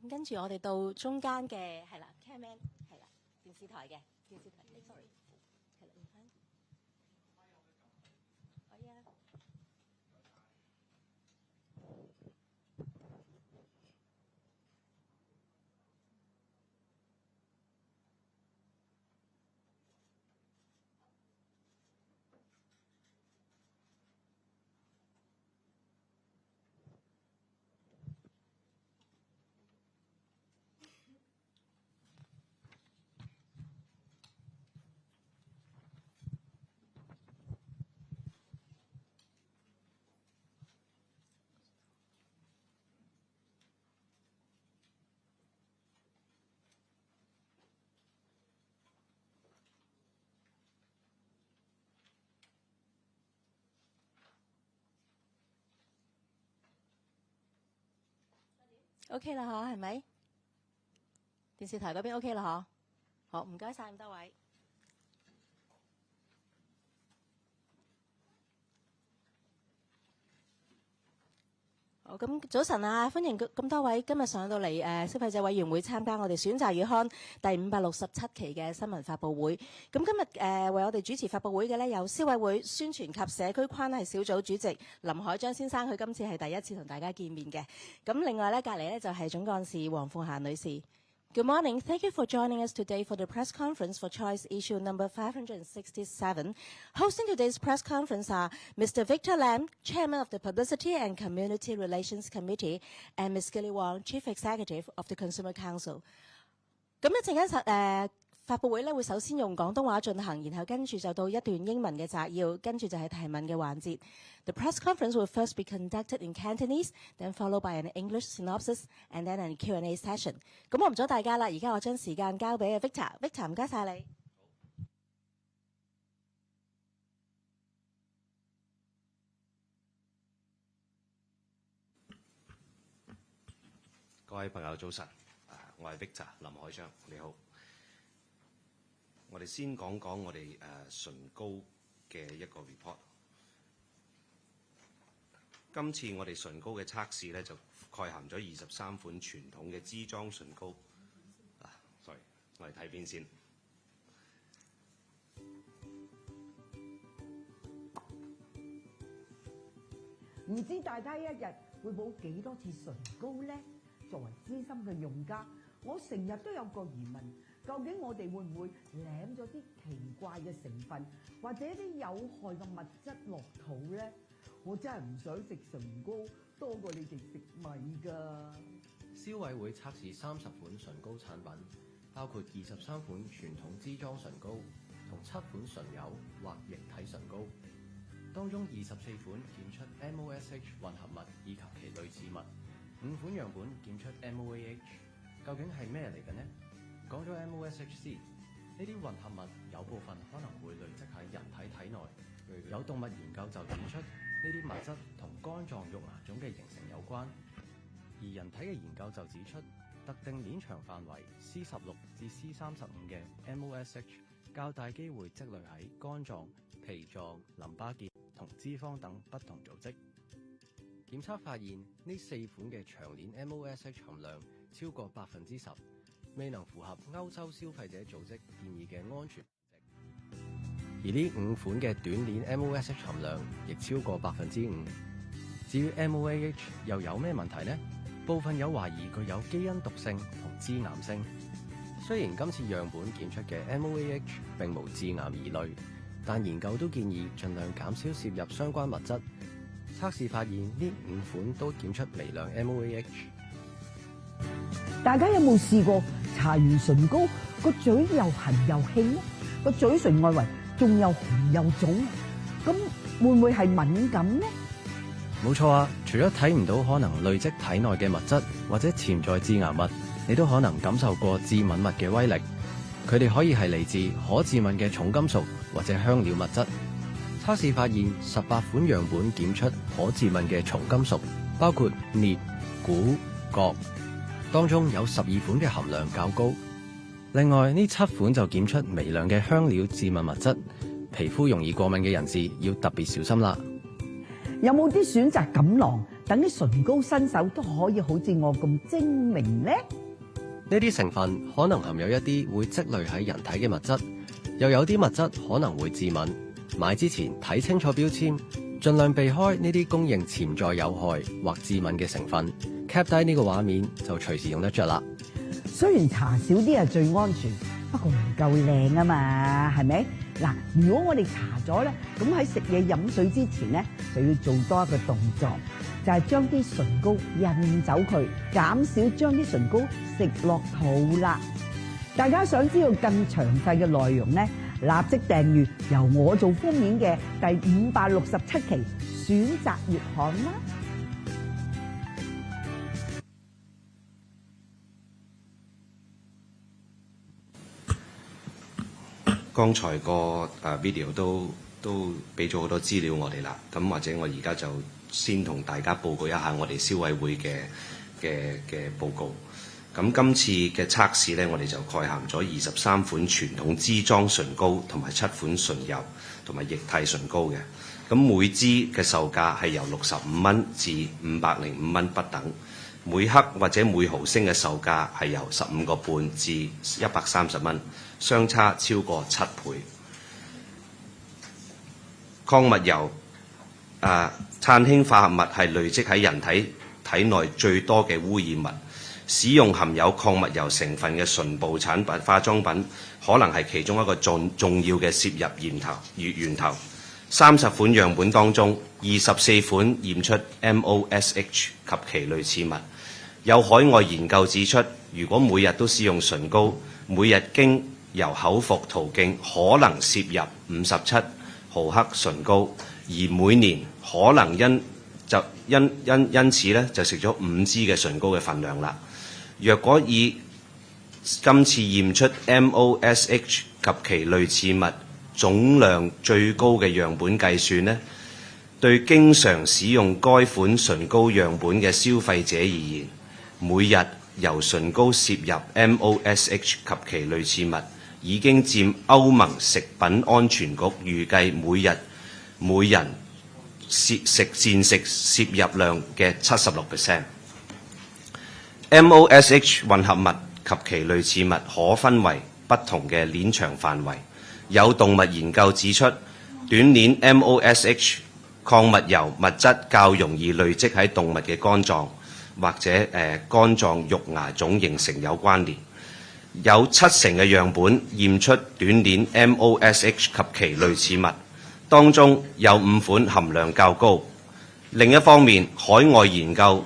咁跟住我哋到中間嘅係啦 ，cameraman 係啦，電視台嘅，sorry， 係啦，唔翻，可以啊。OK 啦，嗬，係咪？電視台嗰邊 OK 啦，嗬。好，唔該晒咁多位。好，咁早晨啊，歡迎咁多位今日上到嚟消費者委員會參加我哋選擇月刊第567期嘅新聞發佈會。咁今日為我哋主持發佈會嘅呢，有消委會宣傳及社區關係小組主席林海章先生，佢今次係第一次同大家見面嘅。咁另外呢，隔離呢就係總幹事黃鳳嫻女士。Good morning. Thank you for joining us today for the press conference for Choice issue number 567. Hosting today's press conference are Mr. Victor Lam, Chairman of the Publicity and Community Relations Committee, and Ms. Gilly Wong, Chief Executive of the Consumer Council. 咁一陣間發佈會咧會首先用廣東話進行，然後跟住就到一段英文嘅摘要，跟住就係提問嘅環節。The press conference will first be conducted in Cantonese, then followed by an English synopsis, and then a Q&A session。咁我唔阻大家啦，而家我將時間交俾 Victor。Victor， 唔該晒你。各位朋友早晨，我係 Victor 林海章，你好。我哋先講講我哋唇膏嘅一個 report。今次我哋唇膏嘅測試咧就蓋含咗23款傳統嘅支裝唇膏。sorry， 我哋睇邊先。唔知大家一日會補幾多次唇膏呢？作為資深嘅用家，我成日都有個疑問。究竟我哋會唔會攬咗啲奇怪嘅成分，或者啲有害嘅物質落肚咧？我真係唔想食唇膏多過你哋食米㗎。消委會測試30款唇膏產品，包括23款傳統支裝唇膏同7款純油或液體唇膏，當中24款檢出 MOSH 混合物以及其類似物，5款樣本檢出 MOAH， 究竟係咩嚟嘅呢？講咗 MOSH 先，呢啲混合物有部分可能會累積喺人體體內。有動物研究就指出，呢啲物質同肝臟肉芽腫嘅形成有關。而人體嘅研究就指出，特定鏈長範圍 C16 至 C35 嘅 MOSH 較大機會積累喺肝臟、脾臟、淋巴結同脂肪等不同組織。檢測發現，呢4款嘅長鏈 MOSH 含量超過10%。未能符合歐洲消費者組織建議嘅安全值，而呢5款嘅短鏈 MOSH 含量亦超過5%。至於 MOAH 又有咩問題呢？部分有懷疑佢有基因毒性同致癌性。雖然今次樣本檢出嘅 MOAH 並無致癌疑慮，但研究都建議盡量減少攝入相關物質。測試發現呢5款都檢出微量 MOAH。大家有冇試過搽完唇膏個嘴又痕又氣呢？個嘴唇外圍仲又紅又腫，咁會唔會係敏感呢？冇錯啊！除咗睇唔到可能累積體內嘅物質或者潛在致癌物，你都可能感受過致敏物嘅威力。佢哋可以係嚟自可致敏嘅重金屬或者香料物質。測試發現18款樣本檢出可致敏嘅重金屬，包括鎳、鈷、鉻。當中有12款嘅含量較高，另外呢7款就檢出微量嘅香料致敏物質，皮膚容易過敏嘅人士要特別小心啦。有冇啲選擇錦囊，等啲唇膏新手都可以好似我咁精明呢？呢啲成分可能含有一啲會積累喺人體嘅物質，又有啲物質可能會致敏。買之前睇清楚標籤，盡量避開呢啲公認潛在有害或致敏嘅成分。cap 低呢個畫面就隨時用得着啦。雖然搽少啲係最安全，不過唔夠靚啊嘛，係咪？嗱，如果我哋搽咗咧，咁喺食嘢飲水之前咧，就要做多一個動作，就係將啲唇膏印走佢，減少將啲唇膏食落肚啦。大家想知道更詳細嘅內容咧，立即訂閱由我做封面嘅第567期選擇月刊啦。剛才個video 都俾咗好多資料我哋啦，咁或者我而家就先同大家報告一下我哋消委會嘅報告。咁今次嘅測試呢，我哋就概含咗23款傳統支裝唇膏同埋7款唇油同埋液體唇膏嘅。咁每支嘅售價係由65蚊至505蚊不等，每克或者每毫升嘅售價係由15個半至130蚊，相差超過7倍。礦物油、碳氫化合物係累積喺人體內最多嘅污染物。使用含有礦物油成分嘅唇部產品、化妝品，可能係其中一個重要嘅攝入源頭。30款樣本當中，24款驗出 MOSH 及其類似物。有海外研究指出，如果每日都使用唇膏，每日經由口服途徑可能攝入57毫克唇膏，而每年可能因此咧就食咗5支嘅唇膏嘅份量啦。若果以今次驗出 MOSH 及其類似物總量最高嘅樣本計算呢，對經常使用該款唇膏樣本嘅消費者而言，每日由唇膏攝入 MOSH 及其類似物已經佔歐盟食品安全局預計每人膳食攝入量嘅 76%。MOSH 混合物及其類似物可分為不同嘅鏈長範圍。有動物研究指出，短鏈 MOSH 礦物油物質較容易累積喺動物嘅肝臟或者肝臟肉芽腫形成有關聯。有70%嘅樣本驗出短鏈 MOSH 及其類似物，當中有5款含量較高。另一方面，海外研究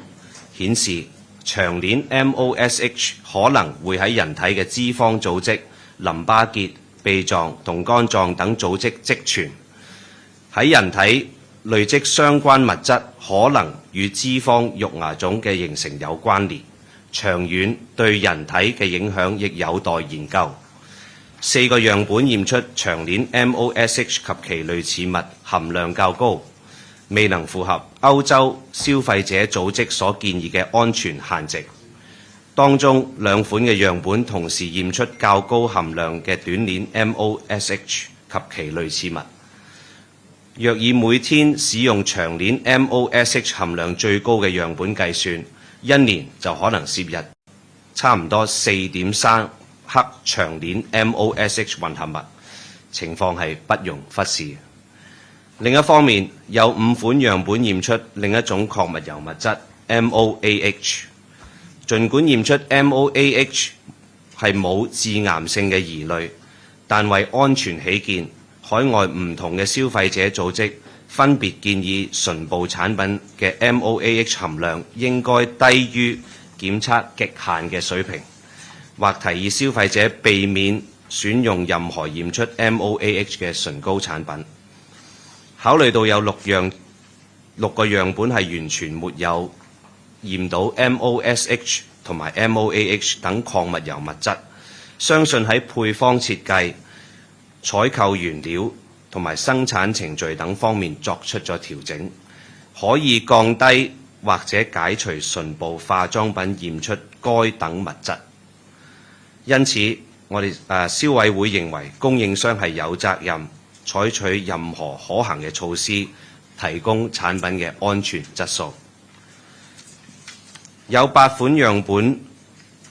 顯示，長鏈 MOSH 可能會喺人體嘅脂肪組織、淋巴結、鼻臟同肝臟等組織積存。喺人體累積相關物質，可能與脂肪肉芽腫嘅形成有關聯。長遠對人體嘅影響亦有待研究。4個樣本驗出長鏈 MOSH 及其類似物含量較高，未能符合歐洲消費者組織所建議嘅安全限值。當中2款嘅樣本同時驗出較高含量嘅短鏈 MOSH 及其類似物。若以每天使用長鏈 MOSH 含量最高嘅樣本計算，一年就可能攝入差唔多4.3克長鏈 MOSH 混合物，情況係不容忽視。另一方面，有5款樣本驗出另一種礦物油物質 MOAH。儘管驗出 MOAH 係冇致癌性嘅疑慮，但為安全起見，海外唔同嘅消費者組織分別建議唇部產品嘅 MOAH 含量應該低於檢測極限嘅水平，或提議消費者避免選用任何驗出 MOAH 嘅唇膏產品。考慮到有6個樣本係完全沒有驗到 MOSH 同埋 MOAH 等礦物油物質，相信喺配方設計、採購原料同埋生產程序等方面作出咗調整，可以降低或者解除唇部化妝品驗出該等物質。因此，我哋消委會認為供應商係有責任採取任何可行嘅措施，提供產品嘅安全質素。有8款樣本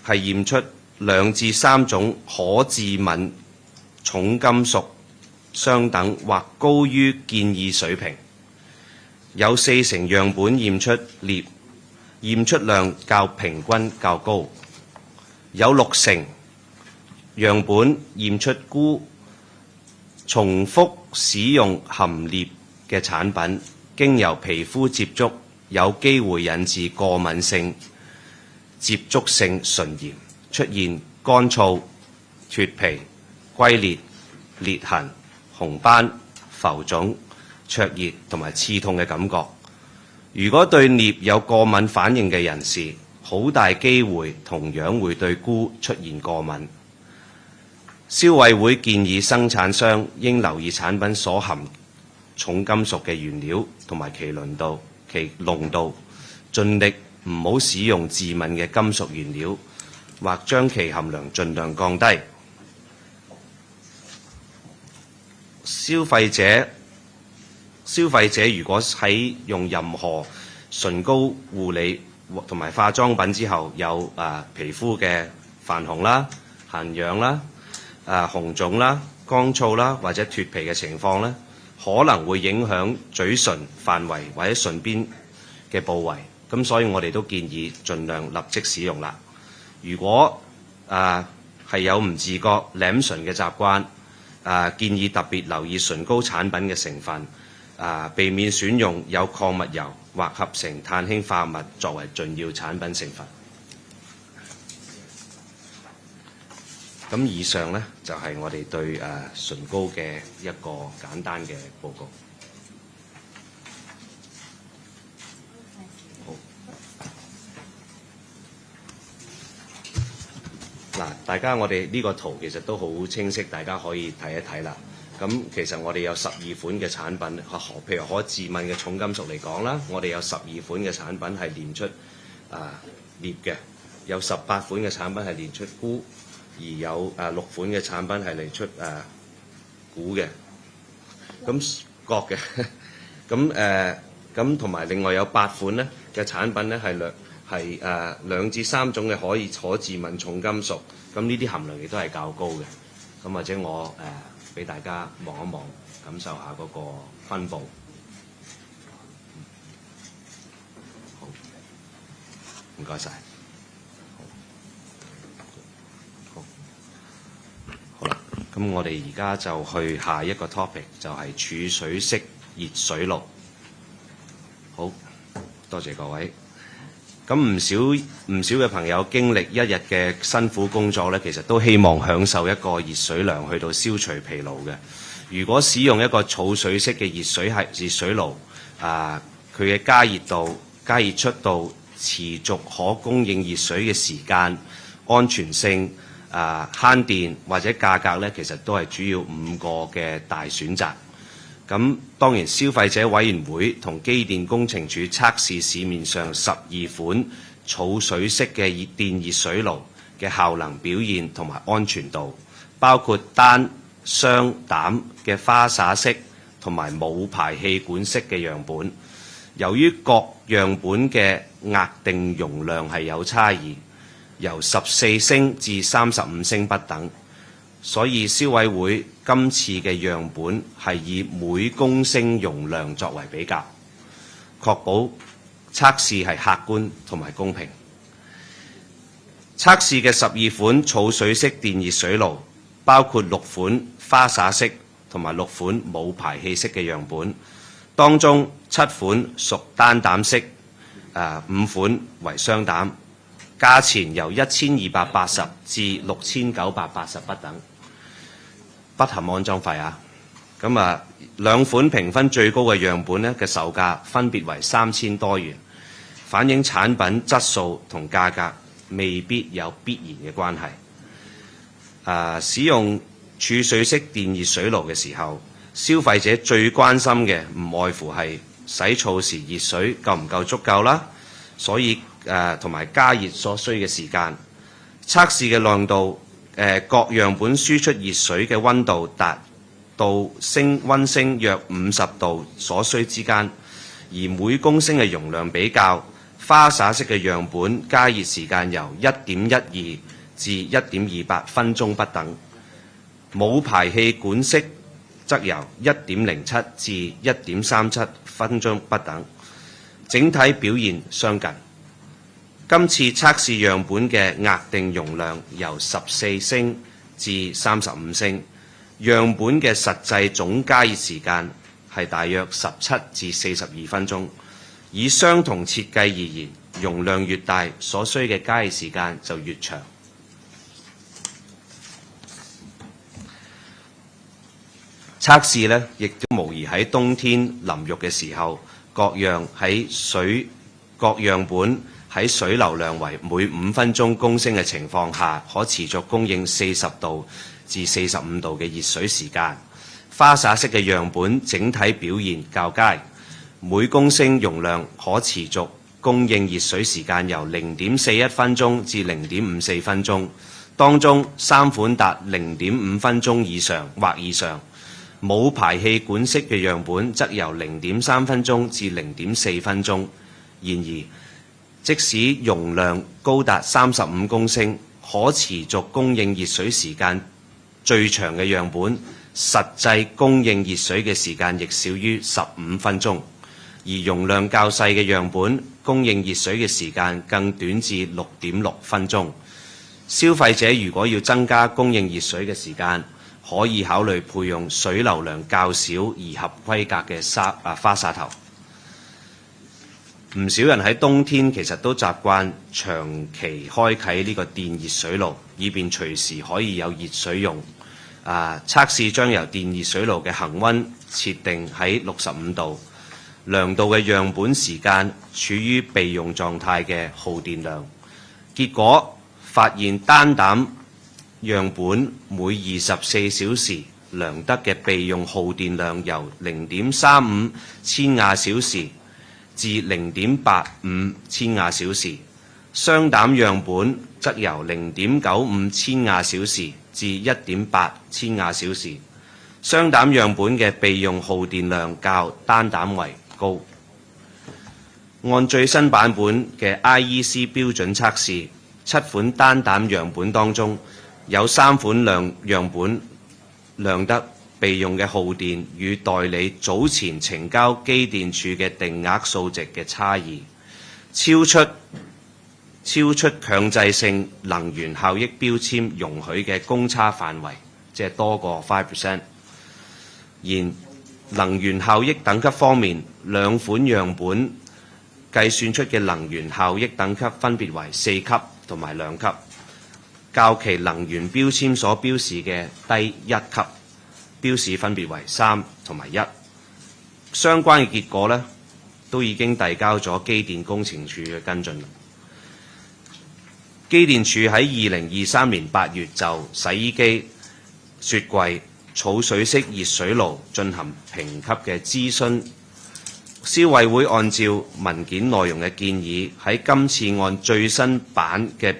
係驗出2至3種可致敏重金屬相等或高於建議水平，有4成樣本驗出鎳，驗出量較平均較高，有6成樣本驗出鈷。重複使用含鎳嘅產品，經由皮膚接觸，有機會引致過敏性接觸性唇炎，出現乾燥、脫皮、龜裂、裂痕、紅斑、浮腫、灼熱同埋刺痛嘅感覺。如果對鎳有過敏反應嘅人士，好大機會同樣會對鈷出現過敏。消委會建議生產商應留意產品所含重金屬嘅原料同埋其濃度，盡力唔好使用致敏嘅金屬原料，或將其含量盡量降低。消費者如果喺用任何唇膏護理同埋化妝品之後有皮膚嘅泛紅啦、痕癢啦、紅腫啦、乾燥啦或者脫皮嘅情況呢，可能會影響嘴唇範圍或者唇邊嘅部位，咁所以我哋都建議盡量立即使用啦。如果係有唔自覺舐唇嘅習慣，建議特別留意唇膏產品嘅成分，避免選用有礦物油或合成碳氫化物作為重要產品成分。咁以上呢，就係我哋對唇膏嘅一個簡單嘅報告。好，嗱，大家我哋呢個圖其實都好清晰，大家可以睇一睇啦。咁其實我哋有12款嘅產品，譬如可致敏嘅重金屬嚟講啦，我哋有12款嘅產品係驗出鎳嘅，有18款嘅產品係驗出鈷。而有6款嘅產品係嚟出鈷嘅，咁鉻嘅，咁同埋另外有8款咧嘅產品咧係2至3種嘅可致敏重金屬，咁呢啲含量亦都係較高嘅。咁或者我俾大家望一望，感受下嗰個分佈。好，唔該晒。咁我哋而家就去下一個 topic， 就係儲水式熱水爐。好，多謝各位。咁唔少嘅朋友經歷一日嘅辛苦工作呢，其實都希望享受一個熱水涼去到消除疲勞嘅。如果使用一個儲水式嘅熱水爐，佢嘅加熱速度、持續可供應熱水嘅時間、安全性、慳電或者價格呢，其實都係主要5個嘅大選擇。咁當然消費者委員會同機電工程署測試市面上12款儲水式嘅電熱水爐嘅效能表現同埋安全度，包括單、雙膽嘅花灑式同埋冇排氣管式嘅樣本。由於各樣本嘅額定容量係有差異，由14升至35升不等，所以消委會今次嘅樣本係以每公升容量作為比較，確保測試係客觀同埋公平。測試嘅12款儲水式電熱水爐，包括6款花灑式同埋6款冇排氣式嘅樣本，當中7款屬單膽式，5款為雙膽。價錢由1280至6980不等，不含安裝費啊。咁2款評分最高嘅樣本呢嘅售價分別為3000多元，反映產品質素同價格未必有必然嘅關係。使用儲水式電熱水爐嘅時候，消費者最關心嘅唔外乎係洗澡時熱水夠唔夠足夠啦，所以同埋加熱所需嘅時間。測試嘅亮度，各樣本輸出熱水嘅溫度達到度溫升約50度所需之間，而每公升嘅容量比較，花灑式嘅樣本加熱時間由 1.12 至 1.28 分鐘不等，冇排氣管式則由 1.07 至 1.37 分鐘不等，整體表現相近。今次測試樣本嘅額定容量由14升至35升，樣本嘅實際總加熱時間係大約17至42分鐘。以相同設計而言，容量越大，所需嘅加熱時間就越長。測試呢，亦都無疑喺冬天淋浴嘅時候，各樣本喺水流量為每5分鐘公升嘅情況下，可持續供應40度至45度嘅熱水時間。花灑式嘅樣本整體表現較佳，每公升容量可持續供應熱水時間由 0.41 分鐘至 0.54 分鐘，當中3款達 0.5 分鐘以上或以上。冇排氣管式嘅樣本則由 0.3 分鐘至 0.4 分鐘。然而，即使容量高達35公升，可持續供應熱水時間最長嘅樣本，實際供應熱水嘅時間亦少於15分鐘，而容量較細嘅樣本，供應熱水嘅時間更短至 6.6 分鐘。消費者如果要增加供應熱水嘅時間，可以考慮配用水流量較少而合規格嘅花灑頭。唔少人喺冬天其實都習慣長期開啟呢個電熱水爐，以便隨時可以有熱水用。測試將由電熱水爐嘅恆溫設定喺65度，量度嘅樣本時間處於備用狀態嘅耗電量。結果發現單膽樣本每24小時量得嘅備用耗電量由 0.35 千瓦小時至 0.85 千瓦小時，雙膽樣本則由 0.95 千瓦小時至 1.8 千瓦小時。雙膽樣本嘅備用耗電量較單膽為高。按最新版本嘅 IEC 標準測試，7款單膽樣本當中，有3款樣本量得備用嘅耗電與代理早前呈交機電署嘅定額數值嘅差異，超出強制性能源效益標籤容許嘅公差範圍，即係多過 5%。然能源效益等級方面，兩款樣本計算出嘅能源效益等級分別為4級同埋2級，較其能源標籤所標示嘅低1級。標示分別為3同埋1，相關嘅結果呢，都已經遞交咗機電工程署嘅跟進。機電署喺2023年8月就洗衣機、雪櫃、儲水式熱水爐進行評級嘅諮詢，消委會按照文件內容嘅建議，喺今次按最新版本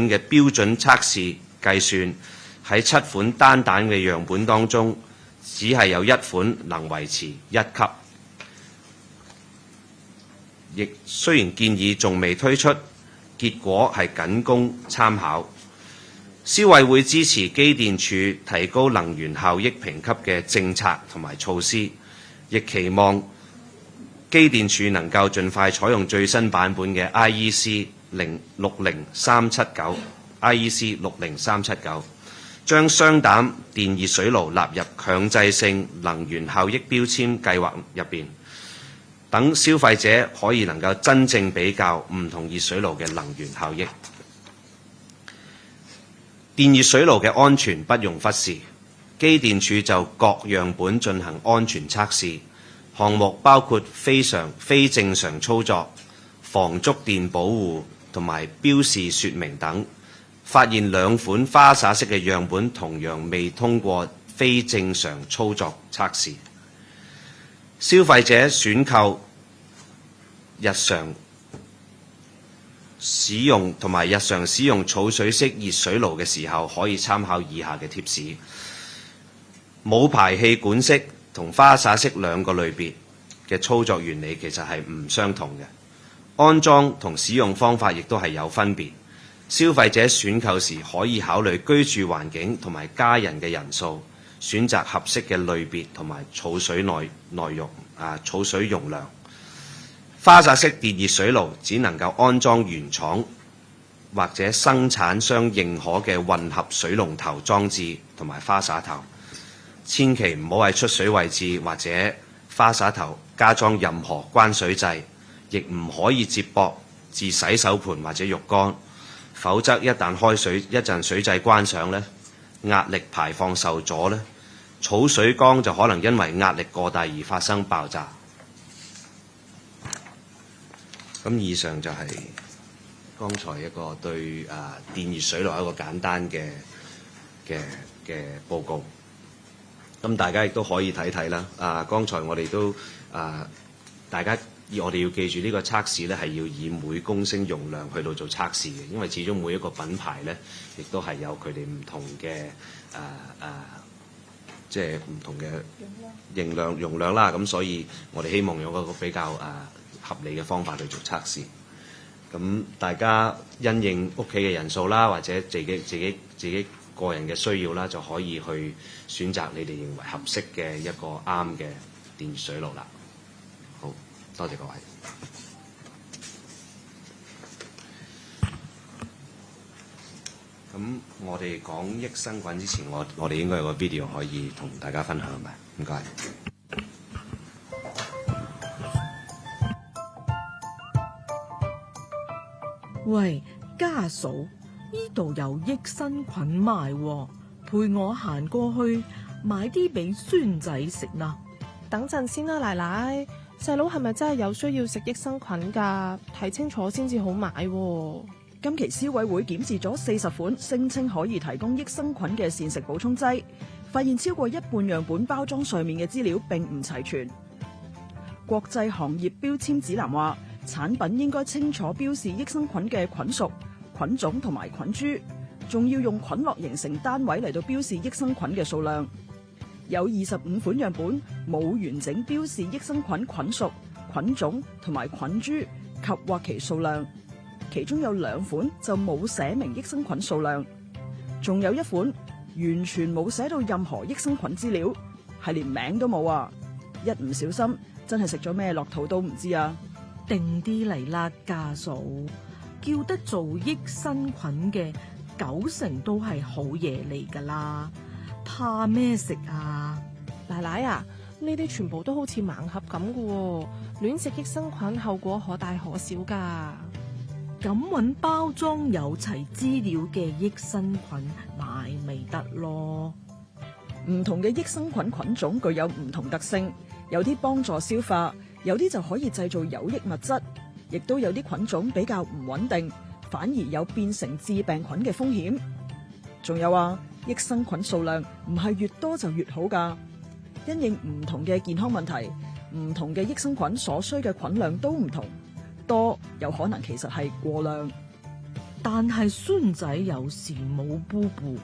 嘅標準測試計算，喺7款單膽嘅樣本當中，只係有1款能維持1級。亦雖然建議仲未推出，結果係僅供參考。消委會支持機電署提高能源效益評級嘅政策同埋措施，亦期望機電署能夠盡快採用最新版本嘅 IEC 60379，將雙膽電熱水爐納入強制性能源效益標籤計劃入邊，等消費者可以能夠真正比較唔同熱水爐嘅能源效益。電熱水爐嘅安全不容忽視，機電署就各樣本進行安全測試，項目包括非正常操作、防觸電保護同埋標示說明等。發現2款花灑式嘅樣本同樣未通過非正常操作測試。消費者選購日常使用儲水式熱水爐嘅時候，可以參考以下嘅貼士。冇排氣管式同花灑式兩個類別嘅操作原理其實係唔相同嘅，安裝同使用方法亦都係有分別。消費者選購時可以考慮居住環境同埋家人嘅人數，選擇合適嘅類別同埋儲水儲水容量。花灑式電熱水爐只能夠安裝原廠或者生產商認可嘅混合水龍頭裝置同埋花灑頭，千祈唔好喺出水位置或者花灑頭加裝任何關水掣，亦唔可以接駁至洗手盆或者浴缸。否則一旦一陣水掣關上呢，壓力排放受阻呢，儲水缸就可能因為壓力過大而發生爆炸。咁以上就係剛才一個對電熱水爐一個簡單嘅報告。咁大家亦都可以睇睇啦。剛才我哋都我哋要記住呢個測試咧，係要以每公升容量去到做測試嘅，因為始終每一個品牌咧，亦都係有佢哋唔同嘅即係唔同嘅容量啦。咁所以我哋希望用一個比較合理嘅方法去做測試。咁大家因應屋企嘅人數啦，或者自己個人嘅需要啦，就可以去選擇你哋認為合適嘅一個啱嘅電熱水爐啦。好，多謝各位。咁我哋講益生菌之前，我哋應該有個 video 可以同大家分享係咪？唔該。喂，家嫂，呢度有益生菌賣喎，陪我行過去買啲俾孫仔食啦。等陣先啦，奶奶。細佬係咪真係有需要食益生菌㗎？睇清楚先至好買喎。今期消委會檢視咗40款聲稱可以提供益生菌嘅膳食補充劑，發現超過一半樣本包裝上面嘅資料並唔齊全。國際行業標籤指南話，產品應該清楚標示益生菌嘅菌屬、菌種同埋菌株，仲要用菌落形成單位嚟到標示益生菌嘅數量。有25款樣本冇完整標示益生菌菌屬、菌種同埋菌株及或其數量，其中有2款就冇寫明益生菌數量，仲有1款完全冇寫到任何益生菌資料，係連名都冇啊！一唔小心真係食咗咩落肚都唔知啊！定啲嚟啦，家嫂，叫得做益生菌嘅90%都係好嘢嚟㗎啦，怕咩食啊？奶奶啊，呢啲全部都好似盲盒咁嘅喎，亂食益生菌後果可大可小㗎。咁揾包裝有齊資料嘅益生菌買咪得咯。唔同嘅益生菌菌種具有唔同特性，有啲幫助消化，有啲就可以製造有益物質，亦都有啲菌種比較唔穩定，反而有變成致病菌嘅風險。仲有益生菌數量唔係越多就越好㗎，因應唔同嘅健康問題，唔同嘅益生菌所需嘅菌量都唔同，多有可能其實係過量。但係孫仔有時冇布布，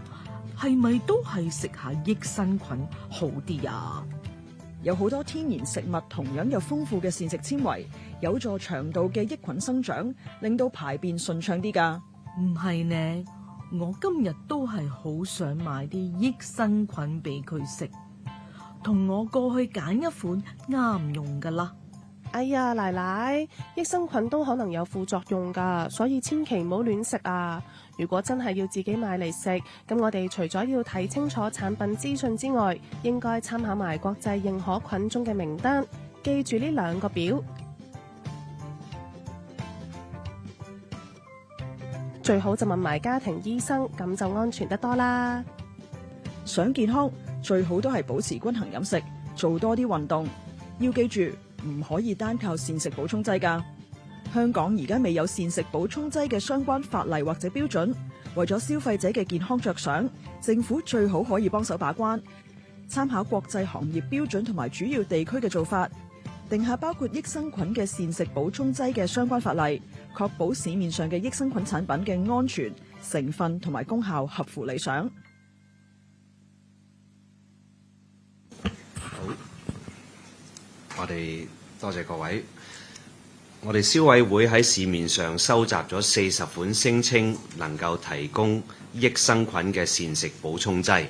係咪都係食下益生菌好啲啊？有好多天然食物同樣有豐富嘅膳食纖維，有助腸道嘅益菌生長，令到排便順暢啲㗎。唔係呢，我今日都係好想買啲益生菌俾佢食，同我過去揀一款啱用㗎啦。哎呀，奶奶，益生菌都可能有副作用㗎，所以千祈唔好亂食啊！如果真係要自己買嚟食，咁我哋除咗要睇清楚產品資訊之外，應該參考埋國際認可菌種嘅名單，記住呢2個表。最好就問埋家庭醫生，咁就安全得多啦。想健康，最好都係保持均衡飲食，做多啲運動。要記住，唔可以單靠膳食補充劑㗎。香港而家未有膳食補充劑嘅相關法例或者標準，為咗消費者嘅健康着想，政府最好可以幫手把關，參考國際行業標準同埋主要地區嘅做法，定下包括益生菌嘅膳食補充劑嘅相關法例，確保市面上嘅益生菌產品嘅安全、成分同埋功效合乎理想。哋多謝各位。我哋消委會喺市面上收集咗40款聲稱能夠提供益生菌嘅膳食補充劑，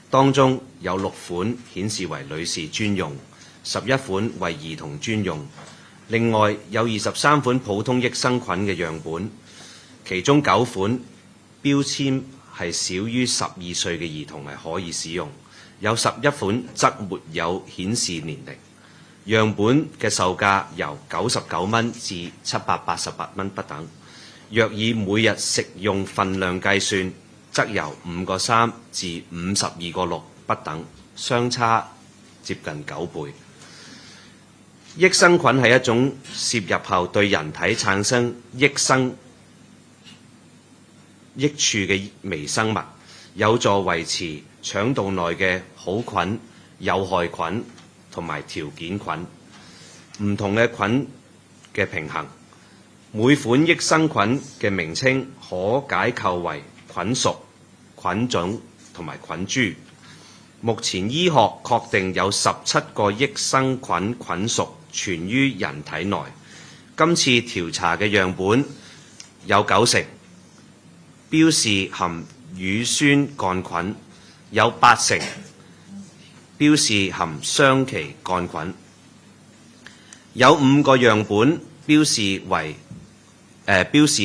當中有6款顯示為女士專用，11款為兒童專用，另外有23款普通益生菌嘅樣本，其中9款標籤係少於12歲嘅兒童係可以使用，有11款則沒有顯示年齡。樣本嘅售價由99蚊至788蚊不等，若以每日食用份量計算，則由5個3至52個6不等，相差接近9倍。益生菌係一種攝入後對人體產生益處嘅微生物，有助維持腸道內嘅好菌、有害菌同埋條件菌，唔同嘅菌嘅平衡。每款益生菌嘅名稱可解構為菌屬、菌種同埋菌株。目前醫學確定有17個益生菌菌屬存於人體內。今次調查嘅樣本有90%標示含乳酸桿菌，有80%標示含雙歧桿菌，有5個樣本標示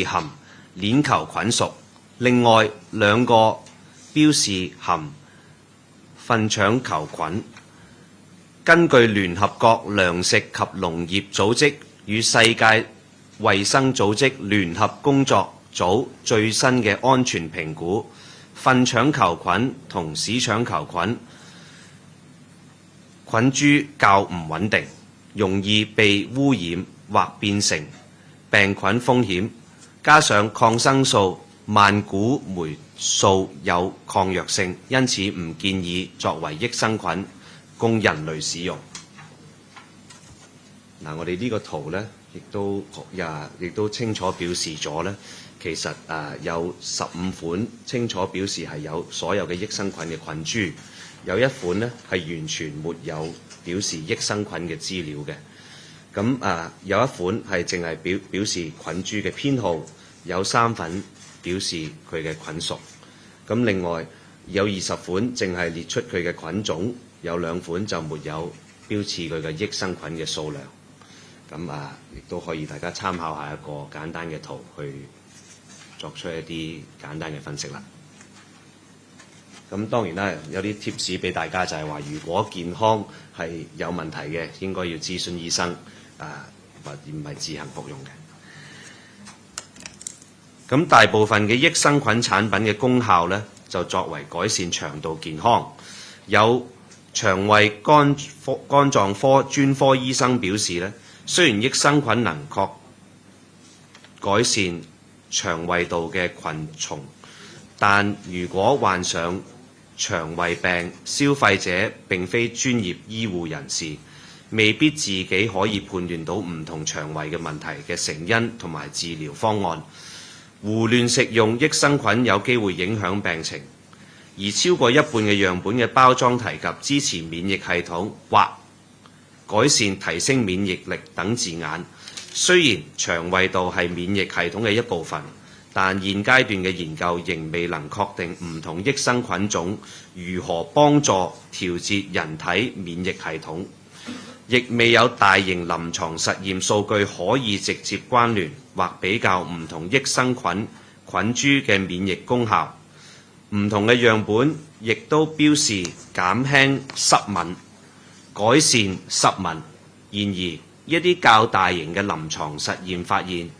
含鏈球菌屬，另外2個標示含糞腸球菌。根據聯合國糧食及農業組織與世界衛生組織聯合工作組最新嘅安全評估，糞腸球菌同屎腸球菌菌株較唔穩定，容易被污染或變成病菌風險，加上抗生素、萬古黴素有抗藥性，因此唔建議作為益生菌供人類使用。嗱，我哋呢個圖呢，亦都清楚表示咗呢，其實有15款清楚表示係有所有嘅益生菌嘅菌株，有1款呢係完全沒有表示益生菌嘅資料嘅。咁有1款係淨係表示菌株嘅編號，有3款表示佢嘅菌屬。咁另外有20款淨係列出佢嘅菌種，有2款就沒有標示佢嘅益生菌嘅數量。咁亦都可以大家參考下一個簡單嘅圖去作出一啲簡單嘅分析啦。咁當然啦，有啲貼士俾大家就係話，如果健康係有問題嘅，應該要諮詢醫生，而唔係自行服用嘅。咁大部分嘅益生菌產品嘅功效呢，就作為改善腸道健康。有腸胃肝臟科專科醫生表示呢，雖然益生菌能確改善腸胃道嘅菌叢，但如果患上腸胃病，消費者並非專業醫護人士，未必自己可以判斷到唔同腸胃嘅問題嘅成因同埋治療方案。胡亂食用益生菌有機會影響病情，而超過1半嘅樣本嘅包裝提及支持免疫系統或改善提升免疫力等字眼。雖然腸胃道係免疫系統嘅一部分，但現階段嘅研究仍未能確定唔同益生菌種如何幫助調節人體免疫系統，亦未有大型臨床實驗數據可以直接關聯或比較唔同益生菌菌株嘅免疫功效。唔同嘅樣本亦都標示減輕濕敏、改善濕敏。然而，一啲較大型嘅臨床實驗發現，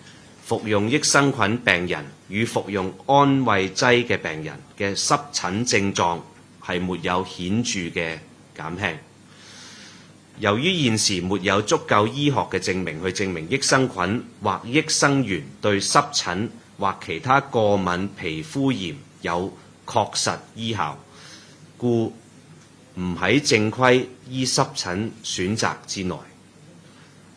服用益生菌病人與服用安慰劑嘅病人嘅濕疹症狀係沒有顯著嘅減輕。由於現時沒有足夠醫學嘅證明去證明益生菌或益生元對濕疹或其他過敏皮膚炎有確實醫效，故唔喺正規醫濕疹選擇之內。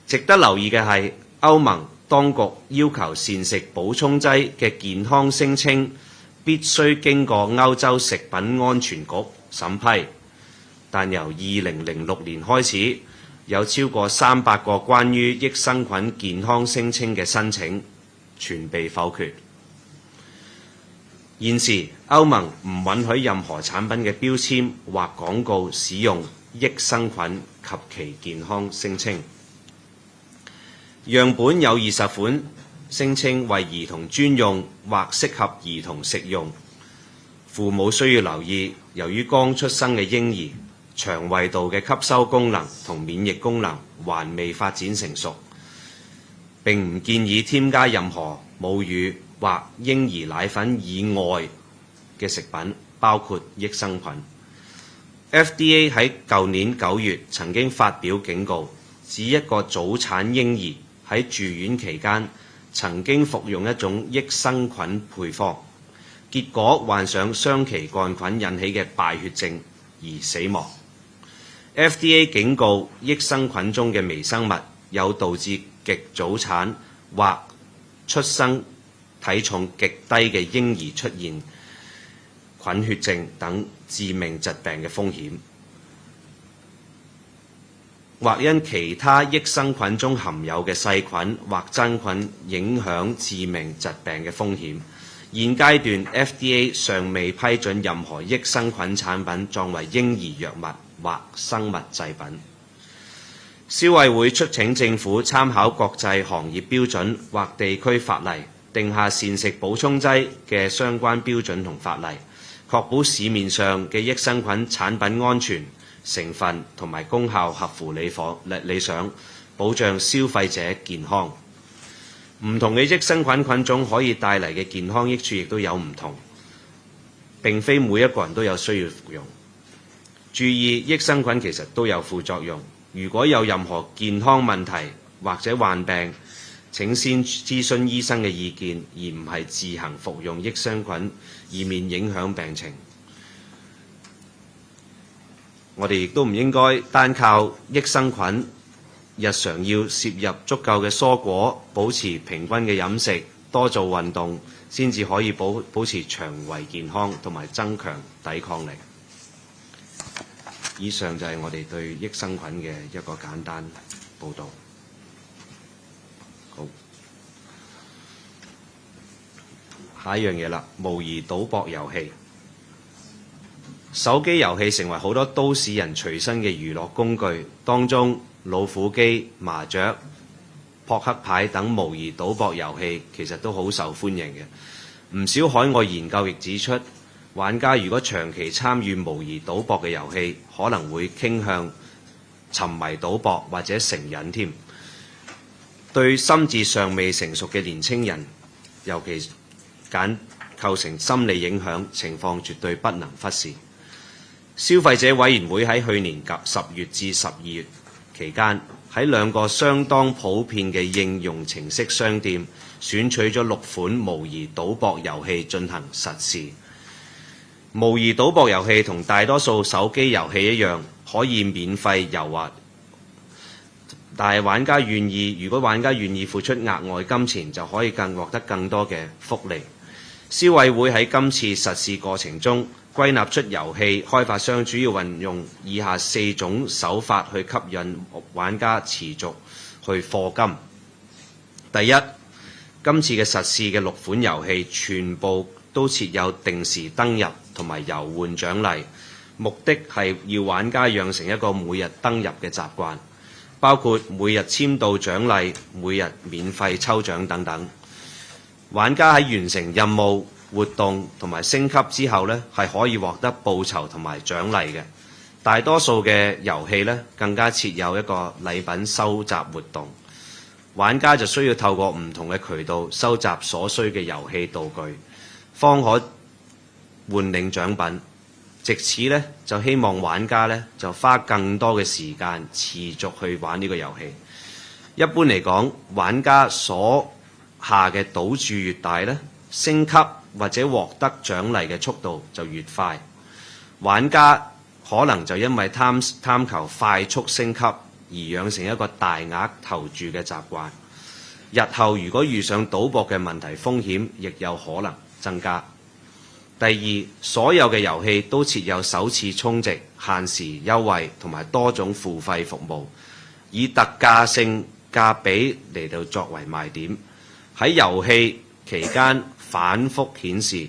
值得留意嘅係，歐盟當局要求膳食補充劑嘅健康聲稱必須經過歐洲食品安全局審批。但由2006年開始，有超過300個關於益生菌健康聲稱嘅申請，全被否決。現時歐盟唔允許任何產品嘅標籤或廣告使用益生菌及其健康聲稱。樣本有20款聲稱為兒童專用或適合兒童食用。父母需要留意，由於剛出生嘅嬰兒腸胃道嘅吸收功能同免疫功能還未發展成熟，並唔建議添加任何母乳或嬰兒奶粉以外嘅食品，包括益生菌。FDA 喺舊年9月曾經發表警告，指一個早產嬰兒喺住院期間曾經服用一種益生菌配方，結果患上雙歧桿菌引起嘅敗血症而死亡。FDA 警告益生菌中嘅微生物有導致極早產或出生體重極低嘅嬰兒出現菌血症等致命疾病嘅風險，或因其他益生菌中含有嘅細菌或真菌影響致命疾病嘅風險。現階段 FDA 尚未批准任何益生菌產品作為嬰兒藥物或生物製品。消委會促請政府參考國際行業標準或地區法例，定下膳食補充劑嘅相關標準同法例，確保市面上嘅益生菌產品安全、成分同埋功效合乎理想，保障消費者健康。唔同嘅益生菌菌種可以帶嚟嘅健康益處亦都有唔同，並非每一個人都有需要服用。注意，益生菌其實都有副作用。如果有任何健康問題或者患病，請先諮詢醫生嘅意見，而唔係自行服用益生菌，以免影響病情。我哋亦都唔應該單靠益生菌，日常要攝入足夠嘅蔬果，保持平均嘅飲食，多做運動，先至可以保持腸胃健康同埋增強抵抗力。以上就係我哋對益生菌嘅一個簡單報導。好，下一樣嘢啦，模擬賭博遊戲。手機遊戲成為好多都市人隨身嘅娛樂工具，當中老虎機、麻雀、撲克牌等模擬賭博遊戲其實都好受歡迎嘅。唔少海外研究亦指出，玩家如果長期參與模擬賭博嘅遊戲，可能會傾向沉迷賭博或者成癮添。對心智尚未成熟嘅年青人，尤其構成心理影響，情況絕對不能忽視。消費者委員會喺去年10月至12月期間，喺2個相當普遍嘅應用程式商店選取咗6款模擬賭博遊戲進行實試。模擬賭博遊戲同大多數手機遊戲一樣，可以免費遊玩，但係如果玩家願意付出額外金錢，就可以獲得更多嘅福利。消委會喺今次實試過程中，歸納出遊戲開發商主要運用以下4種手法去吸引玩家持續去課金。第一，今次嘅實試嘅6款遊戲全部都設有定時登入同埋遊玩獎勵，目的係要玩家養成一個每日登入嘅習慣，包括每日簽到獎勵、每日免費抽獎等等。玩家喺完成任務、活動同埋升級之後呢，係可以獲得報酬同埋獎勵嘅。大多數嘅遊戲呢，更加設有一個禮品收集活動，玩家就需要透過唔同嘅渠道收集所需嘅遊戲道具，方可換領獎品。藉此呢，就希望玩家呢，就花更多嘅時間持續去玩呢個遊戲。一般嚟講，玩家所下嘅賭注越大呢，升級或者獲得獎勵嘅速度就越快。玩家可能就因為貪求快速升級而養成一個大額投注嘅習慣。日後如果遇上賭博嘅問題，風險亦有可能增加。第二，所有嘅遊戲都設有首次充值、限時優惠同埋多種付費服務。以特價性價比嚟到作為賣點。喺遊戲期間反覆顯示，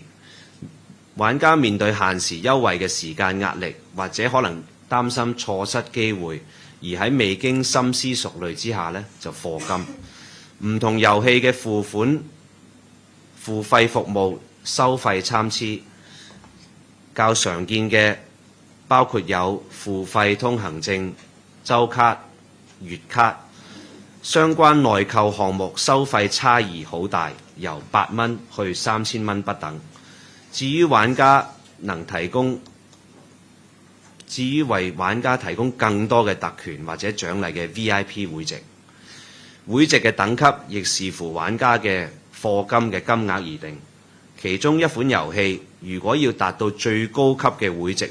玩家面對限時優惠嘅時間壓力，或者可能擔心錯失機會，而喺未經深思熟慮之下呢，就課金。唔同遊戲嘅付費服務收費參差，較常見嘅包括有付費通行證、週卡、月卡。相關內購項目收費差異好大，由8蚊去3000蚊不等。至於為玩家提供更多嘅特權或者獎勵嘅 VIP 會籍，會籍嘅等級亦視乎玩家嘅課金嘅金額而定。其中一款遊戲如果要達到最高級嘅會籍，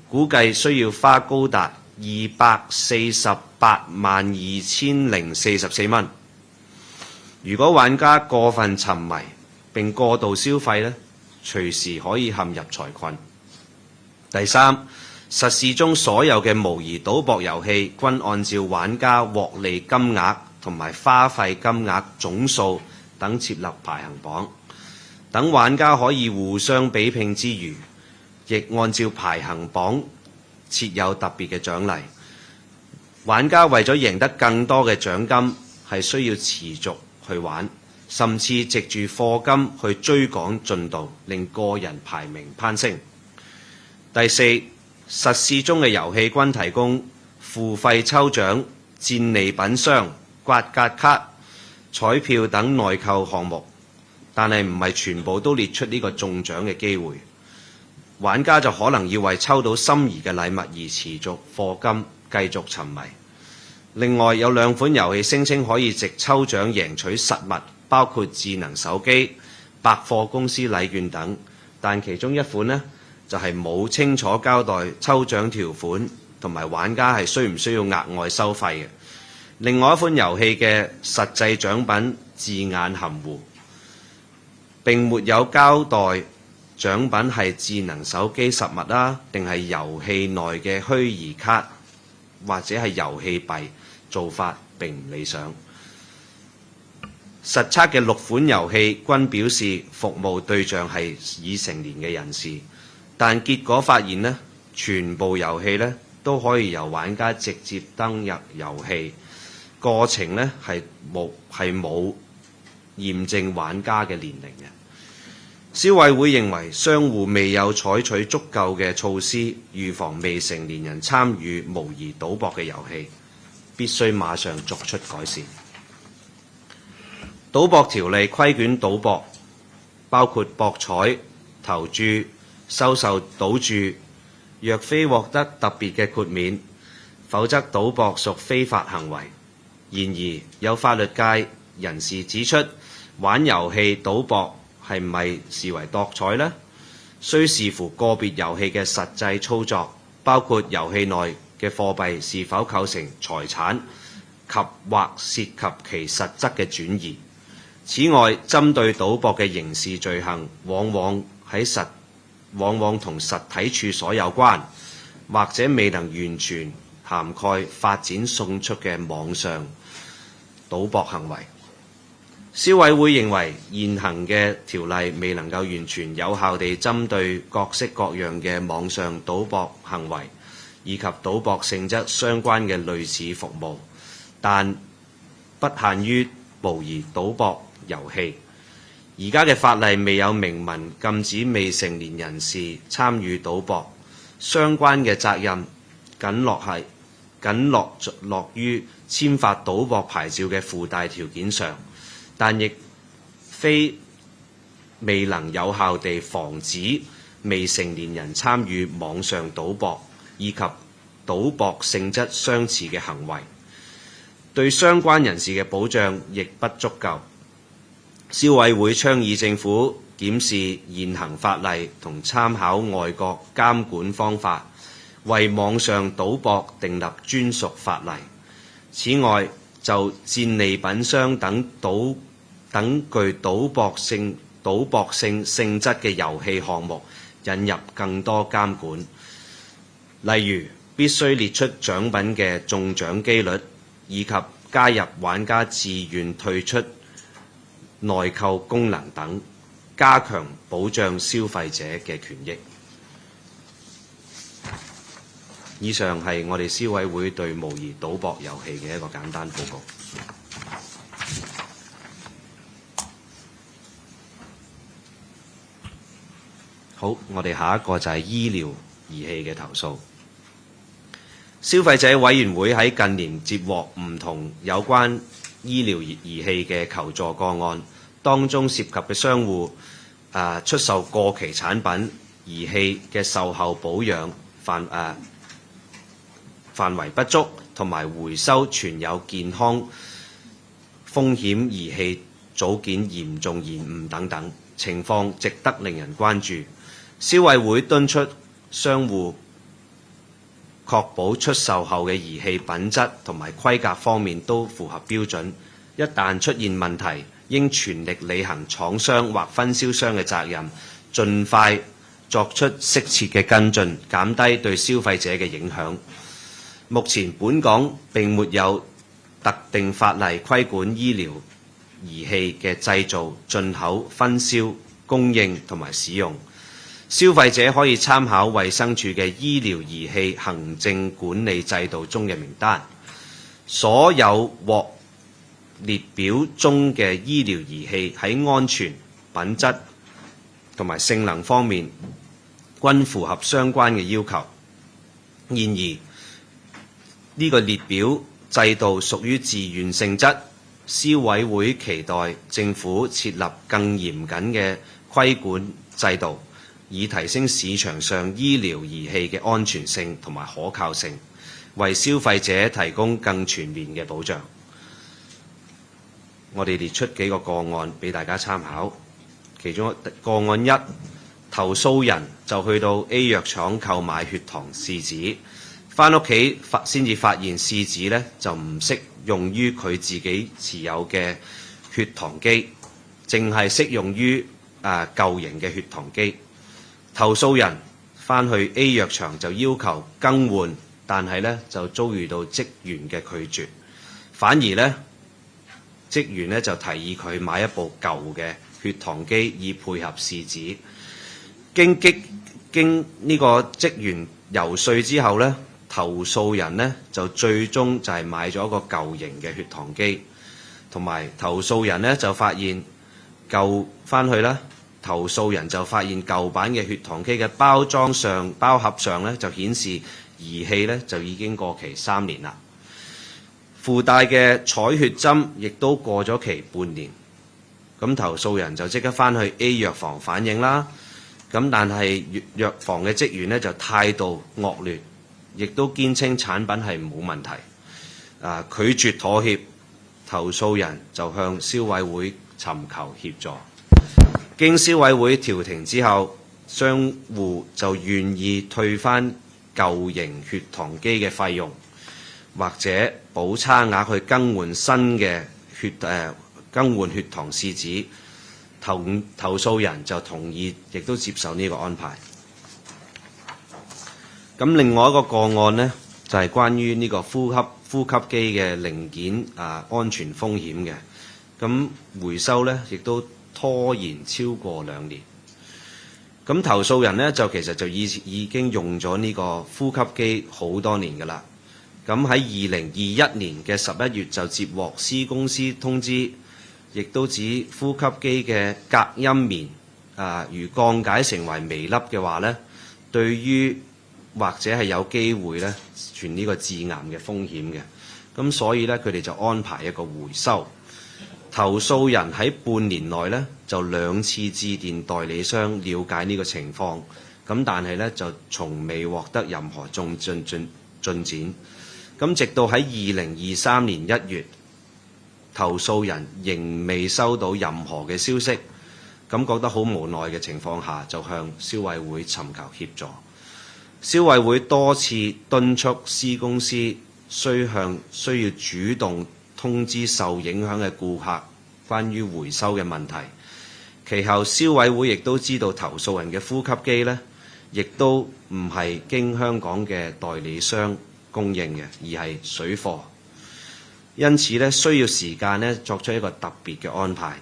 估計需要花高達2482044蚊。如果玩家過分沉迷並過度消費呢，隨時可以陷入財困。第三，實事中所有嘅模擬賭博遊戲均按照玩家獲利金額同埋花費金額總數等設立排行榜，等玩家可以互相比拼之餘，亦按照排行榜設有特別嘅獎勵。玩家為咗贏得更多嘅獎金，係需要持續去玩，甚至藉住課金去追趕進度，令個人排名攀升。第四，實事中嘅遊戲均提供付費抽獎、戰利品箱、刮格卡、彩票等內購項目，但係唔係全部都列出呢個中獎嘅機會。玩家就可能要為抽到心儀嘅禮物而持續課金，繼續沉迷。另外有2款遊戲聲稱可以藉抽獎贏取實物，包括智能手機、百貨公司禮券等，但其中一款呢，就係冇清楚交代抽獎條款同埋玩家係需唔需要額外收費嘅。另外一款遊戲嘅實際獎品字眼含糊，並沒有交代獎品係智能手機實物啦，定係遊戲內嘅虛擬卡或者係遊戲幣，做法並唔理想。實測嘅6款遊戲均表示服務對象係已成年嘅人士，但結果發現呢，全部遊戲呢都可以由玩家直接登入遊戲，過程呢係冇驗證玩家嘅年齡嘅。消委會認為商戶未有採取足夠嘅措施預防未成年人參與模擬賭博嘅遊戲，必須馬上作出改善。賭博條例規管賭博，包括博彩、投注、收受賭注，若非獲得特別嘅豁免，否則賭博屬非法行為。然而，有法律界人士指出，玩遊戲賭博係咪視為博彩呢？需視乎個別遊戲嘅實際操作，包括遊戲內嘅貨幣是否構成財產及或涉及其實質嘅轉移。此外，針對賭博嘅刑事罪行，往往同實體處所有關，或者未能完全涵蓋發展送出嘅網上賭博行為。消委會認為現行嘅條例未能夠完全有效地針對各式各樣嘅網上賭博行為，以及賭博性質相關嘅類似服務，但不限於模擬賭博遊戲。而家嘅法例未有明文禁止未成年人士參與賭博，相關嘅責任僅落於簽發賭博牌照嘅附帶條件上，但亦非未能有效地防止未成年人參與網上賭博以及賭博性質相似嘅行為，對相關人士嘅保障亦不足夠。消委會倡議政府檢視現行法例同參考外國監管方法，為網上賭博訂立專屬法例。此外，就戰利品商等具賭博性質嘅遊戲項目引入更多監管，例如必須列出獎品嘅中獎機率，以及加入玩家自願退出內購功能等，加強保障消費者嘅權益。以上係我哋消委會對模擬賭博遊戲嘅一個簡單報告。好，我哋下一個就係醫療儀器嘅投訴。消費者委員會喺近年接獲唔同有關醫療儀器嘅求助個案，當中涉及嘅商戶出售過期產品、儀器嘅售後保養範圍不足，同埋回收存有健康風險儀器組件嚴重延誤等等情況，值得令人關注。消委會敦促商戶確保出售後嘅儀器品質同埋規格方面都符合標準，一旦出現問題，應全力履行廠商或分銷商嘅責任，盡快作出適切嘅跟進，減低對消費者嘅影響。目前本港並沒有特定法例規管醫療儀器嘅製造、進口、分銷、供應同埋使用。消費者可以參考衛生署嘅醫療儀器行政管理制度中嘅名單，所有獲列表中嘅醫療儀器喺安全、品質同埋性能方面均符合相關嘅要求。然而，呢個列表制度屬於自願性質，消委會期待政府設立更嚴謹嘅規管制度，以提升市場上醫療儀器嘅安全性同埋可靠性，為消費者提供更全面嘅保障。我哋列出幾個個案俾大家參考。其中個案一，投訴人就去到 A 藥廠購買血糖試紙，返屋企先至發現試紙呢就唔適用於佢自己持有嘅血糖機，淨係適用於舊型嘅血糖機。投訴人返去 A 藥廠就要求更換，但係呢就遭遇到職員嘅拒絕，反而呢職員呢就提議佢買一部舊嘅血糖機以配合試紙。經呢個職員游說之後呢，投訴人呢就最終就係買咗一個舊型嘅血糖機，同埋投訴人呢就發現返去啦。投訴人就發現舊版嘅血糖機嘅包盒上呢就顯示儀器呢就已經過期3年啦，附帶嘅採血針亦都過咗期半年。咁投訴人就即刻返去 A 藥房反映啦。咁但係藥房嘅職員呢就態度惡劣，亦都堅稱產品係冇問題，拒絕妥協。投訴人就向消委會尋求協助。經消委會調停之後，商戶就願意退返舊型血糖機嘅費用，或者補差額去更換新嘅更換血糖試紙。投訴人就同意，亦都接受呢個安排。咁另外一個個案呢，就係關於呢個呼吸機嘅零件安全風險嘅。咁回收呢，亦都拖延超過2年。咁投訴人呢，就其實就已經用咗呢個呼吸機好多年㗎啦。咁喺2021年嘅11月就接獲 C 公司通知，亦都指呼吸機嘅隔音棉如降解成為微粒嘅話呢，對於或者係有機會呢傳呢個致癌嘅風險嘅。咁所以呢，佢哋就安排一個回收。投訴人喺半年內呢，就2次致電代理商了解呢個情況，咁但係呢，就從未獲得任何進展。咁直到喺2023年1月，投訴人仍未收到任何嘅消息，咁覺得好無奈嘅情況下，就向消委會尋求協助。消委會多次敦促 C 公司需要主動通知受影響嘅顧客關於回收嘅問題。其後消委會亦都知道投訴人嘅呼吸機呢，亦都唔係經香港嘅代理商供應嘅，而係水貨。因此咧，需要時間咧作出一個特別嘅安排。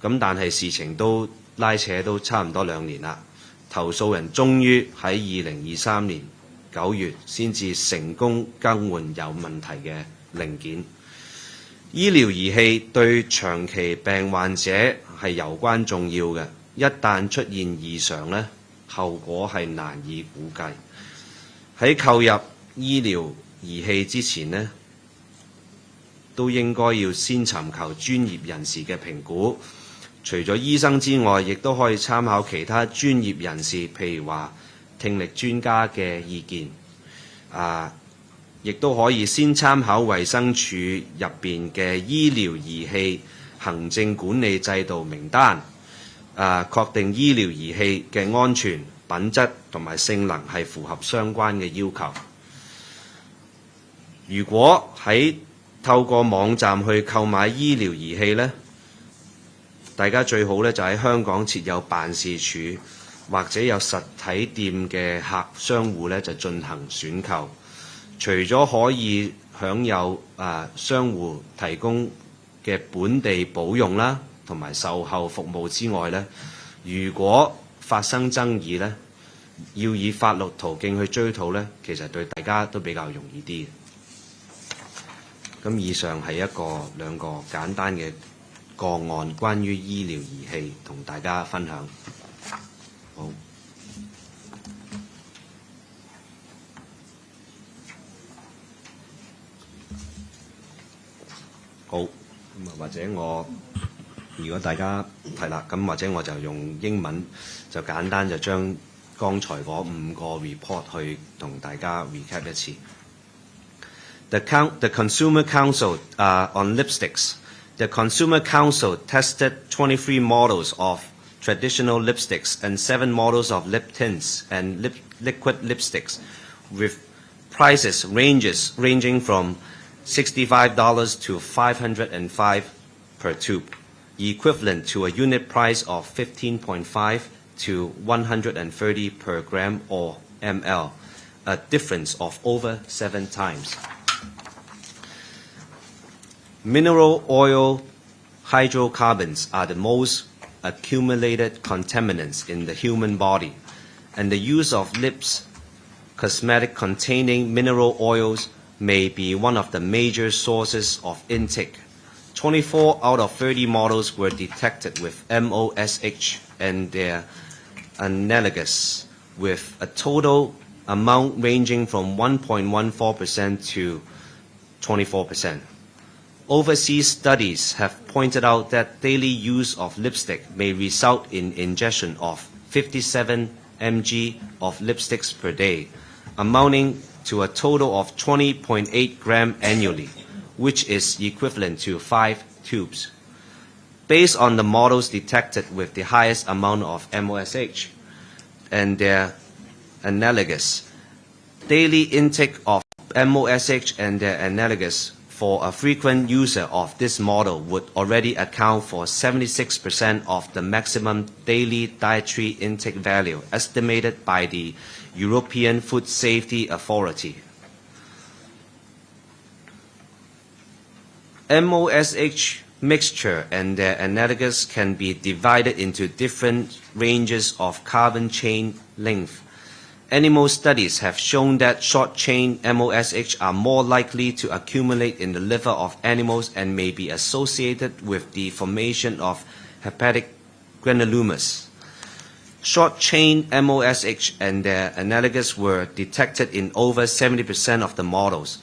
咁但係事情都拉扯都差唔多2年啦。投訴人終於喺2023年9月先至成功更換有問題嘅零件。醫療儀器對長期病患者係攸關重要嘅，一旦出現異常呢，後果係難以估計。喺購入醫療儀器之前呢，都應該要先尋求專業人士嘅評估。除咗醫生之外，亦都可以參考其他專業人士，譬如話聽力專家嘅意見。亦都可以先參考衛生署入邊嘅醫療儀器行政管理制度名單，確定醫療儀器嘅安全、品質同埋性能係符合相關嘅要求。如果喺透過網站去購買醫療儀器呢，大家最好咧就喺香港設有辦事處，或者有實體店嘅商戶咧就進行選購。除咗可以享有商戶提供嘅本地保用啦，同埋售後服務之外咧，如果發生爭議咧，要以法律途徑去追討咧，其實對大家都比較容易啲。咁以上係兩個簡單嘅個案，關於醫療儀器同大家分享。好。好，咁或者如果大家係啦，咁或者我就用英文就簡單就將剛才嗰5個 report 去同大家 recap 一次。The Consumer Council on lipsticks. The Consumer Council tested 23 models of traditional lipsticks and 7 models of lip tints and liquid lipsticks with prices ranging from $65 to $505 per tube, equivalent to a unit price of 15.5 to 130 per gram or ml, a difference of over 7 times. Mineral oil hydrocarbons are the most accumulated contaminants in the human body, and the use of lips cosmetic containing mineral oils may be one of the major sources of intake. 24 out of 30 models were detected with MOSH and their analogues, with a total amount ranging from 1.14% to 24%. Overseas studies have pointed out that daily use of lipstick may result in ingestion of 57 mg of lipsticks per day, amounting to a total of 20.8 grams annually, which is equivalent to 5 tubes. Based on the models detected with the highest amount of MOSH and their analogues, daily intake of MOSH and their analogues for a frequent user of this model would already account for 76% of the maximum daily dietary intake value estimated by the European Food Safety Authority. MOSH mixture and their analogues can be divided into different ranges of carbon chain length. Animal studies have shown that short-chain MOSH are more likely to accumulate in the liver of animals and may be associated with the formation of hepatic granulomas. Short-chain MOSH and their analogues were detected in over 70% of the models,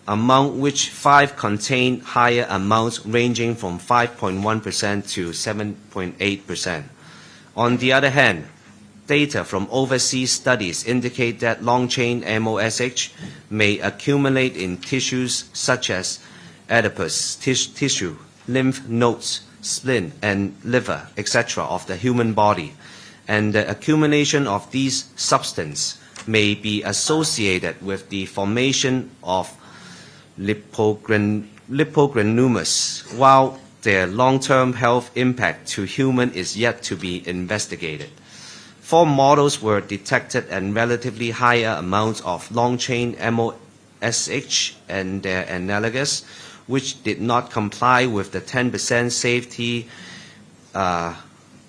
among which 5 contain higher amounts ranging from 5.1% to 7.8%. On the other hand, data from overseas studies indicate that long-chain MOSH may accumulate in tissues such as adipose tissue, lymph nodes, spleen, and liver, etc. of the human body, and the accumulation of these substances may be associated with the formation of lipogranulomas, while their long-term health impact to human is yet to be investigated. 4 models were detected and relatively higher amounts of long-chain MOSH and their analogous, which did not comply with the 10% safety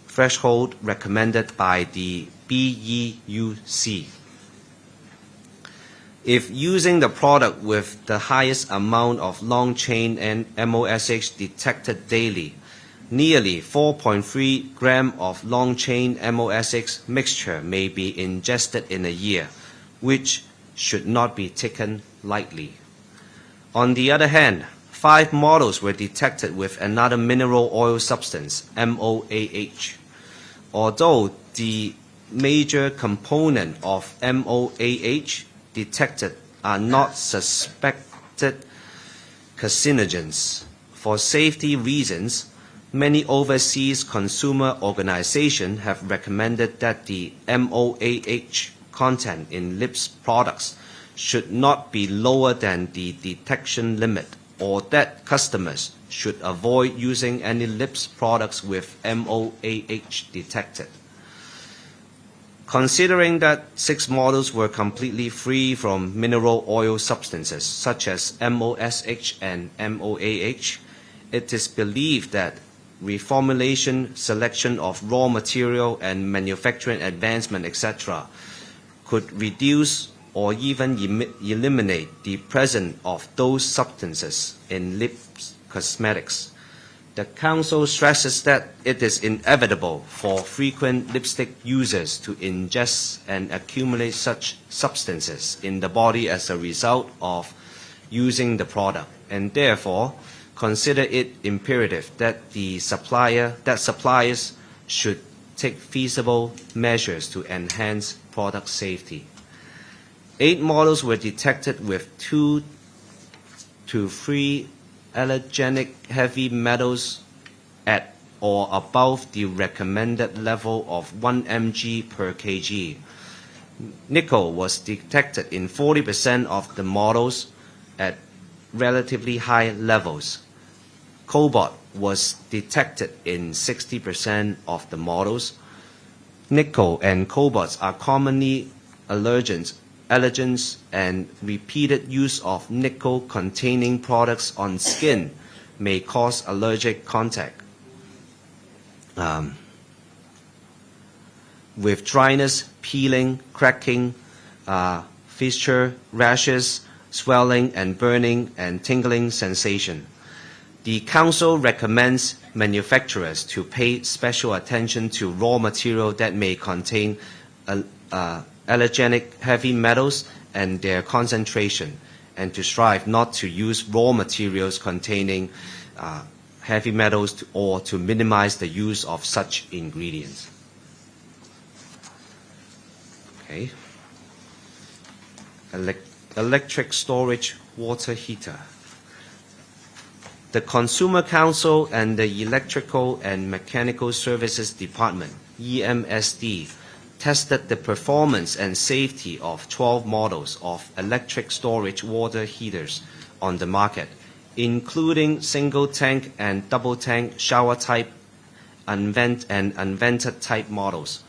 threshold recommended by the BEUC. If using the product with the highest amount of long-chain and MOSH detected daily, nearly 4.3 grams of long-chain MOSH mixture may be ingested in a year, which should not be taken lightly. On the other hand, 5 models were detected with another mineral oil substance, MOAH. Although the major component of MOAH detected are not suspected carcinogens. For safety reasons, many overseas consumer organizations have recommended that the MOAH content in lips products should not be lower than the detection limit, or that customers should avoid using any lips products with MOAH detected. Considering that 6 models were completely free from mineral oil substances such as MOSH and MOAH, it is believed that reformulation, selection of raw material, and manufacturing advancement, etc., could reduce or even eliminate the presence of those substances in lip cosmetics. The Council stresses that it is inevitable for frequent lipstick users to ingest and accumulate such substances in the body as a result of using the product, and therefore consider it imperative that suppliers should take feasible measures to enhance product safety. 8 models were detected with 2 to 3 allergenic heavy metals at or above the recommended level of 1 mg per kg. Nickel was detected in 40% of the models at relatively high levels. Cobalt was detected in 60% of the models. Nickel and cobalt are commonly allergens, and repeated use of nickel-containing products on skin may cause allergic contact with dryness, peeling, cracking, fissure, rashes, swelling, and burning and tingling sensation. The Council recommends manufacturers to pay special attention to raw material that may contain allergenic heavy metals and their concentration, and to strive not to use raw materials containing heavy metals or to minimize the use of such ingredients. Okay. Electric storage water heater. The Consumer Council and the Electrical and Mechanical Services Department, EMSD, tested the performance and safety of 12 models of electric storage water heaters on the market, including single-tank and double-tank shower-type and unvented-type models.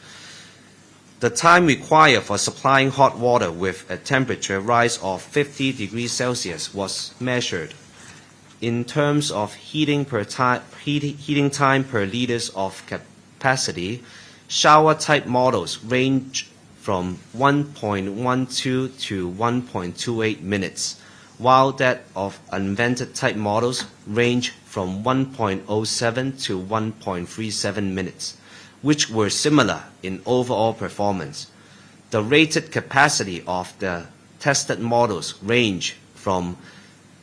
The time required for supplying hot water with a temperature rise of 50 degrees Celsius was measured. In terms of heating time per liters of capacity, shower-type models range from 1.12 to 1.28 minutes, while that of unvented-type models range from 1.07 to 1.37 minutes, which were similar in overall performance. The rated capacity of the tested models range from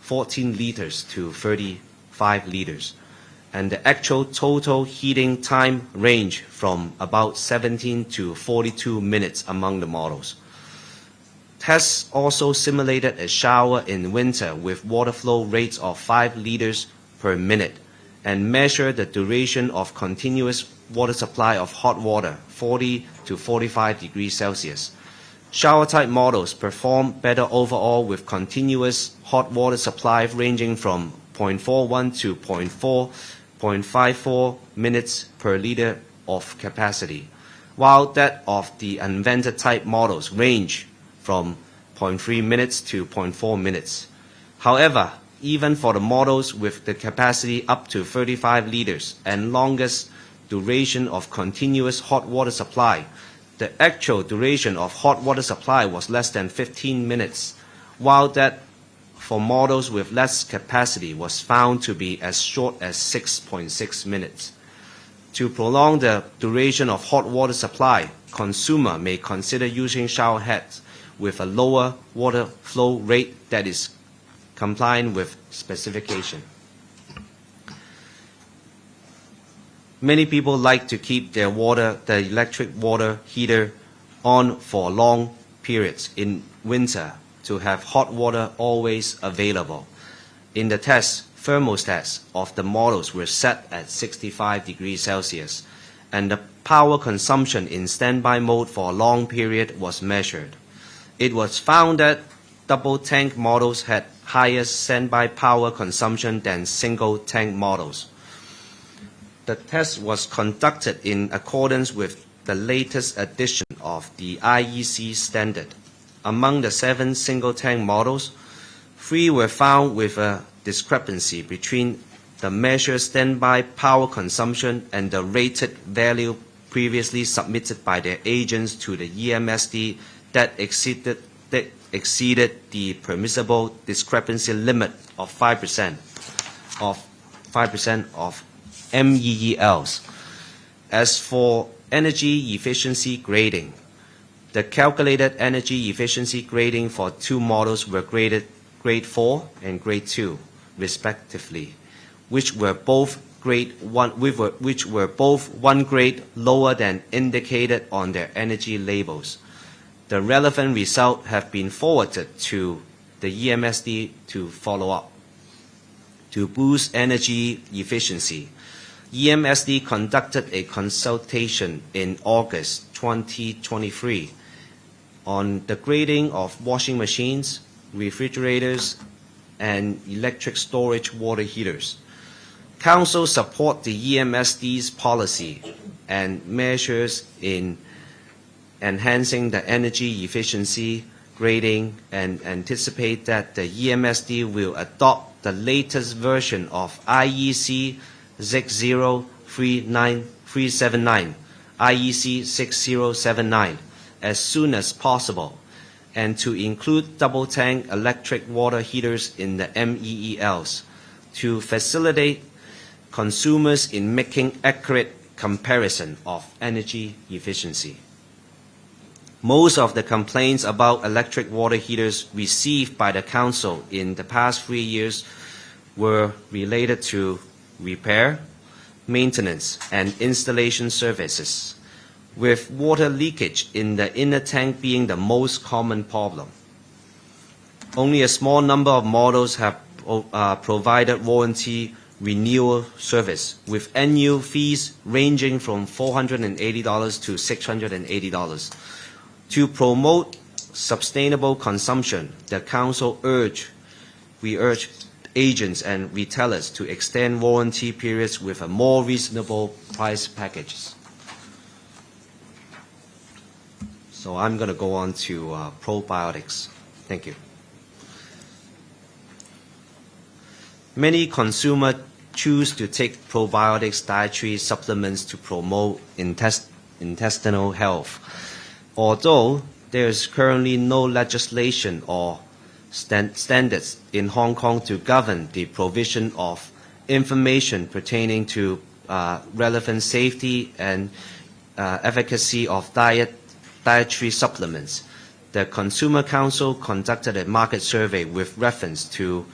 14 liters to 35 liters, and the actual total heating time range from about 17 to 42 minutes among the models. Tests also simulated a shower in winter with water flow rates of 5 liters per minute and measured the duration of continuous water supply of hot water, 40 to 45 degrees Celsius. Shower-type models perform better overall with continuous hot water supply ranging from 0.41 to 0.54 minutes per liter of capacity. while that of the invented type models range from 0.3 minutes to 0.4 minutes. However, even for the models with the capacity up to 35 liters and longest duration of continuous hot water supply, the actual duration of hot water supply was less than 15 minutes, while that for models with less capacity was found to be as short as 6.6 minutes. To prolong the duration of hot water supply, consumer may consider using shower heads with a lower water flow rate that is compliant with specification. Many people like to keep the electric water heater on for long periods in winter to have hot water always available. In the test, thermostats of the models were set at 65 degrees Celsius, and the power consumption in standby mode for a long period was measured. It was found that double tank models had higher standby power consumption than single tank models. The test was conducted in accordance with the latest edition of the IEC standard. Among the 7 single tank models, 3 were found with a discrepancy between the measured standby power consumption and the rated value previously submitted by their agents to the EMSD that exceeded the permissible discrepancy limit of 5% of MEELs. As for energy efficiency grading, the calculated energy efficiency grading for 2 models were graded Grade 4 and Grade 2, respectively, which were both one grade lower than indicated on their energy labels. The relevant results have been forwarded to the EMSD to follow up. To boost energy efficiency, EMSD conducted a consultation in August 2023 on the grading of washing machines, refrigerators, and electric storage water heaters. Council support the EMSD's policy and measures in enhancing the energy efficiency grading and anticipate that the EMSD will adopt the latest version of IEC 60379, IEC 6079 as soon as possible, and to include double tank electric water heaters in the MEELs to facilitate consumers in making accurate comparison of energy efficiency. Most of the complaints about electric water heaters received by the Council in the past 3 years were related to repair, maintenance, and installation services, with water leakage in the inner tank being the most common problem. Only a small number of models have provided warranty renewal service, with annual fees ranging from $480 to $680. To promote sustainable consumption, the Council we urge agents and retailers to extend warranty periods with a more reasonable price packages. So I'm going to go on to probiotics. Thank you. Many consumers choose to take probiotics dietary supplements to promote intestinal health. Although there is currently no legislation or standards in Hong Kong to govern the provision of information pertaining to relevant safety and efficacy of dietary supplements, the Consumer Council conducted a market survey with reference to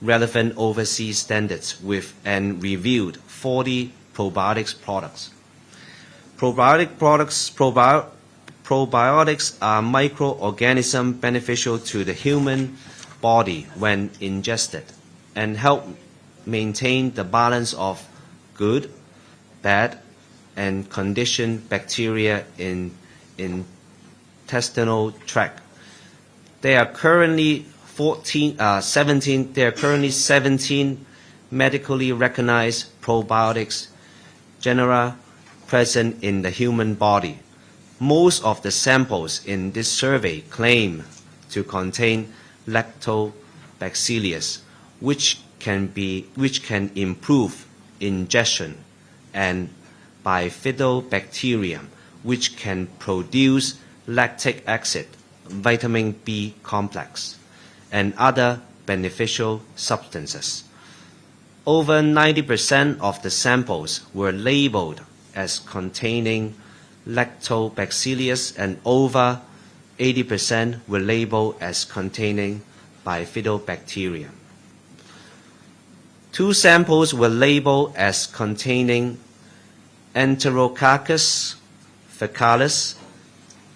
relevant overseas standards and reviewed 40 probiotics products. Probiotics are microorganisms beneficial to the human body when ingested and help maintain the balance of good, bad, and conditioned bacteria in intestinal tract. There are currently 17 medically recognized probiotics genera present in the human body. Most of the samples in this survey claim to contain lactobacillus, which can improve ingestion, and bifidobacterium, which can produce lactic acid, vitamin B complex, and other beneficial substances. Over 90% of the samples were labeled as containing lactobacillus, and over 80% were labeled as containing bifidobacterium. 2 samples were labeled as containing Enterococcus faecalis.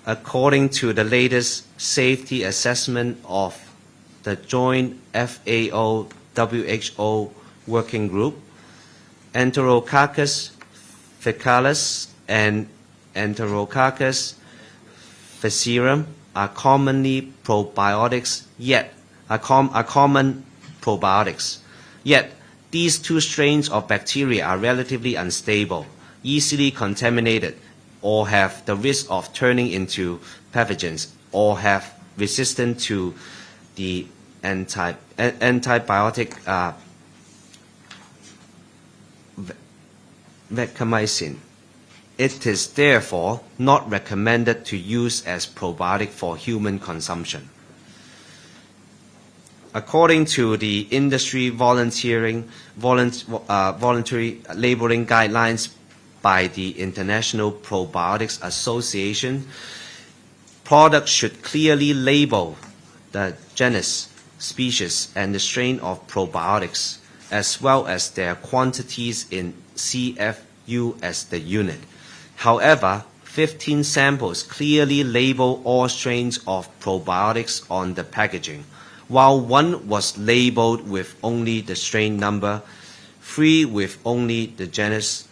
According to the latest safety assessment of the joint FAO-WHO working group, Enterococcus faecalis and Enterococcus faecium are commonly probiotics, yet common probiotics. Yet these 2 strains of bacteria are relatively unstable, easily contaminated, or have the risk of turning into pathogens, or have resistance to the antibiotic vancomycin. It is therefore not recommended to use as probiotic for human consumption. According to the industry voluntary labeling guidelines by the International Probiotics Association, products should clearly label the genus, species, and the strain of probiotics, as well as their quantities in CFU as the unit. However, 15 samples clearly label all strains of probiotics on the packaging, while 1 was labeled with only the strain number, 3 with only the genus,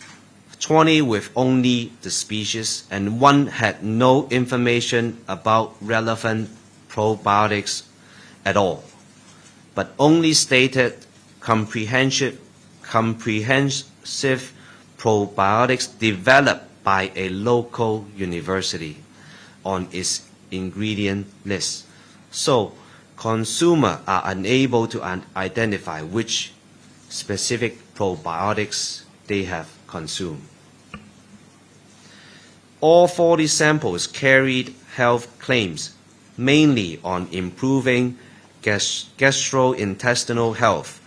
20 with only the species, and 1 had no information about relevant probiotics at all, but only stated comprehensive probiotics developed by a local university on its ingredient list. So, consumers are unable to identify which specific probiotics they have consumed. All 40 samples carried health claims, mainly on improving gastrointestinal health,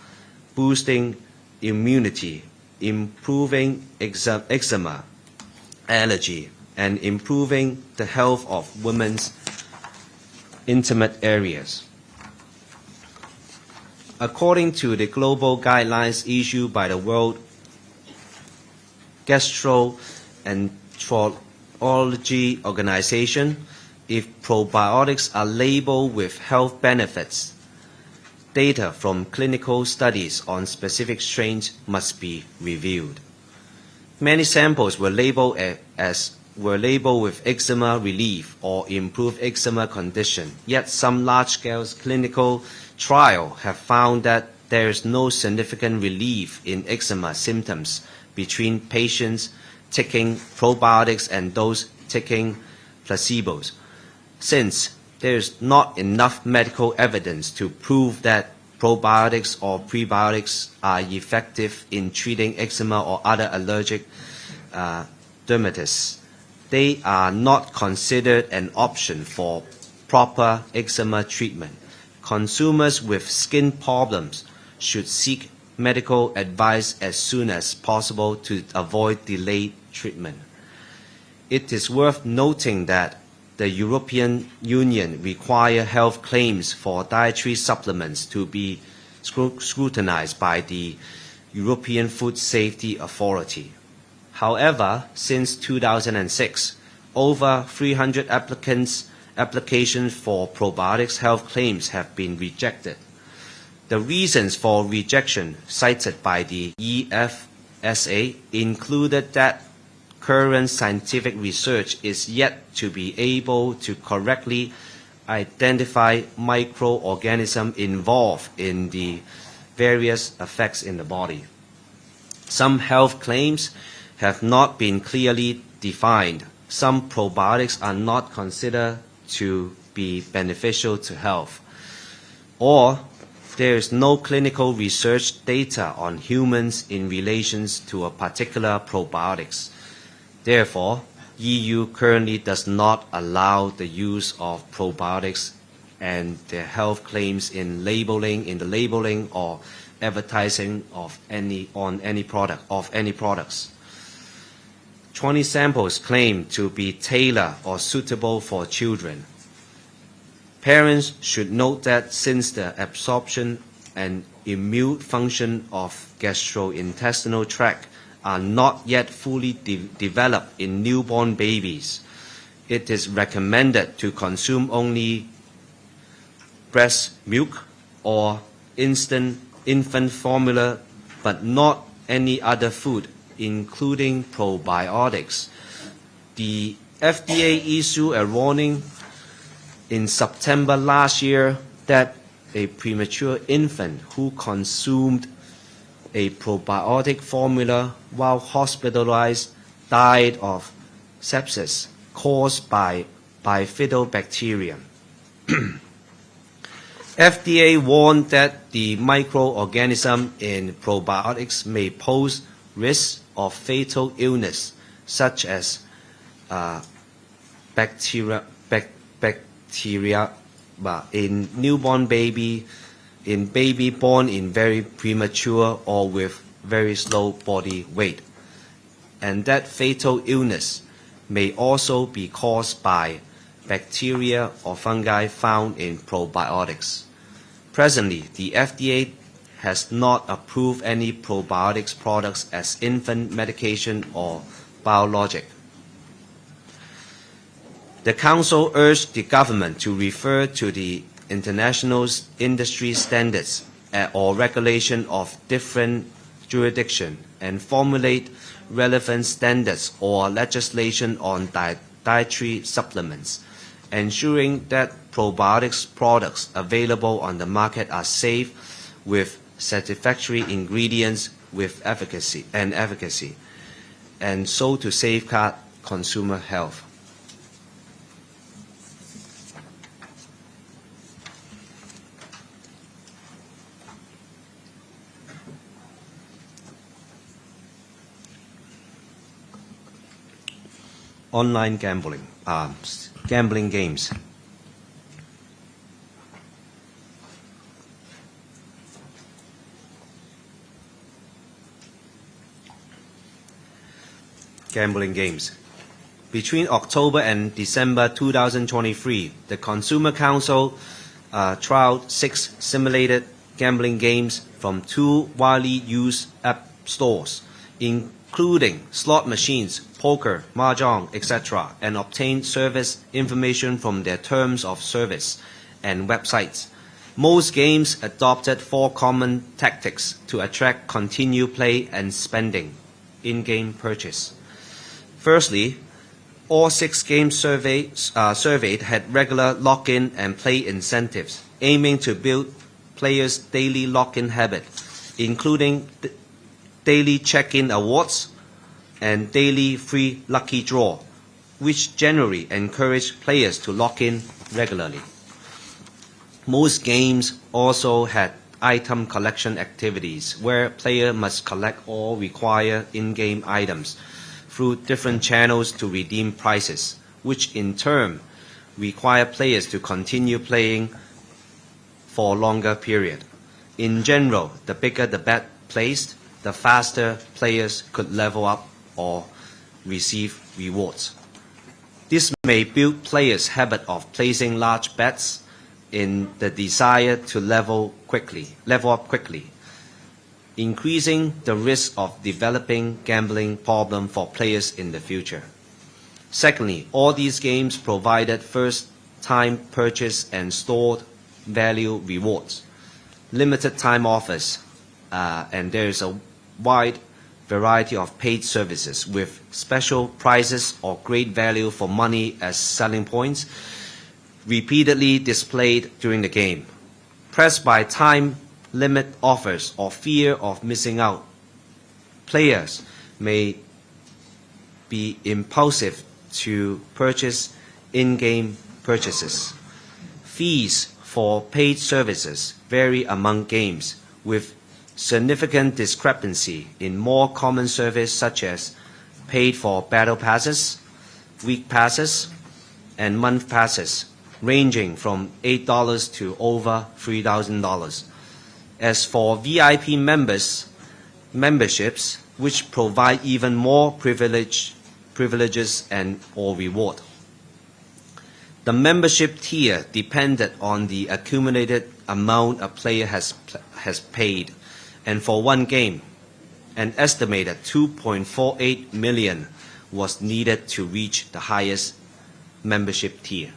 boosting immunity, improving eczema, allergy, and improving the health of women's intimate areas. According to the global guidelines issued by the World Gastroenterology Organization, if probiotics are labeled with health benefits, data from clinical studies on specific strains must be reviewed. Many samples were labeled with eczema relief or improved eczema condition, yet some large-scale clinical trials have found that there is no significant relief in eczema symptoms between patients taking probiotics and those taking placebos, since there is not enough medical evidence to prove that probiotics or prebiotics are effective in treating eczema or other allergic dermatitis. They are not considered an option for proper eczema treatment. Consumers with skin problems should seek medical advice as soon as possible to avoid delayed treatment. It is worth noting that the European Union requires health claims for dietary supplements to be scrutinized by the European Food Safety Authority. However, since 2006, over 300 applications for probiotics health claims have been rejected. The reasons for rejection cited by the EFSA included that current scientific research is yet to be able to correctly identify microorganisms involved in the various effects in the body. Some health claims have not been clearly defined. some probiotics are not considered to be beneficial to health, or there is no clinical research data on humans in relation to a particular probiotics. Therefore, EU currently does not allow the use of probiotics and their health claims in the labeling or advertising of any products. 20 samples claim to be tailored or suitable for children. Parents should note that since the absorption and immune function of gastrointestinal tract are not yet fully developed in newborn babies, it is recommended to consume only breast milk or infant formula, but not any other food, including probiotics. The FDA issued a warning in September last year that a premature infant who consumed a probiotic formula while hospitalized died of sepsis caused by bifidobacterium. FDA warned that the microorganism in probiotics may pose risks of fatal illness, such as bacteria in newborn baby, in baby born in very premature or with very slow body weight, and that fatal illness may also be caused by bacteria or fungi found in probiotics. Presently, the FDA has not approved any probiotics products as infant medication or biologic. The Council urged the government to refer to the international industry standards or regulation of different jurisdictions and formulate relevant standards or legislation on dietary supplements, ensuring that probiotics products available on the market are safe with satisfactory ingredients with efficacy, and so to safeguard consumer health. Online gambling, gambling games. Gambling games. Between October and December 2023, the Consumer Council trialed 6 simulated gambling games from 2 widely used app stores, including slot machines, poker, mahjong, etc., and obtained service information from their terms of service and websites. Most games adopted 4 common tactics to attract continued play and spending in-game purchase. Firstly, all 6 games surveyed had regular lock-in and play incentives, aiming to build players' daily lock-in habit, including daily check-in awards and daily free lucky draw, which generally encourage players to lock in regularly. Most games also had item collection activities, where players must collect all required in-game items through different channels to redeem prizes, which in turn require players to continue playing for a longer period. In general, the bigger the bet placed, the faster players could level up or receive rewards. This may build players' habit of placing large bets in the desire to level up quickly, increasing the risk of developing gambling problem for players in the future. Secondly, all these games provided first-time purchase and stored value rewards, limited time offers, and there is a wide variety of paid services with special prices or great value for money as selling points, repeatedly displayed during the game. Pressed by time limit offers or fear of missing out, players may be impulsive to purchase in-game purchases. Fees for paid services vary among games, with significant discrepancy in more common services such as paid for battle passes, week passes, and month passes, ranging from $8 to over $3,000. As for VIP memberships, which provide even more privileges or reward. The membership tier depended on the accumulated amount a player has paid, and for one game, an estimated 2.48 million was needed to reach the highest membership tier.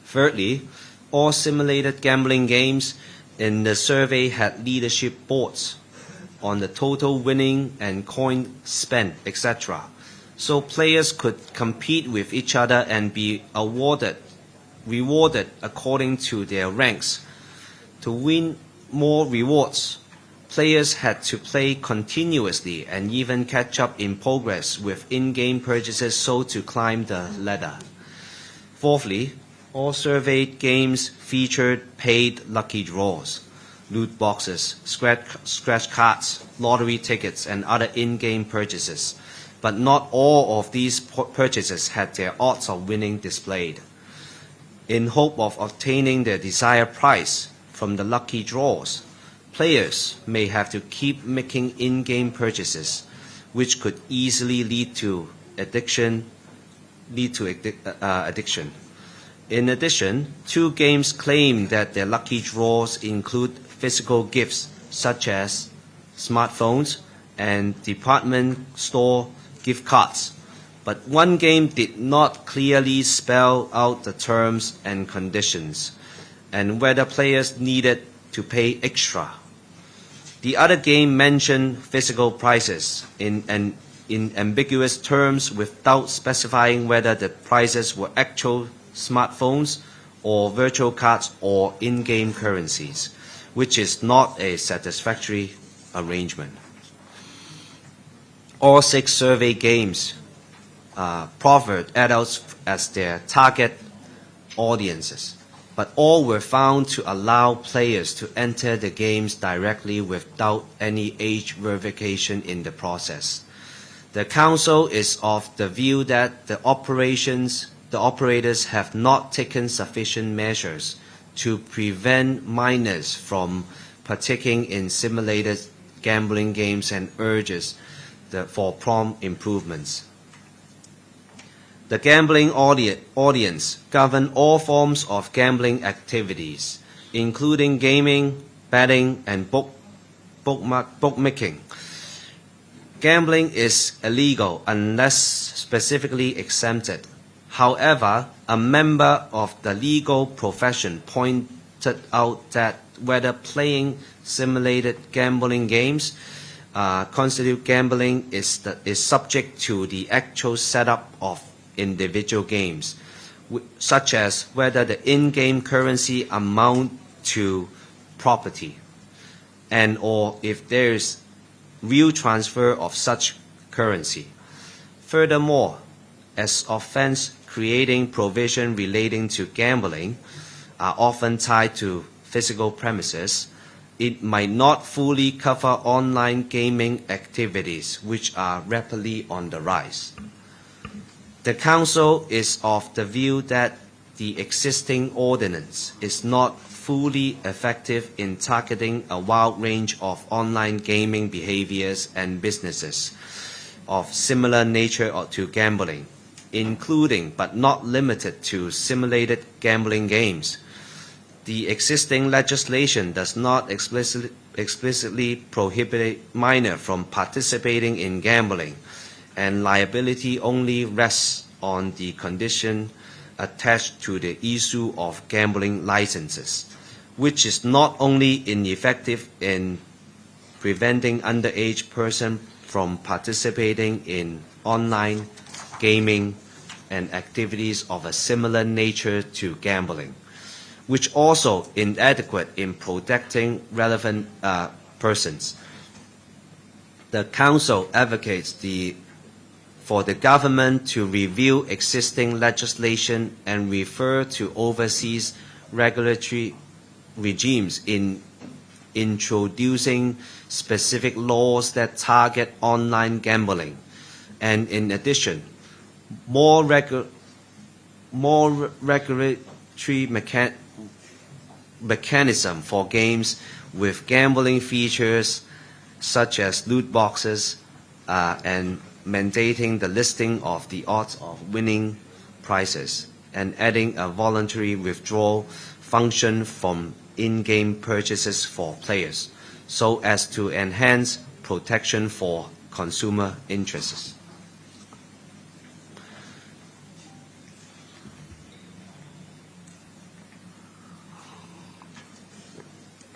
Thirdly, all simulated gambling games in the survey had leadership boards on the total winning and coin spent, etc. So players could compete with each other and be rewarded according to their ranks. To win more rewards, players had to play continuously and even catch up in progress with in-game purchases so to climb the ladder. Fourthly, all surveyed games featured paid lucky draws, loot boxes, scratch cards, lottery tickets, and other in-game purchases. But not all of these purchases had their odds of winning displayed. In hope of obtaining their desired prize from the lucky draws, players may have to keep making in-game purchases, which could easily lead to addiction. In addition, two games claim that their lucky draws include physical gifts such as smartphones and department store gift cards, but one game did not clearly spell out the terms and conditions and whether players needed to pay extra. The other game mentioned physical prizes in ambiguous terms without specifying whether the prizes were actual smartphones or virtual cards or in-game currencies, which is not a satisfactory arrangement. All 6 survey games proffered adults as their target audiences, but all were found to allow players to enter the games directly without any age verification in the process. The Council is of the view that the operators have not taken sufficient measures to prevent minors from partaking in simulated gambling games and urges for prompt improvements. The gambling audience govern all forms of gambling activities, including gaming, betting, and bookmaking. Gambling is illegal unless specifically exempted. However, a member of the legal profession pointed out that whether playing simulated gambling games constitute gambling is subject to the actual setup of individual games, such as whether the in-game currency amount to property, and or if there is real transfer of such currency. Furthermore, as offense creating provision relating to gambling are often tied to physical premises, it might not fully cover online gaming activities, which are rapidly on the rise. The Council is of the view that the existing ordinance is not fully effective in targeting a wide range of online gaming behaviors and businesses of similar nature to gambling, including but not limited to simulated gambling games. The existing legislation does not explicitly prohibit minors from participating in gambling, and liability only rests on the condition attached to the issue of gambling licenses, which is not only ineffective in preventing underage persons from participating in online gaming and activities of a similar nature to gambling, which also inadequate in protecting relevant persons. The Council advocates for the government to review existing legislation and refer to overseas regulatory regimes in introducing specific laws that target online gambling. And in addition, more regulatory mechanism for games with gambling features such as loot boxes and mandating the listing of the odds of winning prizes and adding a voluntary withdrawal function from in-game purchases for players so as to enhance protection for consumer interests.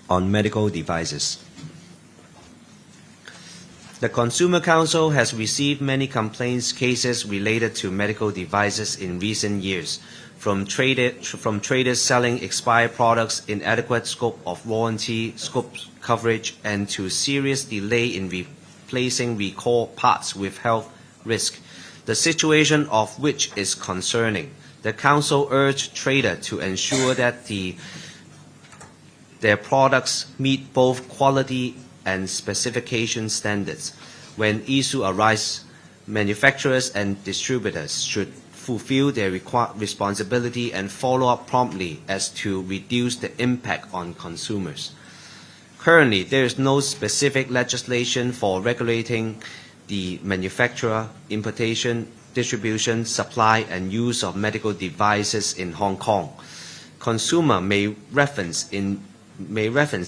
On medical devices. The Consumer Council has received many complaints cases related to medical devices in recent years, from traders selling expired products, inadequate scope of warranty, scope coverage, and to serious delay in replacing recall parts with health risk, the situation of which is concerning. The Council urged traders to ensure that their products meet both quality and specification standards. When issues arise, manufacturers and distributors should fulfill their responsibility and follow up promptly as to reduce the impact on consumers. Currently, there is no specific legislation for regulating the manufacture, importation, distribution, supply, and use of medical devices in Hong Kong. Consumer may reference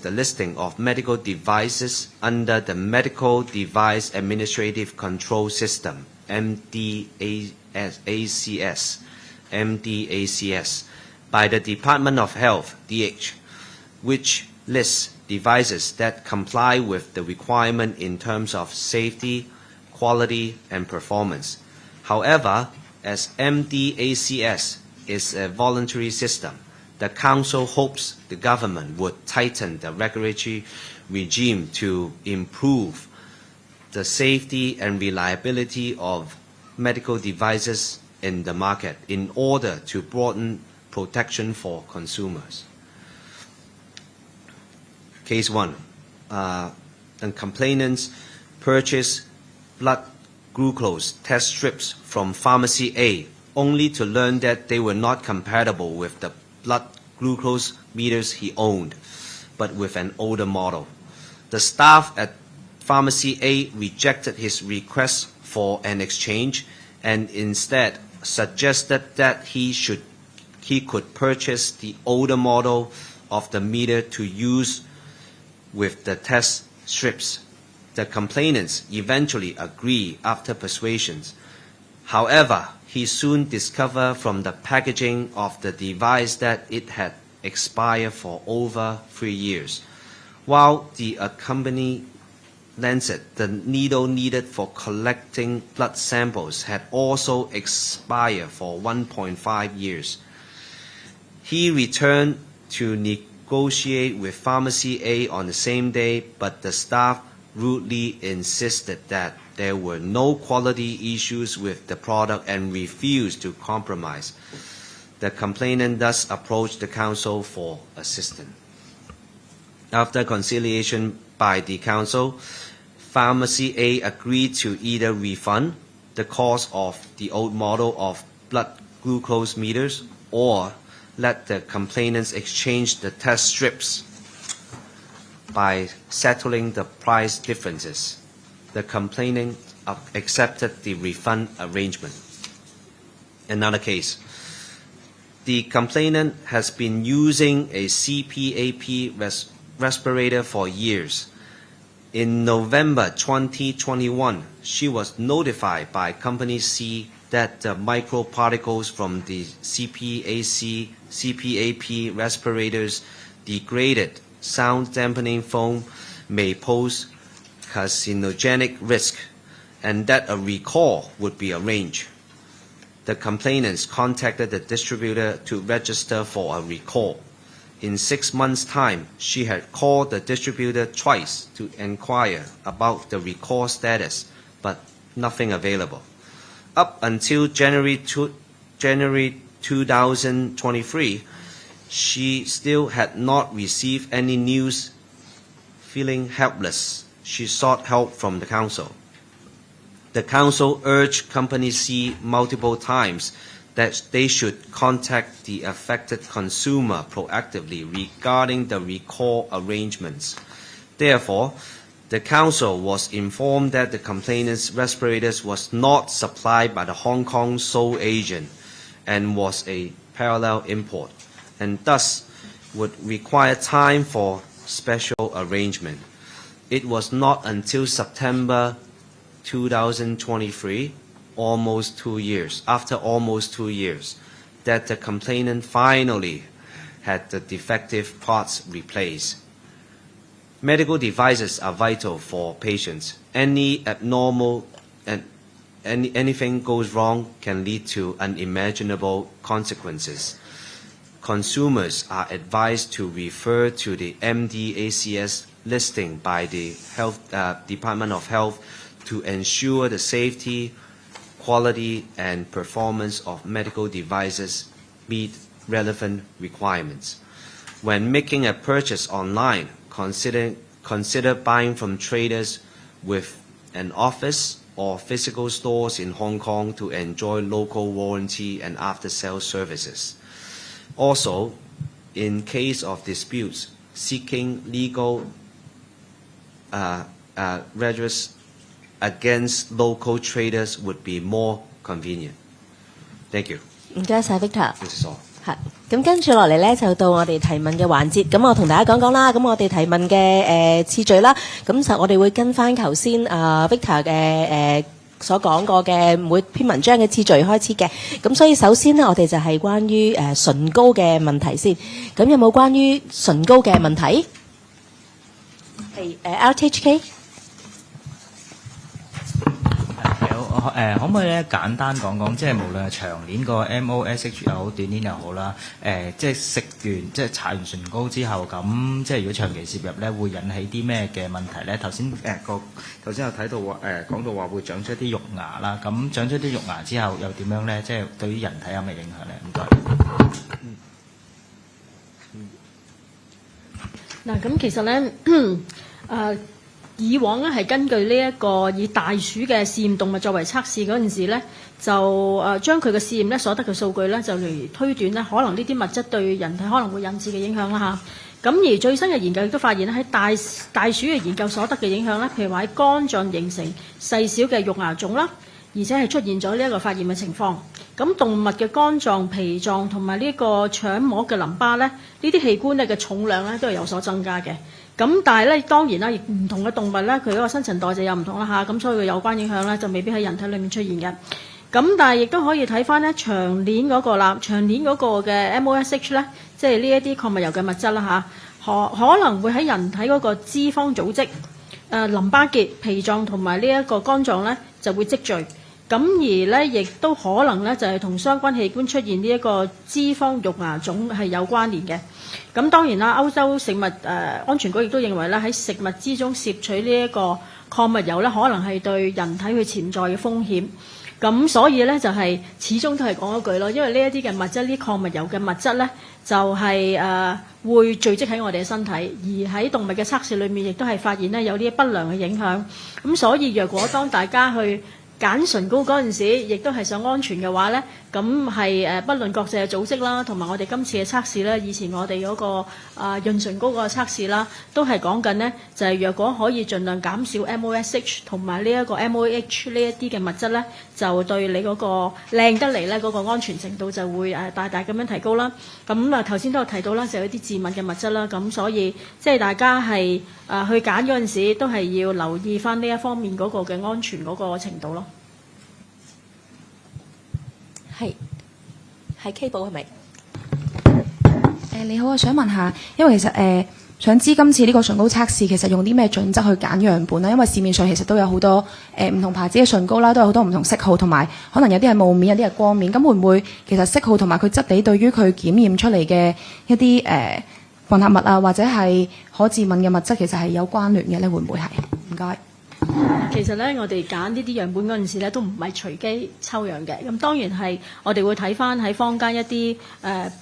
the listing of medical devices under the Medical Device Administrative Control System MDACS by the Department of Health (DH), which lists devices that comply with the requirement in terms of safety, quality, and performance. However, as MDACS is a voluntary system, the Council hopes the government would tighten the regulatory regime to improve the safety and reliability of medical devices in the market in order to broaden protection for consumers. Case 1. The complainants purchased blood glucose test strips from Pharmacy A only to learn that they were not compatible with the blood glucose meters he owned, but with an older model. The staff at Pharmacy A rejected his request for an exchange and instead suggested that he could purchase the older model of the meter to use with the test strips. The complainants eventually agreed after persuasions. However, he soon discovered from the packaging of the device that it had expired for over 3 years, while the accompanying lancet, the needle needed for collecting blood samples, had also expired for 1.5 years. He returned to negotiate with Pharmacy A on the same day, but the staff rudely insisted that there were no quality issues with the product and refused to compromise. The complainant thus approached the Council for assistance. After conciliation by the Council, Pharmacy A agreed to either refund the cost of the old model of blood glucose meters or let the complainants exchange the test strips by settling the price differences. The complainant accepted the refund arrangement. Another case. The complainant has been using a CPAP respirator for years. In November 2021, she was notified by Company C that the microparticles from the CPAP respirators degraded sound dampening foam may pose carcinogenic risk and that a recall would be arranged. The complainants contacted the distributor to register for a recall. In 6 months' time, she had called the distributor twice to inquire about the recall status, but nothing available. Up until January 2023, she still had not received any news. Feeling helpless, she sought help from the council. The council urged Company C multiple times that they should contact the affected consumer proactively regarding the recall arrangements. Therefore, the council was informed that the complainant's respirators was not supplied by the Hong Kong sole agent and was a parallel import, and thus would require time for special arrangement. It was not until September 2023, after almost 2 years, that the complainant finally had the defective parts replaced. Medical devices are vital for patients. Any abnormal and anything goes wrong can lead to unimaginable consequences. Consumers are advised to refer to the MDACS listing by the Department of Health to ensure the safety, quality and performance of medical devices meet relevant requirements. When making a purchase online, consider buying from traders with an office or physical stores in Hong Kong to enjoy local warranty and after-sales services. Also, in case of disputes, seeking legal redress against local traders would be more convenient. Thank you. 唔該晒 Victor。 This is all. 係，咁跟住落嚟咧，就到我哋提問嘅環節。咁我同大家講講啦。咁我哋提問嘅次序啦，咁就我哋會跟翻頭先Victor 嘅所講過嘅每篇文章嘅次序開始嘅。咁所以首先呢，我哋就係關於唇膏嘅問題先。咁有冇關於唇膏嘅問題？係RTHK。可唔可以咧簡單講講，即係無論係長鏈個 MOSH 又好，短鏈又好啦，即係食完即係搽完唇膏之後，咁即係如果長期攝入咧，會引起啲咩嘅問題咧？頭先有睇到講到話會長出啲肉芽啦，咁長出啲肉芽之後又點樣咧？即係對於人體有咩影響咧？唔該。嗱，咁其實咧，以往咧係根據呢一個以大鼠嘅試驗動物作為測試嗰陣時咧，就將佢嘅試驗咧所得嘅數據咧，就嚟推斷咧，可能呢啲物質對人體可能會引致嘅影響啦嚇。咁而最新嘅研究亦都發現咧，喺大鼠嘅研究所得嘅影響咧，譬如話喺肝臟形成細小嘅肉芽腫啦，而且係出現咗呢一個發炎嘅情況。咁動物嘅肝臟、脾臟同埋呢個腸膜嘅淋巴咧，呢啲器官咧嘅重量咧都係有所增加嘅。咁但係咧，當然啦，唔同嘅動物咧，佢嗰個新陳代謝又唔同啦嚇，咁所以佢有關影響咧就未必喺人體裏面出現嘅。咁但係亦都可以睇翻咧長鏈嗰個啦，長鏈嗰個嘅 MOSH 咧，即係呢一啲礦物油嘅物質啦嚇，可能會喺人體嗰個脂肪組織、淋巴結、脾臟同埋呢一個肝臟咧就會積聚。咁而咧，亦都可能咧就係同相關器官出現呢一個脂肪肉芽腫係有關聯嘅。咁當然啦，歐洲食物安全局亦都認為咧喺食物之中攝取呢一個礦物油咧，可能係對人體佢潛在嘅風險。咁所以咧就係始終都係講一句咯，因為呢一啲嘅物質，呢礦物油嘅物質咧就係會聚積喺我哋嘅身體，而喺動物嘅測試裏面亦都係發現咧有啲不良嘅影響。咁所以若果當大家去揀唇膏嗰陣時，亦都係想安全嘅話咧，咁係不論國際嘅組織啦，同埋我哋今次嘅測試咧，以前我哋嗰個潤唇膏嗰個測試啦，都係講緊呢，就係若果可以盡量減少 MOSH 同埋呢一個 MOH 呢一啲嘅物質咧，就對你嗰個靚得嚟咧嗰個安全程度就會大大咁樣提高啦。咁頭先都有提到啦，就有啲致敏嘅物質啦，咁所以即係大家係去揀嗰陣時，都係要留意翻呢一方面嗰個嘅安全嗰個程度咯。係 K 寶係咪？你好，我想問下，因為其實想知今次呢個唇膏測試其實用啲咩準則去揀樣本啦？因為市面上其實都有好多唔同牌子嘅唇膏啦，都有好多唔同色號，同埋可能有啲係霧面，有啲係光面。咁會唔會其實色號同埋佢質地對於佢檢驗出嚟嘅一啲混合物啊，或者係可致敏嘅物質，其實係有關聯嘅咧？會唔會係？唔該。其實咧，我哋揀呢啲樣本嗰陣時咧，都唔係隨機抽樣嘅。咁當然係我哋會睇翻喺坊間一啲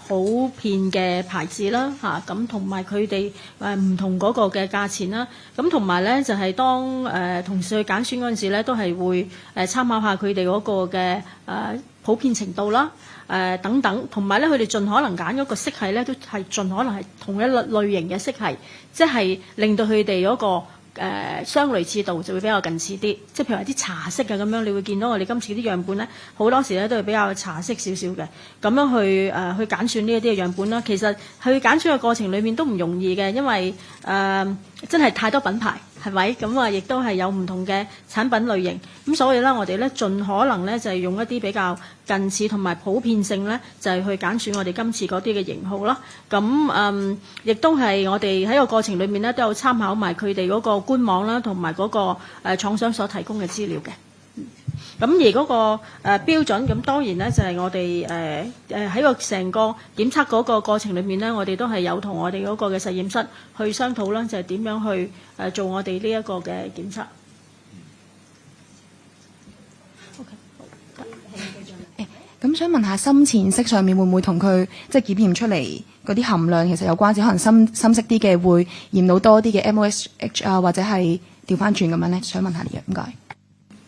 普遍嘅牌子啦，嚇咁同埋佢哋唔同嗰個嘅價錢啦。咁同埋咧就係當同事去揀選嗰陣時咧，都係會參考下佢哋嗰個嘅普遍程度啦。等等，同埋咧，佢哋盡可能揀嗰個色系咧，都係盡可能係同一類型嘅色系，即係令到佢哋嗰個相類似度就會比較近似啲。即係譬如話啲茶色嘅咁樣，你會見到我哋今次啲樣本咧，好多時咧都係比較茶色少少嘅，咁樣去揀選呢一啲嘅樣本啦。其實去揀選嘅過程裏面都唔容易嘅，因為真係太多品牌。係咪？咁啊，亦都係有唔同嘅產品類型，咁所以咧，我哋咧盡可能咧就係用一啲比較近似同埋普遍性咧，就係去揀選我哋今次嗰啲嘅型號啦。咁亦都係我哋喺個過程裏面咧都有參考埋佢哋嗰個官網啦，同埋嗰個廠商所提供嘅資料嘅。咁而嗰個標準，咁當然咧就係我哋喺個成個檢測嗰個過程裏面咧，我哋都係有同我哋嗰個嘅實驗室去商討啦，就係點樣去做我哋呢一個嘅檢測。咁想問下深淺色上面會唔會同佢即係檢驗出嚟嗰啲含量其實有關係？可能深色啲嘅會驗到多啲嘅 MOSH 啊，或者係調翻轉咁樣咧？想問下呢樣，唔該。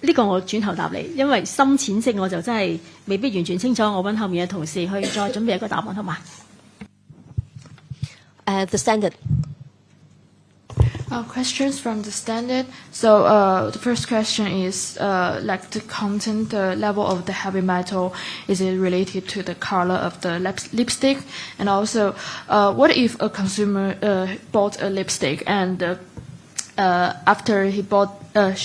呢個我轉頭答你，因為深淺色我就真係未必完全清楚，我揾後面嘅同事去再準備一個答案，好嗎？The standard. Questions from the standard. So the first question is like the content, the level of the heavy metal, is it related to the color of the lipstick? And also, what if a consumer bought a lipstick and after he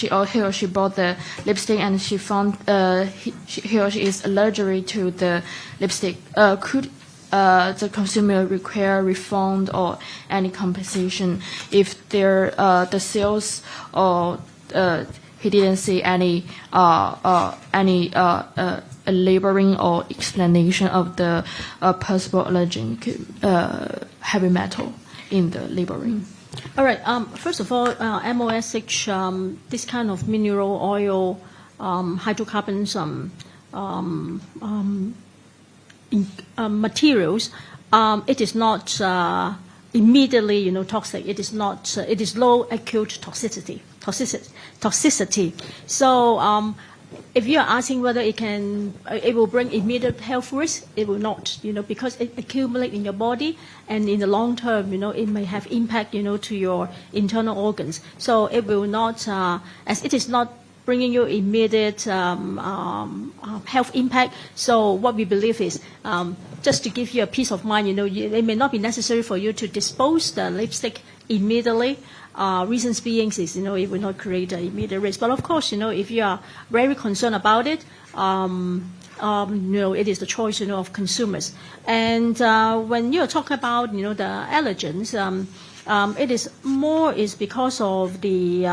or she bought the lipstick and she found he or she is allergic to the lipstick? Could the consumer require refund or any compensation if the sales or he didn't see any labeling or explanation of the possible allergen heavy metal in the labeling? All right. First of all, MOSH, this kind of mineral oil, hydrocarbons, materials, it is not immediately, toxic. It is not. It is low acute toxicity. So, if you are asking whether it will bring immediate health risk, it will not, because it accumulates in your body, and in the long term, it may have impact, to your internal organs. So it will not, as it is not bringing you immediate health impact. So what we believe is, just to give you a peace of mind, it may not be necessary for you to dispose the lipstick immediately. Reasons being is, it will not create an immediate risk. But of course, if you are very concerned about it, it is the choice, of consumers. And when you are talking about, the allergens, it is because of the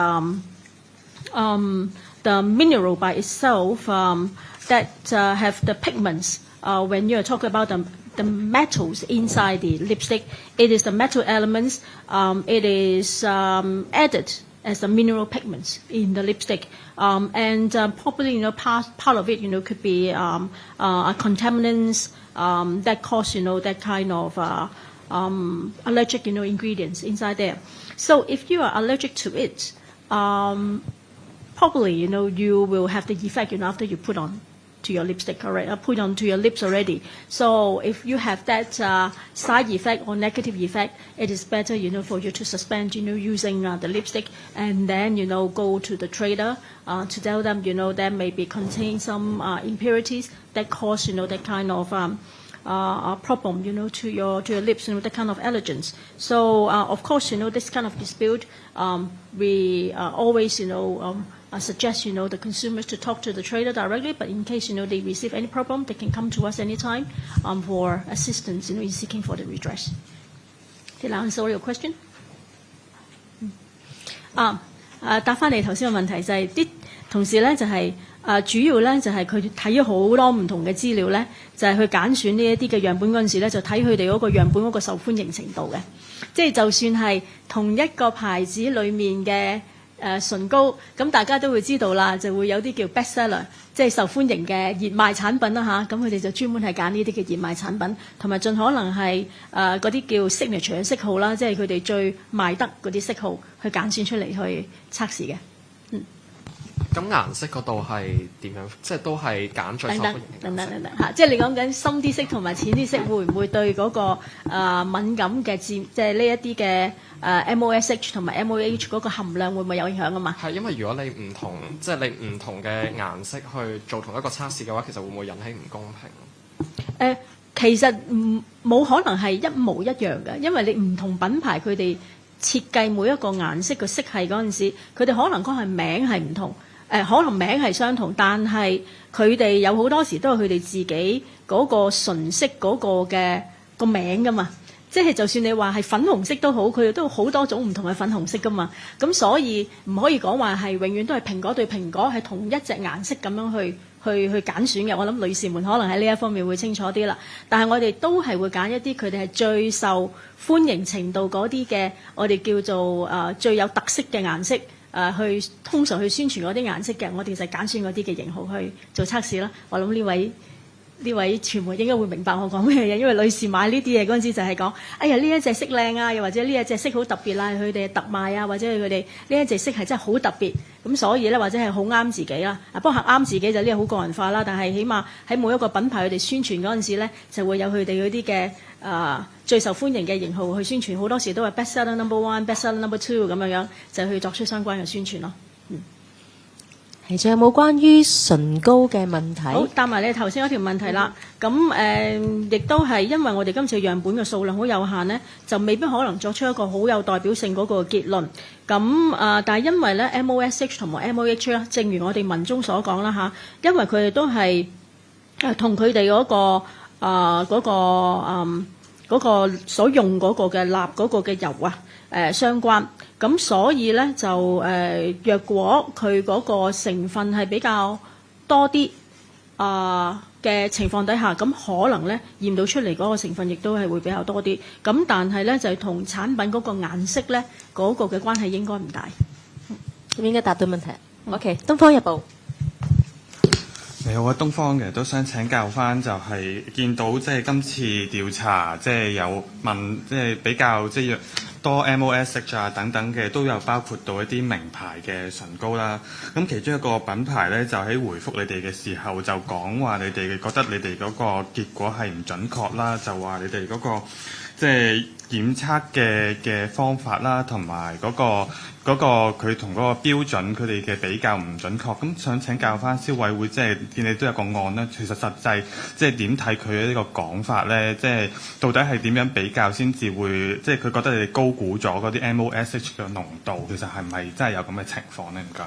mineral by itself that have the pigments. When you are talking about the metals inside the lipstick, it is the metal elements. It is added as the mineral pigments in the lipstick, and probably part of it could be contaminants that cause that kind of allergic ingredients inside there. So if you are allergic to it, probably you will have the effect after you put on to your lipstick, already, put onto your lips already. So if you have that side effect or negative effect, it is better, for you to suspend, using the lipstick, and then, go to the trader to tell them, that maybe contain some impurities that cause, that kind of problem, to your lips, that kind of allergens. So of course, this kind of dispute, we always, suggest, the consumers to talk to the trader directly, but in case, they receive any problem, they can come to us anytime for assistance, in seeking for the redress. Did I answer your question? 答翻你頭先嘅問題就係啲同事咧就係主要咧就係佢睇咗好多唔同嘅資料咧，就係去揀選呢一啲嘅樣本嗰陣時咧，就睇佢哋嗰個樣本嗰個受歡迎程度嘅，即係就算係同一個牌子裡面嘅唇膏，咁大家都會知道啦，就會有啲叫 bestseller，即係受歡迎嘅熱賣產品啦嚇。咁佢哋就專門係揀呢啲嘅熱賣產品，同埋盡可能係嗰啲叫 signature 嘅色號啦，即係佢哋最賣得嗰啲色號去揀選出嚟去測試嘅。咁顏色嗰度係點樣？即係都係揀最受歡迎嘅顏色。等嚇，即係你講緊深啲色同埋淺啲色，會唔會對嗰個敏感嘅即係呢一啲嘅MOSH 同埋 MOH 嗰個含量會唔會有影響啊嘛？係因為如果你唔同，即係你唔同嘅顏色去做同一個測試嘅話，其實會唔會引起唔公平？其實冇可能係一模一樣嘅，因為你唔同品牌佢哋設計每一個顏色嘅色系嗰陣時，佢哋可能嗰係名係唔同。可能名係相同，但係佢哋有好多時都係佢哋自己嗰個唇色嗰個嘅個名噶嘛。即係就算你話係粉紅色都好，佢哋都有好多種唔同嘅粉紅色噶嘛。咁所以唔可以講話係永遠都係蘋果對蘋果係同一隻顏色咁樣去揀選嘅。我諗女士們可能喺呢一方面會清楚啲啦。但係我哋都係會揀一啲佢哋係最受歡迎程度嗰啲嘅，我哋叫做最有特色嘅顏色。通常去宣傳嗰啲顏色嘅，我哋就揀選嗰啲嘅型號去做測試啦。我諗呢位傳媒應該會明白我講咩嘢，因為女士買呢啲嘢嗰陣時就係講，哎呀呢一隻色靚啊，又或者呢一隻色好特別啦，佢哋特賣啊，或者佢哋呢一隻色係真係好特別，咁所以咧或者係好啱自己啦。不過啱自己就呢個好個人化啦，但係起碼喺每一個品牌佢哋宣傳嗰陣時咧，就會有佢哋嗰啲嘅最受歡迎嘅型號去宣傳，好多時都係 bestseller number one、bestseller number two 咁樣就去作出相關嘅宣傳咯。係，仲有冇關於唇膏嘅問題？好，答埋你頭先嗰條問題啦。咁亦都係因為我哋今次樣本嘅數量好有限呢，就未必可能作出一個好有代表性嗰個結論。咁但係因為咧 MOSH 同埋 MOH 咧，正如我哋文中所講啦嚇，因為佢哋都係同佢哋嗰個所用嗰個嘅蠟嗰個嘅油相關。咁所以咧就若果佢嗰個成分係比較多啲嘅情況底下，咁可能咧驗到出嚟嗰個成分亦都係會比較多啲。咁但係咧就係同產品嗰個顏色咧嗰個嘅關係應該唔大。咁應該答到問題。OK， 東方日報。你好啊，東方嘅都想請教翻，就係見到即係今次調查，即係有問，即係比較即係多 MOSH 啊等等嘅，都有包括到一啲名牌嘅唇膏啦。咁其中一個品牌咧，就喺回覆你哋嘅時候就講話，你哋覺得你哋嗰個結果係唔準確啦，就話你哋嗰個即係檢測嘅方法啦，同埋嗰個佢同嗰個標準，佢哋嘅比較唔準確。咁想請教翻消委會，即係見你都有個案啦，其實實際即係點睇佢呢個講法咧？即係到底係點樣比較先至會，即係佢覺得你哋高估咗嗰啲 MOSH 嘅濃度，其實係唔係真係有咁嘅情況咧？唔該。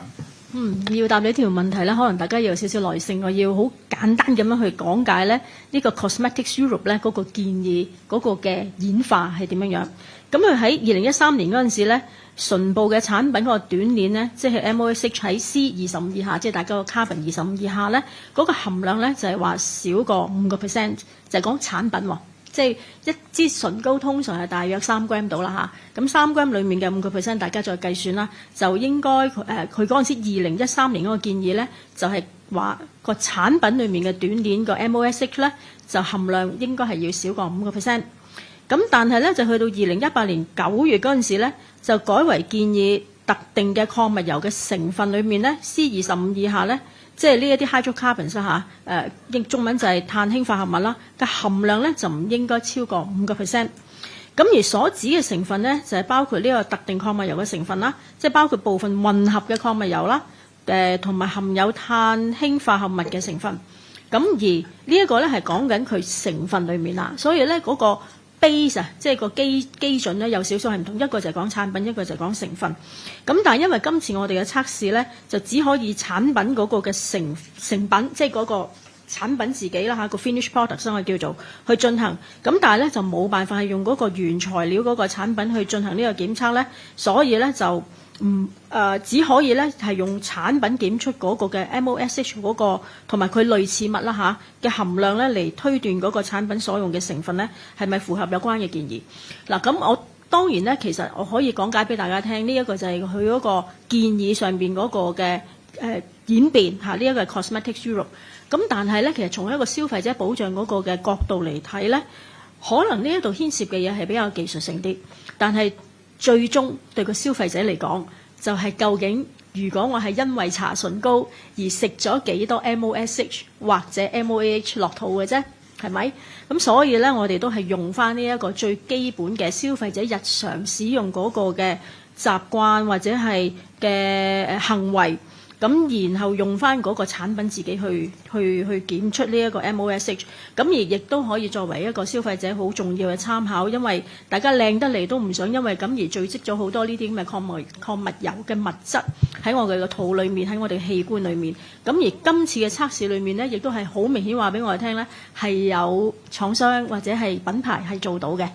要答你條問題咧，可能大家要有少少耐性，我要好簡單咁樣去講解咧呢個 Cosmetics Europe 咧嗰個建議嗰個嘅演化係點樣樣。咁佢喺2013年嗰陣時咧，唇部嘅產品嗰個短鏈咧，即係 MOSH 喺 C25以下，即係大家個 carbon 25以下咧，嗰個含量咧就係話少過5%，就係講產品喎。即係一支唇膏通常係大約3 gram 到啦嚇，咁3 gram 裡面嘅5%，大家再計算啦，就應該佢嗰陣時2013年嗰個建議咧，就係話個產品裡面嘅短鏈個 MOSH 咧，就含量應該係要少過5%。咁但係咧就去到2018年9月嗰陣時咧，就改為建議特定嘅礦物油嘅成分裡面咧 C25以下咧。即係呢一啲 hydrocarbons 啦嚇，中文就係碳氫化合物啦，嘅含量咧就唔應該超過5%。咁而所指嘅成分咧就係包括呢個特定礦物油嘅成分啦，即係包括部分混合嘅礦物油啦，同埋含有碳氫化合物嘅成分。咁而呢一個咧係講緊佢成分裡面啦，所以咧嗰個 base 即係個基準咧有少少係唔同，一個就係講產品，一個就係講成分。咁但係因為今次我哋嘅測試咧，就只可以產品嗰個嘅成品，即係嗰個產品自己啦嚇，個 finish product 我叫做去進行。咁但係咧就冇辦法係用嗰個原材料嗰個產品去進行呢個檢測咧，所以咧就只可以咧係用產品檢出嗰個嘅 MOSH 嗰個同埋佢類似物啦嚇嘅含量咧嚟推斷嗰個產品所用嘅成分咧係咪符合有關嘅建議。嗱咁我當然咧，其實我可以講解俾大家聽，呢、一個就係佢嗰個建議上邊嗰個嘅演變嚇，呢一個係 Cosmetics Europe。咁但係咧，其實從一個消費者保障嗰個嘅角度嚟睇咧，可能呢一度牽涉嘅嘢係比較技術性啲，但係最終對個消費者嚟講，就係究竟如果我係因為搽唇膏而食咗幾多 MOSH 或者 MOAH 落肚嘅啫。係咪？咁所以咧，我哋都係用翻呢一個最基本嘅消費者日常使用嗰個嘅習慣或者係嘅行為，咁然後用翻嗰個產品自己去檢出呢一個 MOSH， 咁而亦都可以作為一個消費者好重要嘅參考，因為大家靚得嚟都唔想因為咁而聚積咗好多呢啲咁嘅礦物油嘅物質喺我哋嘅肚裏面，喺我哋器官裏面。咁而今次嘅測試裏面呢，亦都係好明顯話俾我哋聽呢，係有廠商或者係品牌係做到嘅。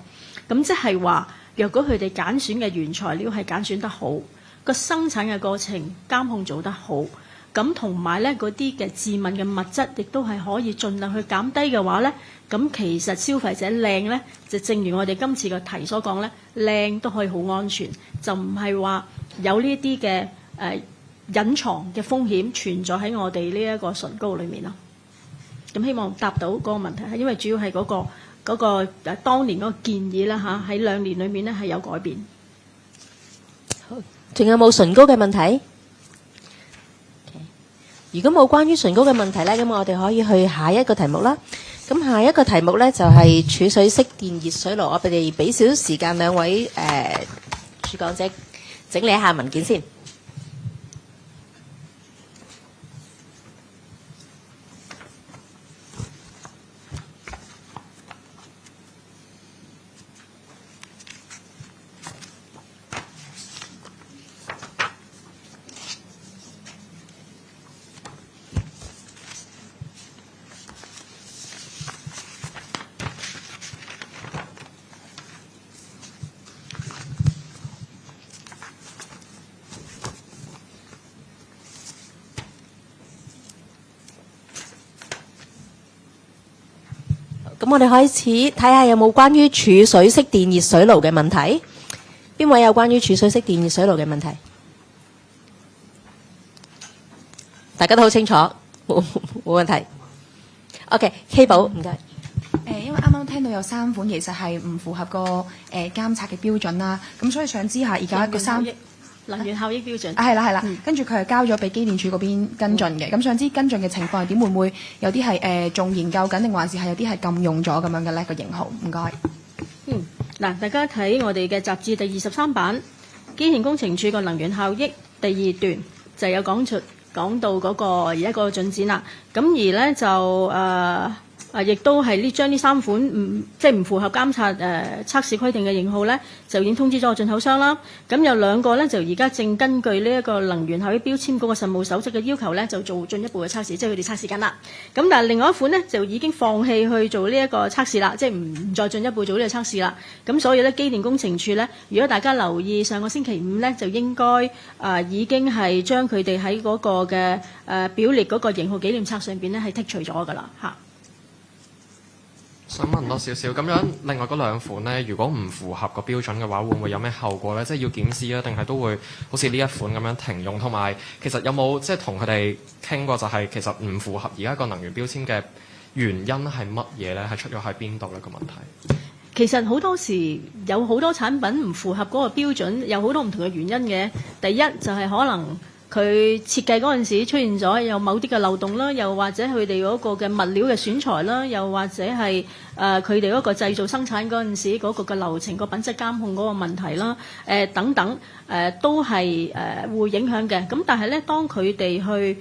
咁即係話，若果佢哋揀選嘅原材料係揀選得好，個生產嘅過程監控做得好，咁同埋咧嗰啲嘅致敏嘅物質亦都係可以盡量去減低嘅話咧，咁其實消費者靚咧，就正如我哋今次嘅題所講咧，靚都可以好安全，就唔係話有呢啲嘅隱藏嘅風險存在喺我哋呢一個唇膏裏面咯。咁希望答到嗰個問題，係因為主要係嗰個當年嗰個建議啦嚇，喺2年裏面咧係有改變。仲有冇唇膏嘅問題？如果冇關於唇膏嘅問題呢，咁我哋可以去下一個題目啦。咁下一個題目呢，就係儲水式電熱水爐。我哋俾少少時間兩位主講者整理一下文件先。咁我哋開始睇下有冇關於儲水式電熱水爐嘅問題。邊位有關於儲水式電熱水爐嘅問題？大家都好清楚，冇問題。OK，K 寶，唔該。因為啱啱聽到有3款其實係唔符合個監察嘅標準啦，咁所以想知下而家個能源效益標準係啦，跟住佢係交咗俾機電署嗰邊跟進嘅，咁想知跟進嘅情況係點？會唔會有啲係仲研究緊，定還是係有啲係禁用咗咁樣嘅呢個型號？唔該。嗱，大家睇我哋嘅雜誌第23版機電工程署個能源效益第2段就有講到嗰個而家個進展啦。咁而呢就亦都係將呢3款即係唔符合監察測試規定嘅型號呢，就已經通知咗個進口商啦。咁有2個呢，就而家正根據呢一個能源效益標籤嗰個實務守則嘅要求呢，就做進一步嘅測試，即係佢哋測試緊啦。咁但係另外一款呢，就已經放棄去做呢一個測試啦，即係唔再進一步做呢個測試啦。咁所以呢，機電工程署呢，如果大家留意上個星期5呢，就應該已經係將佢哋喺嗰個嘅表列嗰個型號紀念冊上邊呢，係剔除咗㗎啦嚇。想問多少少咁樣，另外嗰2款呢，如果唔符合個標準嘅話，會唔會有咩後果呢？即係要檢視啊，定係都會好似呢一款咁樣停用？同埋其實有冇即係同佢哋傾過，就係其實唔符合而家個能源標籤嘅原因係乜嘢呢？係出咗喺邊度呢個問題？其實好多時有好多產品唔符合嗰個標準，有好多唔同嘅原因嘅。第一就係可能佢設計嗰陣時出現咗有某啲嘅漏洞啦，又或者佢哋嗰個嘅物料嘅選材啦，又或者係佢哋嗰個製造生產嗰陣時嗰個嘅流程個品質監控嗰個問題啦，等等都係會影響嘅。咁但係咧，當佢哋去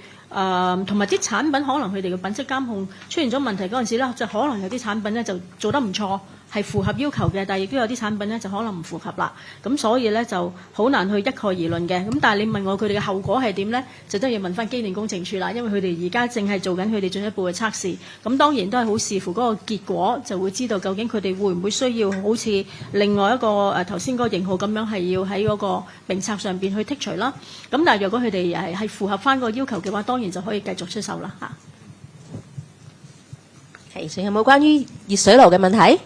同埋啲產品可能佢哋嘅品質監控出現咗問題嗰陣時咧，就可能有啲產品咧就做得唔錯，係符合要求嘅，但係亦都有啲產品咧就可能唔符合啦。咁所以咧就好難去一概而論嘅。咁但係你問我佢哋嘅後果係點咧，就都要問翻機電工程署啦，因為佢哋而家正係做緊佢哋進一步嘅測試。咁當然都係好視乎嗰個結果，就會知道究竟佢哋會唔會需要好似另外一個頭先嗰個型號咁樣係要喺嗰個名冊上邊去剔除啦。咁但係若果佢哋係符合翻個要求嘅話，當然就可以繼續出售啦嚇。仲有冇關於熱水爐嘅問題？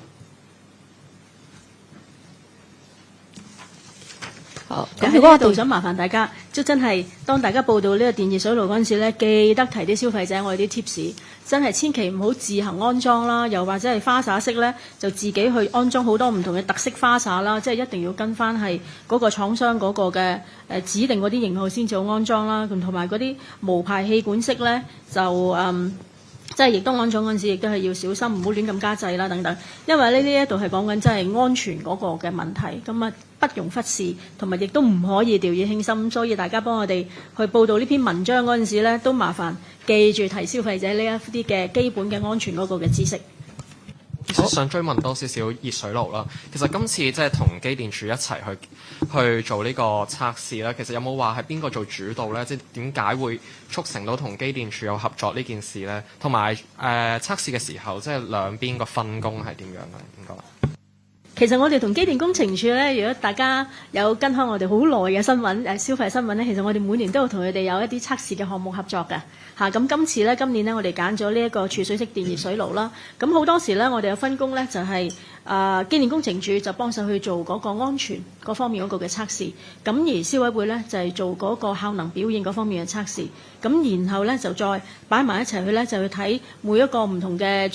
好，咁喺呢度想麻煩大家，即真係當大家報道呢個電熱水爐嗰陣時咧，記得提啲消費者我哋啲 tips，真係千祈唔好自行安裝啦，又或者係花灑式咧，就自己去安裝好多唔同嘅特色花灑啦，即係一定要跟翻係嗰個廠商嗰個嘅指定嗰啲型號先至好安裝啦，咁同埋嗰啲無排氣管式咧就即係亦都安裝嗰陣時，亦都係要小心，唔好亂咁加掣啦等等。因為呢一度係講緊真係安全嗰個嘅問題，咁啊不容忽視，同埋亦都唔可以掉以輕心。所以大家幫我哋去報導呢篇文章嗰陣時咧，都麻煩記住提消費者呢一啲嘅基本嘅安全嗰個嘅知識。想追問多少少熱水爐啦。其實今次即係同機電署一齊去做呢個測試啦。其實有冇話係邊個做主導咧？即係點解會促成到同機電署有合作呢件事咧？同埋測試嘅時候，即係兩邊個分工係點樣嘅？唔該。其實我哋同機電工程署咧，如果大家有跟開我哋好耐嘅新聞消費新聞咧，其實我哋每年都有同佢哋有一啲測試嘅項目合作嘅。咁今年咧，我哋揀咗呢一個儲水式電熱水爐啦。咁好多時咧，我哋有分工咧，就係機電工程署就幫手去做嗰個安全嗰方面嗰個嘅測試，咁而消委會咧就係做嗰個效能表現嗰方面嘅測試。咁然後咧就再擺埋一齊去咧，就去睇每一個唔同嘅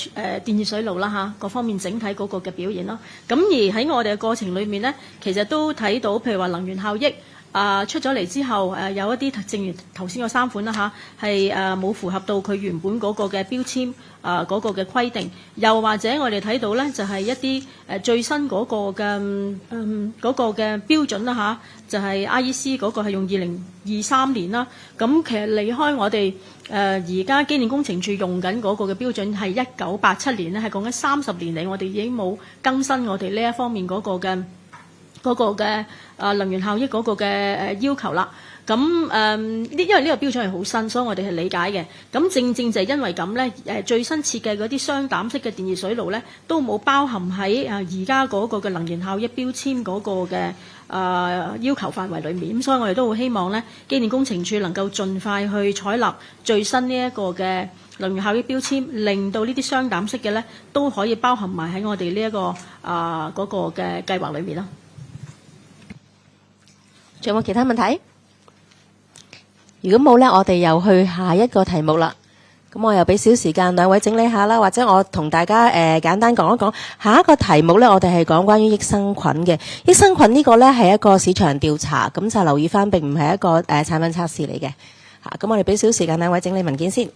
電熱水爐啦各方面整體嗰個嘅表現咯。咁而喺我哋嘅過程裏面咧，其實都睇到譬如話能源效益。出咗嚟之後，有一啲正如頭先嗰3款啦係冇符合到佢原本嗰個嘅標籤嗰個嘅規定，又或者我哋睇到咧就係一啲最新嗰個嘅嗰個嘅標準啦就係 IEC 嗰個係用2023年啦。咁其實離開我哋而家機電工程署用緊嗰個嘅標準係1987年咧，係講緊30年嚟，我哋已經冇更新我哋呢一方面嗰個嘅能源效益嗰個嘅要求啦。咁因為呢個標準係好新，所以我哋係理解嘅。咁正就係因為咁咧，最新設計嗰啲雙膽式嘅電熱水爐咧，都冇包含喺而家嗰個嘅能源效益標籤嗰個嘅要求範圍裏面。咁所以我哋都好希望咧，機電工程署能夠盡快去採納最新呢一個嘅能源效益標籤，令到呢啲雙膽式嘅咧都可以包含埋喺我哋呢一個嗰個嘅計劃裏面啦。仲有冇其他問題？如果冇咧，我哋又去下一個題目啦。咁我又俾少時間兩位整理下啦，或者我同大家簡單講一講下一個題目咧。我哋係講關於益生菌嘅。益生菌呢個咧係一個市場調查，咁就留意翻並唔係一個產品測試嚟嘅。咁我哋俾少時間兩位整理文件先。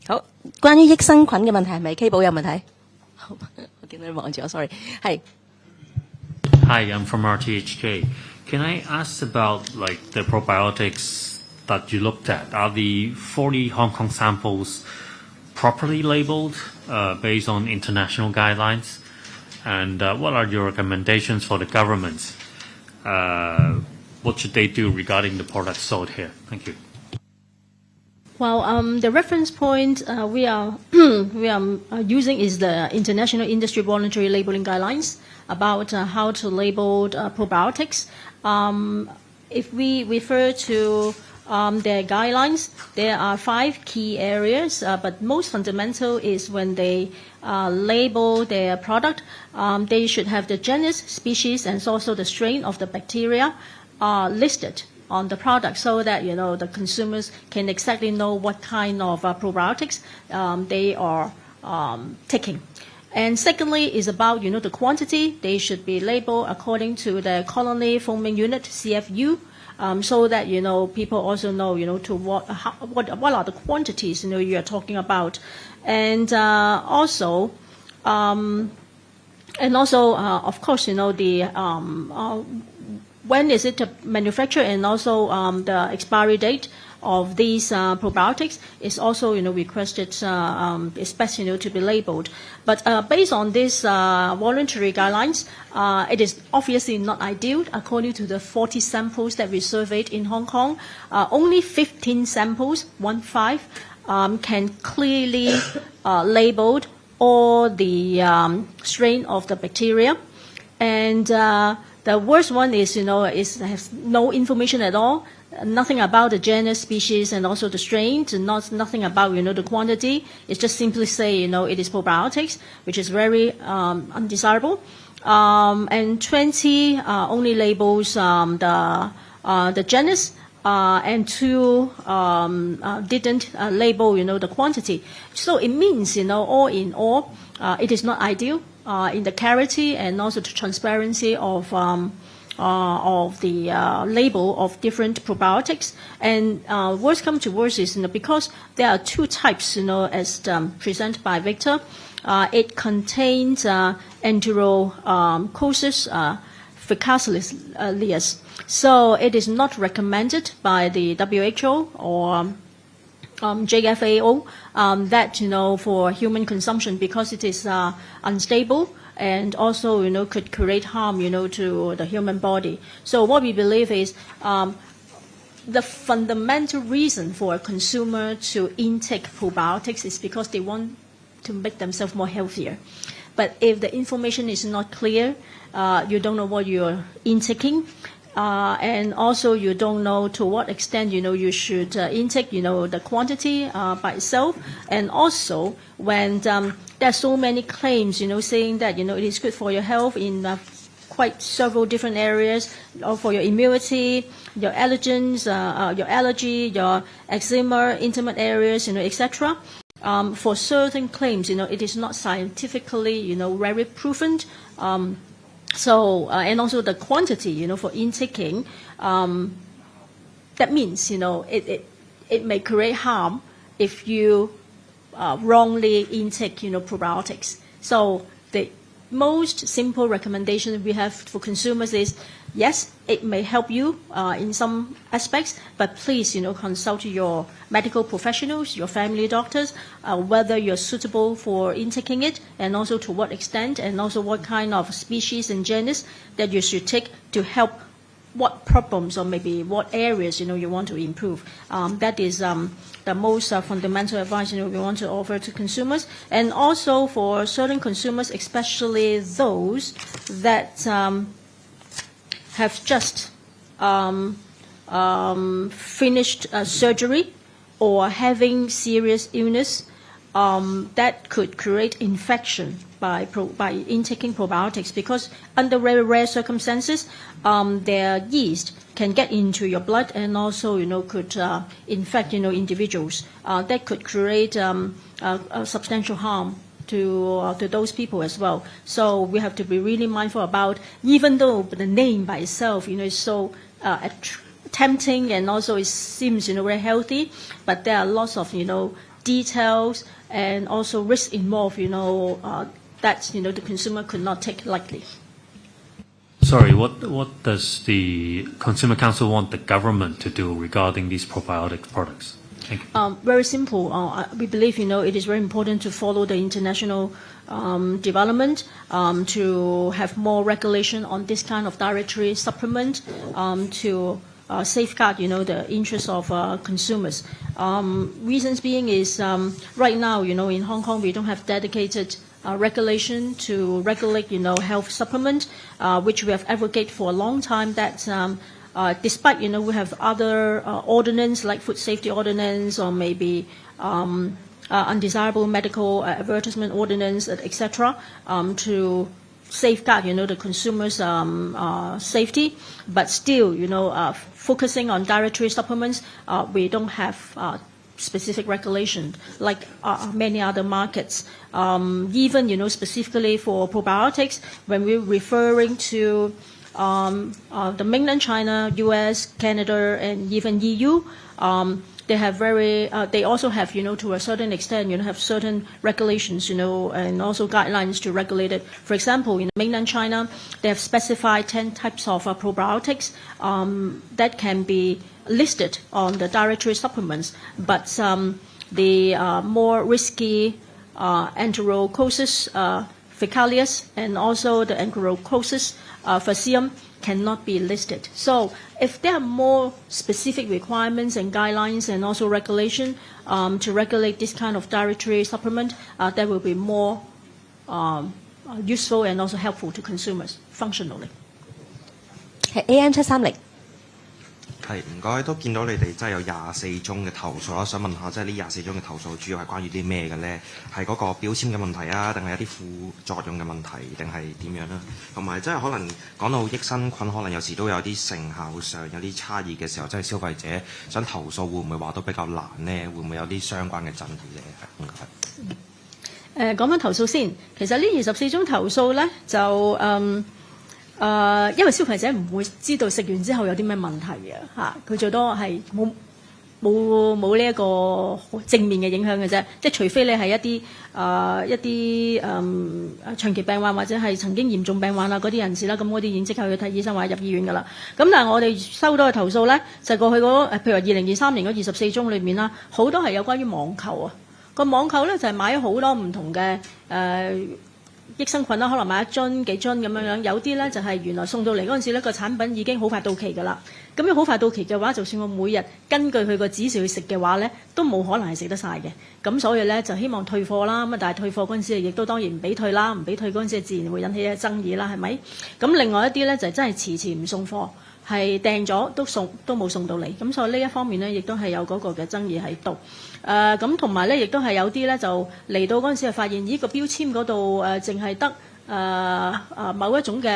好，關於益生菌嘅問題係咪 K 寶有問題？我見到你望住我 ，sorry， 係。Hi, I'm from RTHK. Can I ask about like the probiotics that you looked at? Are the 40 Hong Kong samples properly labeled based on international guidelines? And what are your recommendations for the government? What should they do regarding the products sold here? Thank you. Well, the reference point we are using is the International Industry Voluntary Labeling Guidelines about how to label probiotics. If we refer to their guidelines, there are 5 key areas, but most fundamental is when they label their product, they should have the genus, species, and also the strain of the bacteria listed on the product, so that the consumers can exactly know what kind of probiotics they are taking. And secondly is about the quantity. They should be labeled according to the colony foaming unit (CFU), so that people also know to what are the quantities you are talking about, and also of course the when is it manufactured, and also the expiry date of these probiotics is also, requested, especially, to be labeled. But based on these voluntary guidelines, it is obviously not ideal. According to the 40 samples that we surveyed in Hong Kong, only 15 samples, 15, can clearly labeled all the strain of the bacteria. And the worst one is, has no information at all, nothing about the genus, species, and also the strains, and nothing about, the quantity. It's just simply say, it is probiotics, which is very undesirable. And 20 only labels the genus, and 2 didn't label, the quantity. So it means, all in all, it is not ideal in the clarity and also the transparency of the label of different probiotics. And worst come to worst is, because there are 2 types, as presented by Victor. It contains Enterococcus faecalis. So it is not recommended by the WHO or JFAO that, for human consumption, because it is unstable and also, could create harm, to the human body. So what we believe is the fundamental reason for a consumer to intake probiotics is because they want to make themselves more healthier. But if the information is not clear, you don't know what you're intaking, and also you don't know to what extent, you should intake, the quantity by itself. And also when there are so many claims, saying that, it is good for your health in quite several different areas, for your immunity, your allergens, your allergy, your eczema, intimate areas, etc. For certain claims, it is not scientifically, very proven. So, and also the quantity, for intaking, that means, it may create harm if you wrongly intake, probiotics. So the most simple recommendation we have for consumers is, yes, it may help you in some aspects, but please, consult your medical professionals, your family doctors, whether you're suitable for intaking it, and also to what extent, and also what kind of species and genus that you should take to help what problems or maybe what areas, you want to improve. That is the most fundamental advice, we want to offer to consumers. And also for certain consumers, especially those that have just finished surgery or having serious illness that could create infection by intaking probiotics, because under very rare circumstances, their yeast can get into your blood and also, could infect, individuals. That could create a substantial harm to those people as well. So we have to be really mindful about, even though the name by itself, is so tempting and also it seems, very healthy, but there are lots of, details and also risks involved, that, the consumer could not take lightly. Sorry, what does the Consumer Council want the government to do regarding these probiotic products? Thank you. Very simple. We believe, it is very important to follow the international development, to have more regulation on this kind of dietary supplement, to safeguard, the interests of consumers. Reasons being is right now, in Hong Kong, we don't have dedicated regulation to regulate, health supplement, which we have advocated for a long time. That despite, we have other ordinance like food safety ordinance or maybe undesirable medical advertisement ordinance, etc., to safeguard, the consumers' safety, but still, focusing on dietary supplements, we don't have specific regulation like many other markets. Even, specifically for probiotics, when we're referring to the mainland China, US, Canada, and even EU, they have they also have, to a certain extent, have certain regulations, and also guidelines to regulate it. For example, in mainland China, they have specified 10 types of probiotics that can be listed on the dietary supplements, but the more risky enterococcus faecalis and also the enterococcus faecium cannot be listed. So if there are more specific requirements and guidelines and also regulation to regulate this kind of dietary supplement, that will be more useful and also helpful to consumers functionally. AM730。係唔該，都見到你哋真係有24宗嘅投訴啦，想問下，即係呢24宗嘅投訴主要係關於啲咩嘅咧？係嗰個標籤嘅問題啊，定係一啲副作用嘅問題，定係點樣啦？同埋即係可能講到益生菌，可能有時都有啲成效上有啲差異嘅時候，即係消費者想投訴，會唔會話都比較難咧？會唔會有啲相關嘅爭議咧？唔該。講緊投訴先，其實呢24宗投訴咧就因為消費者唔會知道食完之後有啲咩問題嘅嚇，佢最多係冇呢一個正面嘅影響嘅啫，即係除非你係一啲長期病患或者係曾經嚴重病患啊嗰啲人士啦，咁嗰啲已經即刻去睇醫生或者入醫院㗎啦。咁但係我哋收到嘅投訴咧，就過去譬如話2023年嗰24宗裏面啦，好多係有關於網購啊。個網購咧就係買咗好多唔同嘅益生菌啦，可能買一樽幾樽咁樣，有啲咧就係原來送到嚟嗰陣時咧個產品已經好快到期㗎啦。咁樣好快到期嘅話，就算我每日根據佢個指示去食嘅話咧，都冇可能係食得晒嘅。咁所以咧就希望退貨啦。咁但係退貨嗰陣時亦都當然唔俾退啦，唔俾退嗰陣時自然會引起嘅爭議啦，係咪？咁另外一啲咧就真係遲唔送貨，係訂咗都冇送到嚟。咁所以呢一方面咧，亦都係有嗰個嘅爭議喺度。咁同埋咧，亦都係有啲咧就嚟到嗰陣時係發現，個標籤嗰度淨係得某一種嘅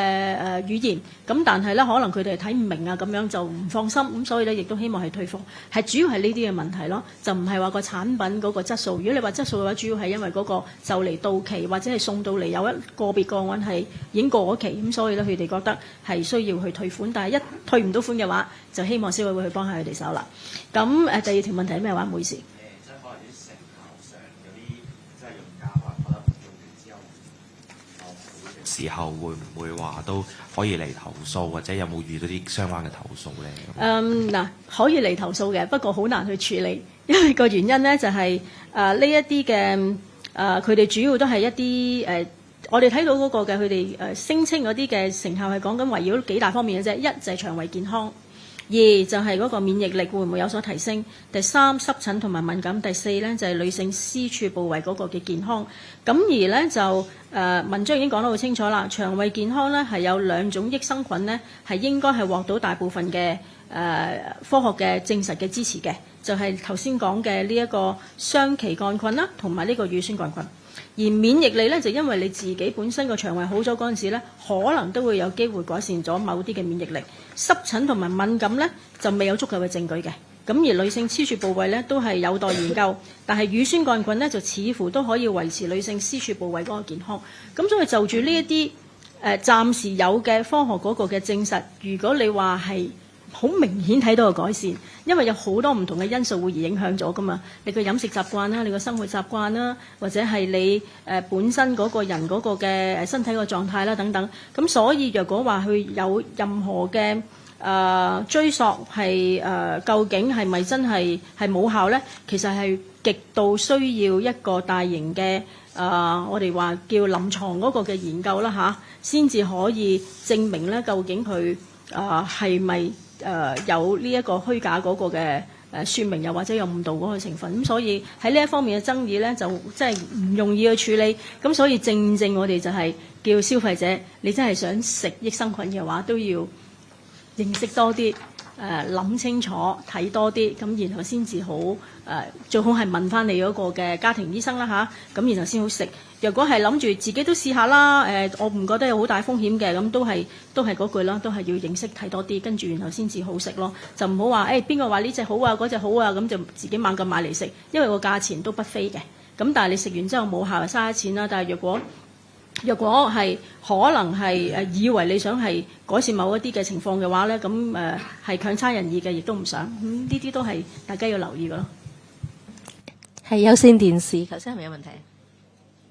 語言，咁但係咧可能佢哋睇唔明啊，咁樣就唔放心，咁所以咧亦都希望係退貨，係主要係呢啲嘅問題咯，就唔係話個產品嗰個質素。如果你話質素嘅話，主要係因為嗰個就嚟到期或者係送到嚟有一個別個案係已經過咗期，咁所以咧佢哋覺得係需要去退款，但係一退唔到款嘅話，就希望消委會去幫下佢哋手啦。咁第二條問題係咩話？唔好意思。時候會唔會話都可以嚟投訴，或者有冇遇到啲相關嘅投訴咧？可以嚟投訴嘅，不過好難去處理，因為個原因咧就係呢一啲嘅佢哋主要都係一啲我哋睇到嗰個嘅佢哋聲稱嗰啲嘅成效係講緊圍繞幾大方面嘅啫，一就係腸胃健康。二就係嗰個免疫力會唔會有所提升？第三濕疹同埋敏感。第四咧就係女性私處部位嗰個嘅健康。咁而咧就文章已經講得好清楚啦。腸胃健康咧係有2種益生菌咧係應該係獲到大部分嘅科學嘅證實嘅支持嘅，就係頭先講嘅呢一個雙歧桿菌啦，同埋呢個乳酸桿菌。而免疫力咧就因為你自己本身個腸胃好咗嗰陣時咧，可能都會有機會改善咗某啲嘅免疫力。濕疹同埋敏感咧就未有足夠嘅證據嘅。咁而女性私處部位咧都係有待研究，但係乳酸桿菌咧就似乎都可以維持女性私處部位嗰個健康。咁所以就住呢一啲暫時有嘅科學嗰個嘅證實，如果你話係好明顯睇到個改善，因為有好多唔同嘅因素會而影響咗噶嘛。你個飲食習慣啦，你個生活習慣啦，或者係你本身嗰個人嗰個嘅身體個狀態啦等等。咁所以若果話佢有任何嘅追溯係究竟係咪真係冇效咧？其實係極度需要一個大型嘅我哋話叫臨床嗰個嘅研究啦嚇，先至可以證明咧究竟佢係咪有呢一個虛假嗰個嘅説明，又或者有誤導嗰個成分。咁所以喺呢一方面嘅爭議咧，就真係唔容易去處理。咁所以正我哋就係叫消費者，你真係想食益生菌嘅話，都要認識多啲，諗清楚，睇多啲，咁然後先至好最好係問翻你嗰個嘅家庭醫生啦嚇，咁然後先好食。若果係諗住自己都試下啦，我唔覺得有好大風險嘅，咁都係嗰句啦，都係要認識睇多啲，跟住然後先至好食咯。就唔好話邊個話呢隻好啊，嗰隻好啊，咁就自己猛咁買嚟食，因為個價錢都不菲嘅。咁但係你食完之後冇效，就嘥錢啦。但係若果若果係可能係以為你想係改善某一啲嘅情況嘅話咧，咁係強差人意嘅，亦都唔想。呢啲都係大家要留意嘅咯。係有線電視，頭先係咪有問題？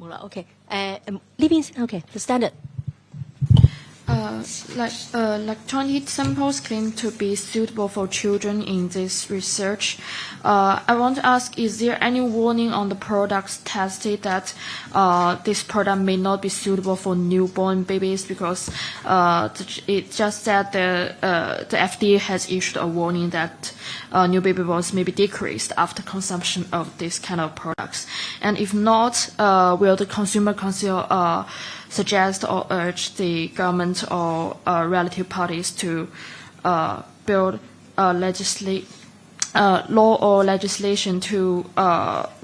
冇啦 ，OK。呢邊先 ，OK。The standard。Electronic samples claim to be suitable for children in this research. I want to ask, is there any warning on the products tested that this product may not be suitable for newborn babies? Because it just said the FDA has issued a warning that new baby bonds may be decreased after consumption of this kind of products. And if not, will the consumer council suggest or urge the government or relative parties to build law or legislation to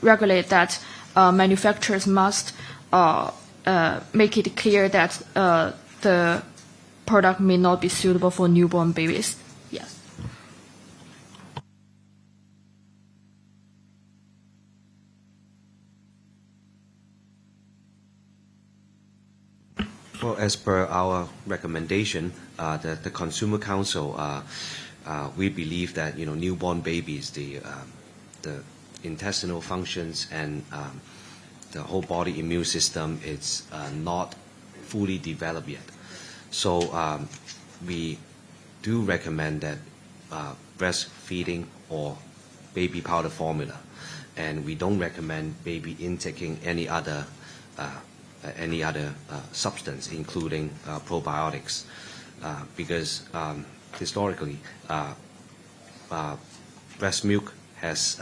regulate that manufacturers must make it clear that the product may not be suitable for newborn babies? Yes. Well, as per our recommendation, the Consumer Council, we believe that newborn babies, the intestinal functions and the whole body immune system is not fully developed yet. So we do recommend that breastfeeding or baby powder formula, and we don't recommend baby intaking any other substance, including probiotics, because historically, breast milk has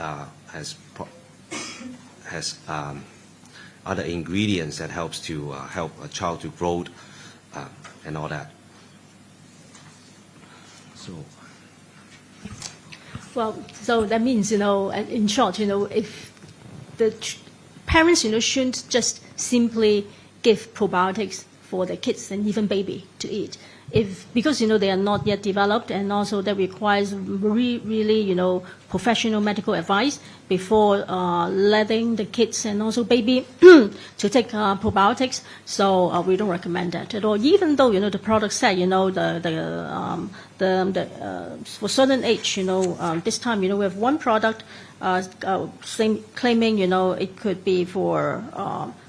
other ingredients that helps to help a child to grow and all that. So that means, in short, if the parents, shouldn't just simply give probiotics for the kids and even baby to eat. Because they are not yet developed, and also that requires really professional medical advice before letting the kids and also baby to take probiotics. So we don't recommend that at all. Even though the product said for certain age, this time we have one product claiming it could be for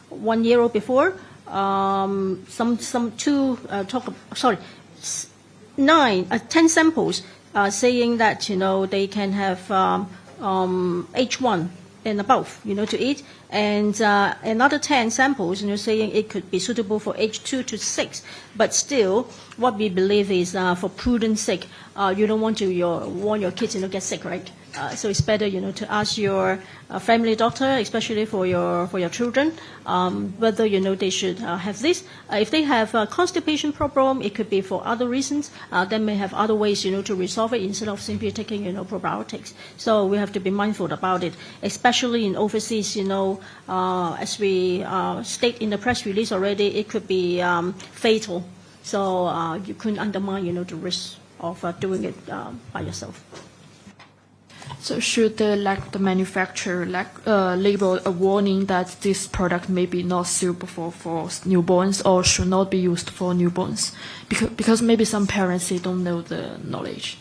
1 year old before. 10 samples saying that they can have H1 and above to eat, and another 10 samples saying it could be suitable for age 2 to 6. But still, what we believe is for prudence sake, you don't want to warn your kids get sick, right? So it's better to ask your family doctor, especially for your children, whether they should have this. If they have a constipation problem, it could be for other reasons. They may have other ways to resolve it instead of simply taking probiotics. So we have to be mindful about it, especially in overseas. As we state in the press release already, it could be fatal. So you couldn't undermine the risk of doing it by yourself. So should the manufacturer label a warning that this product may be not suitable for newborns or should not be used for newborns? Because maybe some parents, they don't know the knowledge.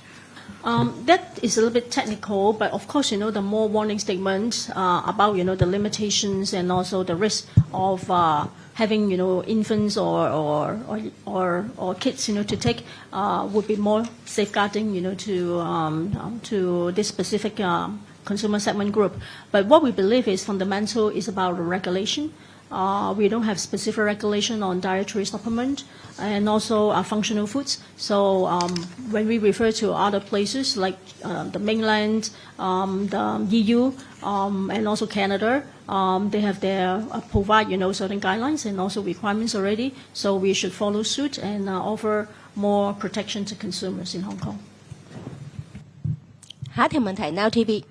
That is a little bit technical, but of course, the more warning statements about, the limitations and also the risk of having, infants or kids, to take would be more safeguarding, to this specific consumer segment group. But what we believe is fundamental is about regulation. We don't have specific regulation on dietary supplement and also functional foods. So when we refer to other places like the mainland, the EU, and also Canada, they have their provide certain guidelines and also requirements already. So we should follow suit and offer more protection to consumers in Hong Kong. 下一條問題 Now TV。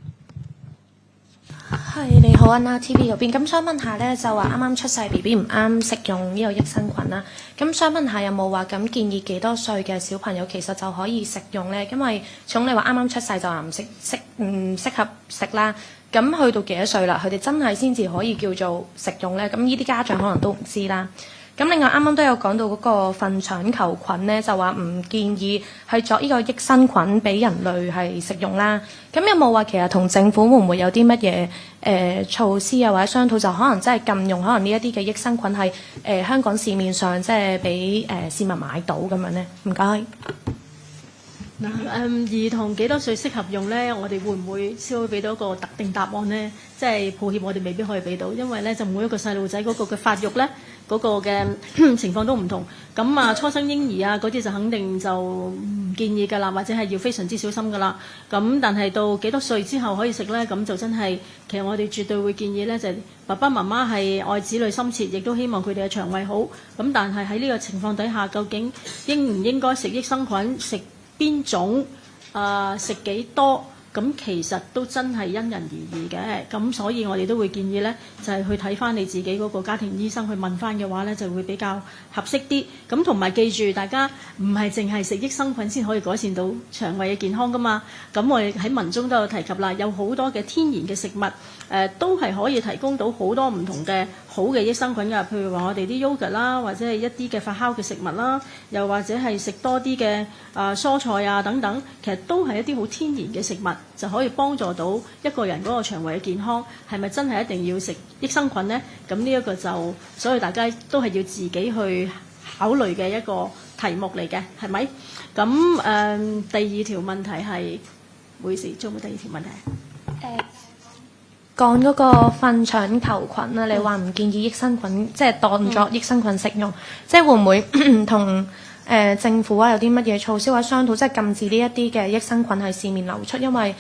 係你好啊 ，Now TV 嗰邊，咁想問下咧，就話啱啱出世 BB 唔啱食用呢個益生菌啦，咁想問下有冇話咁建議幾多歲嘅小朋友其實就可以食用咧？因為從你話啱啱出世就話唔適合食啦，咁去到幾多歲啦？佢哋真係先至可以叫做食用咧？咁呢啲家長可能都唔知啦。咁另外啱啱都有講到嗰個糞腸球菌咧，就話唔建議係作呢個益生菌俾人類係食用啦。咁有冇話其實同政府會唔會有啲乜嘢措施啊，或者商討就可能真係禁用可能呢一啲嘅益生菌係香港市面上即係俾市民買到咁樣咧？唔該。嗱，兒童幾多歲適合用咧？我哋會唔會先會俾到一個特定答案咧？即係抱歉，我哋未必可以俾到，因為咧就每一個細路仔嗰個嘅發育咧，嗰個嘅情況都唔同。咁啊，初生嬰兒啊嗰啲就肯定就唔建議㗎啦，或者係要非常之小心㗎啦。咁但係到幾多歲之後可以食咧？咁就真係其實我哋絕對會建議咧，就係爸爸媽媽係愛子女心切，亦都希望佢哋嘅腸胃好。咁但係喺呢個情況底下，究竟應唔應該食益生菌？食邊種食幾多？咁其實都真係因人而異嘅。咁所以我哋都會建議呢，就係去睇翻你自己嗰個家庭醫生去問翻嘅話呢，就會比較合適啲。咁同埋記住，大家唔係淨係食益生菌先可以改善到腸胃嘅健康噶嘛。咁我哋喺文中都有提及啦，有好多嘅天然嘅食物都係可以提供到好多唔同嘅好嘅益生菌㗎。譬如話我哋啲 yogurt 啦，或者係一啲嘅發酵嘅食物啦，又或者係食多啲嘅蔬菜啊等等，其實都係一啲好天然嘅食物，就可以幫助到一個人嗰個腸胃嘅健康。係咪真係一定要食益生菌呢？咁呢一個就所以大家都係要自己去考慮嘅一個題目嚟嘅，係咪？咁第二條問題係，唔好意思，仲有冇第二條問題？講嗰個糞腸球菌啦，你話唔建議益生菌，即係當作益生菌食用，即係會唔會同政府有啲乜嘢措施或者商討，即係禁止呢一啲嘅益生菌喺市面流出？因為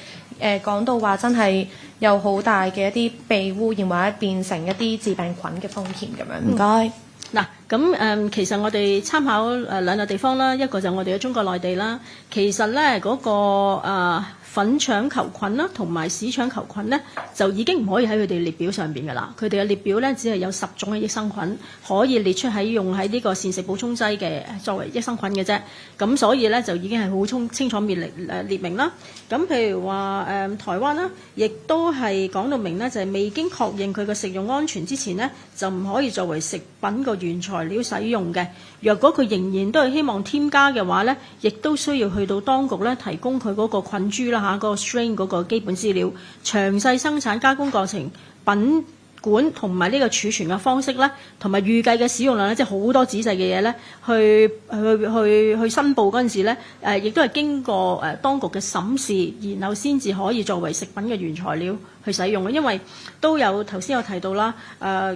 講到話真係有好大嘅一啲被污染或者變成一啲致病菌嘅風險咁樣。唔該。嗱，咁其實我哋參考兩個地方啦，一個就我哋嘅中國內地啦。其實咧嗰個粉腸球菌啦，同埋屎腸球菌咧，就已經唔可以喺佢哋列表上邊㗎啦。佢哋嘅列表咧，只係有10種嘅益生菌可以列出喺用喺呢個膳食補充劑嘅作為益生菌嘅啫。咁所以咧就已經係好清楚列明啦。咁譬如話台灣啦，亦都係講到明咧，就係未經確認佢嘅食用安全之前呢，就唔可以作為食品個原材料使用嘅。若果佢仍然都係希望添加嘅話咧，亦都需要去到當局咧提供佢嗰個菌株啦。嗰個 strain 嗰個基本資料、詳細生產加工過程、品管同埋呢個儲存嘅方式咧，同埋預計嘅使用量咧，即係好多仔細嘅嘢咧，去申報嗰陣時咧，亦都係經過當局嘅審視，然後先至可以作為食品嘅原材料去使用嘅。因為都有頭先有提到啦，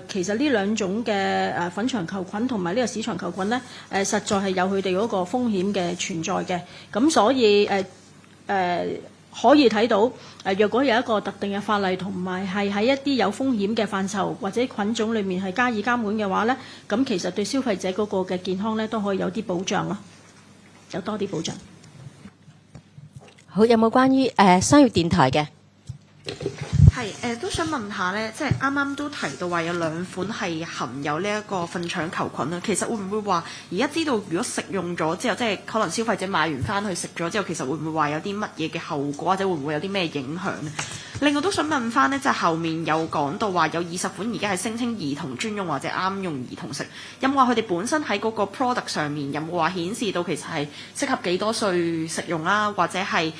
其實呢兩種嘅粉腸球菌同埋呢個屎腸球菌咧，實在係有佢哋嗰個風險嘅存在嘅。咁所以可以睇到，若果有一個特定嘅法例，同埋係喺一啲有風險嘅範疇或者菌種裏面係加以監管嘅話咧，咁其實對消費者嗰個嘅健康咧都可以有啲保障咯，有多啲保障。好，有冇關於商業電台嘅？係都想問下咧，即係啱啱都提到話有兩款係含有呢一個糞腸球菌啦。其實會唔會話而家知道如果食用咗之後，即係可能消費者買完翻去食咗之後，其實會唔會話有啲乜嘢嘅後果，或者會唔會有啲咩影響呢？另外都想問翻呢，就係後面有講到話有20款而家係聲稱兒童專用或者啱用兒童食，有冇話佢哋本身喺嗰個 product 上面有冇話顯示到其實係適合幾多歲食用啦，或者係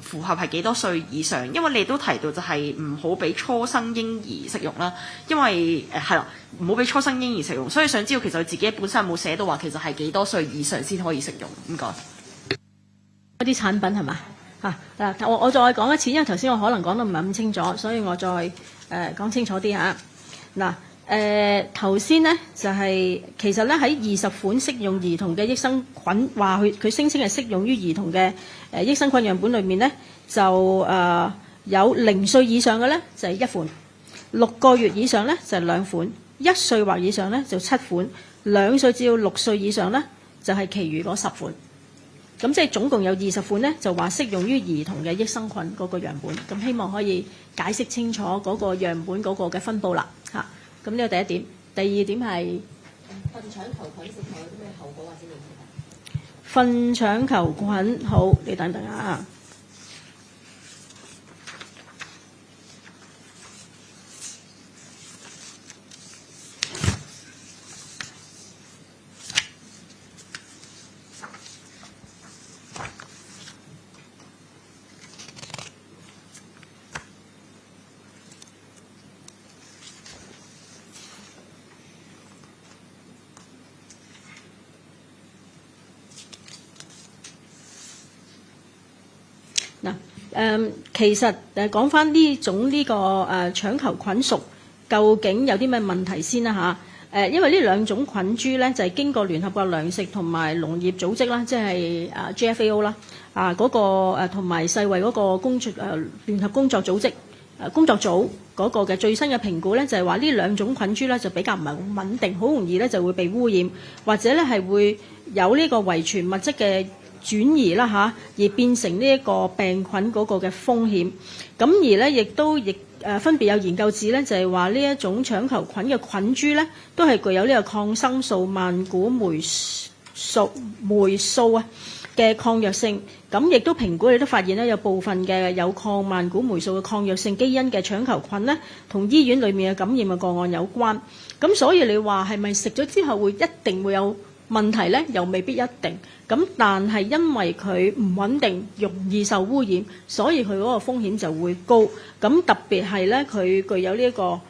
符合係幾多歲以上？因為你都提到就係唔好俾初生嬰兒食用啦，因為係啦，唔好俾初生嬰兒食用，所以想知道其實佢自己本身有冇寫到話其實係幾多歲以上先可以食用？唔該。嗰啲產品係嘛？嗱，我再講一次，因為頭先我可能講得唔係咁清楚，所以我再講清楚啲嚇。嗱，頭先呢就係、其實咧喺20款適用兒童嘅益生菌，話佢聲稱係適用於兒童嘅益生菌樣本裏面呢，就有0歲以上嘅呢就係1款，6個月以上呢就係2款，1歲或以上呢就7款，2歲至到6歲以上呢就係其餘嗰10款。咁即係總共有20款呢，就話適用於兒童嘅益生菌嗰個樣本。咁希望可以解釋清楚嗰個樣本嗰個嘅分佈啦。嚇，咁呢個第一點。第二點係糞腸球菌食後有啲咩後果或者影響？糞腸球菌，好，你等等啊。其實講翻呢種呢個腸球菌屬究竟有啲咩問題先啦嚇？因為呢兩種菌株咧就係經過聯合國糧食同埋農業組織啦，即係GFAO 啦，嗰個同埋世衛嗰個聯合工作組織工作組嗰個嘅最新嘅評估咧，就係話呢兩種菌株咧就比較唔係好穩定，好容易咧就會被污染，或者咧係會有呢個遺傳物質嘅轉移啦嚇，而變成呢一個病菌嗰個嘅風險。咁而咧亦分別有研究指咧，就係話呢一種腸球菌嘅菌株咧，都係具有呢個抗生素、萬古霉素嘅抗藥性。咁亦都評估，你都發現咧有部分嘅有抗萬古霉素嘅抗藥性基因嘅腸球菌咧，同醫院裏面嘅感染嘅個案有關。咁所以你話係咪食咗之後一定會有問題咧？又未必一定。咁但係因為佢唔穩定，容易受污染，所以佢嗰個風險就會高。咁特別係咧，佢具有呢一個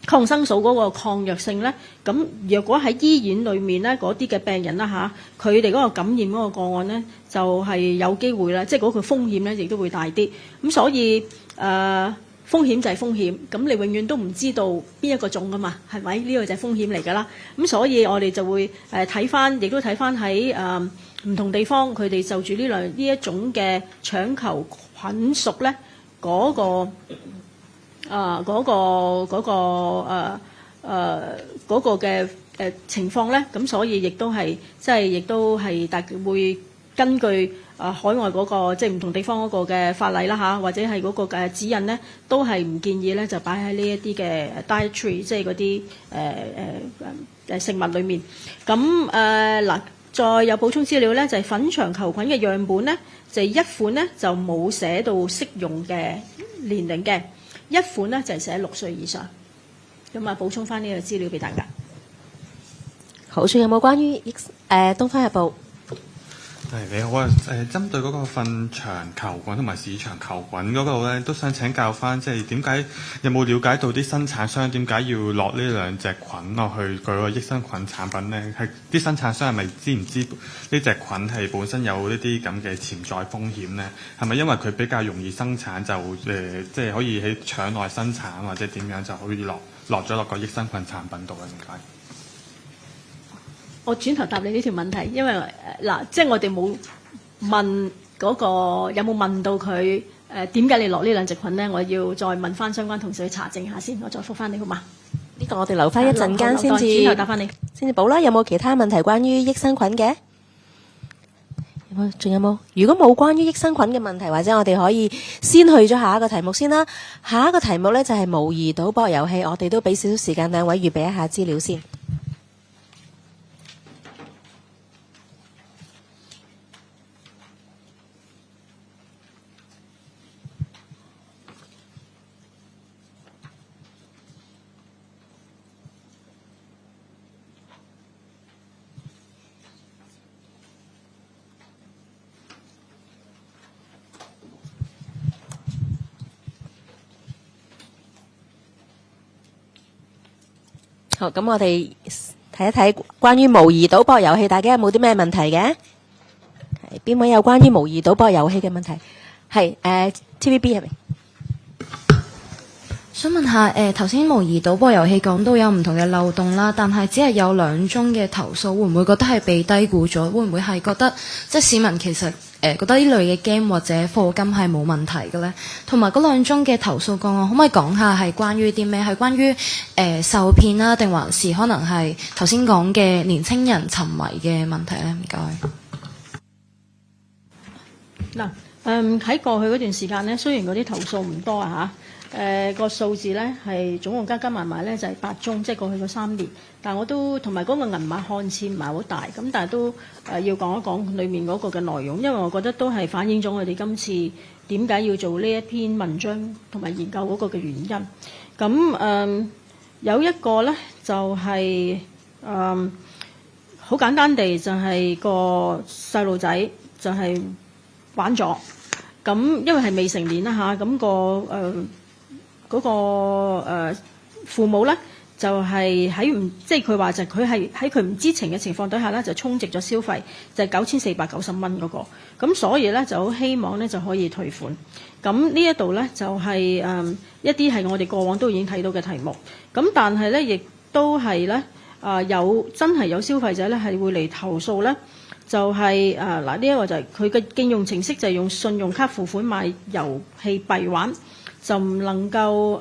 抗生素嗰個抗藥性咧。咁若果喺醫院裏面咧，嗰啲嘅病人啦嚇，佢哋嗰個感染嗰個個案咧，就係有機會啦，即係嗰個風險咧，亦都會大啲。咁所以風險就係風險，咁你永遠都唔知道邊一個種㗎嘛，係咪？呢個就係風險嚟㗎啦。咁所以我哋就會睇翻，亦都睇翻喺唔同地方，佢哋就住呢一種嘅腸球菌屬咧，嗰個嘅情況咧，咁所以亦都係大家會根據海外嗰個即係唔同地方嗰個嘅法例啦嚇，或者係嗰個嘅指引咧，都係唔建議咧就擺喺呢一啲嘅 dietary 即係嗰啲食物裏面。咁嗱，再有補充資料咧，就係粉腸球菌嘅樣本咧，就係一款咧就冇寫到適用嘅年齡嘅，一款咧就係寫6歲以上。咁啊，補充翻呢個資料俾大家。好，仲有冇關於《東方日報》？你好啊，針對嗰個糞腸球菌同埋市場球菌嗰度咧，都想請教翻，即係點解有冇了解到啲生產商點解要落呢兩隻菌落去佢個益生菌產品咧？係啲生產商係咪知唔知呢隻菌係本身有呢啲咁嘅潛在風險咧？係咪因為佢比較容易生產就即係可以喺腸內生產或者點樣就可以落咗落個益生菌產品度咧？點解？我轉頭答你呢條問題，因為即係我哋冇問嗰個有冇問到佢點解你落呢兩隻菌咧？我要再問翻相關同事去查證下先，我再覆翻你好嘛？呢個我哋留翻一陣間先至轉頭答翻你，先至補啦。有冇其他問題關於益生菌嘅？仲有冇？如果冇關於益生菌嘅問題，或者我哋可以先去咗下一個題目先啦。下一個題目咧就係模擬賭博遊戲，我哋都俾少少時間兩位預備一下資料先。好，咁我哋睇一睇關於模擬賭博遊戲，大家有冇啲咩問題嘅？係邊位有關於模擬賭博遊戲嘅問題？係TVB 係咪？想問下頭先模擬賭博遊戲講到有唔同嘅漏洞啦，但係只係有2宗嘅投訴，會唔會覺得係被低估咗？會唔會係覺得即係市民其實覺得呢類嘅 game 或者課金係冇問題嘅咧？同埋嗰2宗嘅投訴個案，可唔可以講下係關於啲咩？係關於受騙啦，定還是可能係頭先講嘅年青人沉迷嘅問題咧？唔該。嗱，喺過去嗰段時間咧，雖然嗰啲投訴唔多啊嚇，個數字咧係總共加埋埋咧就係8宗，即係過去嗰3年。但我都同埋嗰個銀碼看似唔係好大，咁但係都要講一講裡面嗰個嘅內容，因為我覺得都係反映咗我哋今次點解要做呢一篇文章同埋研究嗰個嘅原因。咁有一個咧就係好簡單地就係個細路仔就係玩咗，咁因為係未成年啦嚇，咁個嗰個父母咧就係即係佢話就佢係喺佢唔知情嘅情況底下咧，就充值咗消費，就係9490蚊嗰個。咁所以咧就好希望咧就可以退款。咁呢一度咧就係一啲係我哋過往都已經睇到嘅題目。咁但係咧亦都係咧真係有消費者咧係會嚟投訴咧，就係呢一個就係佢嘅應用程式就係用信用卡付款買遊戲幣玩，就唔能夠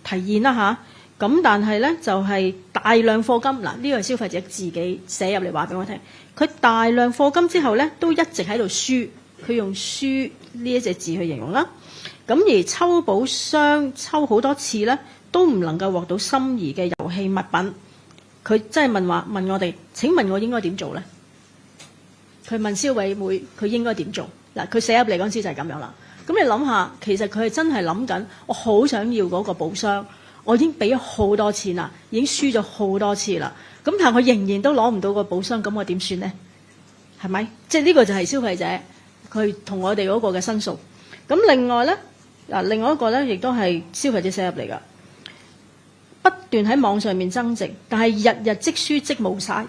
提現啦嚇。咁但係咧就係大量課金呢個係消費者自己寫入嚟話俾我聽，佢大量課金之後咧都一直喺度輸，佢用輸呢一隻字去形容啦。咁而抽寶箱抽好多次咧，都唔能夠獲到心儀嘅遊戲物品。佢真係問我哋，請問我應該點做咧？佢問消委會，佢應該點做？嗱，佢寫入嚟嗰陣時就係咁樣啦。咁你諗下，其實佢係真係諗緊，我好想要嗰個寶箱。我已經俾咗好多錢啦，已經輸咗好多次啦。咁但係我仍然都攞唔到個寶箱，咁我點算呢？係咪？即係呢個就係消費者佢同我哋嗰個嘅申訴。咁另外呢，另外一個呢，亦都係消費者寫入嚟㗎，不斷喺網上面增值，但係日日即輸即冇晒。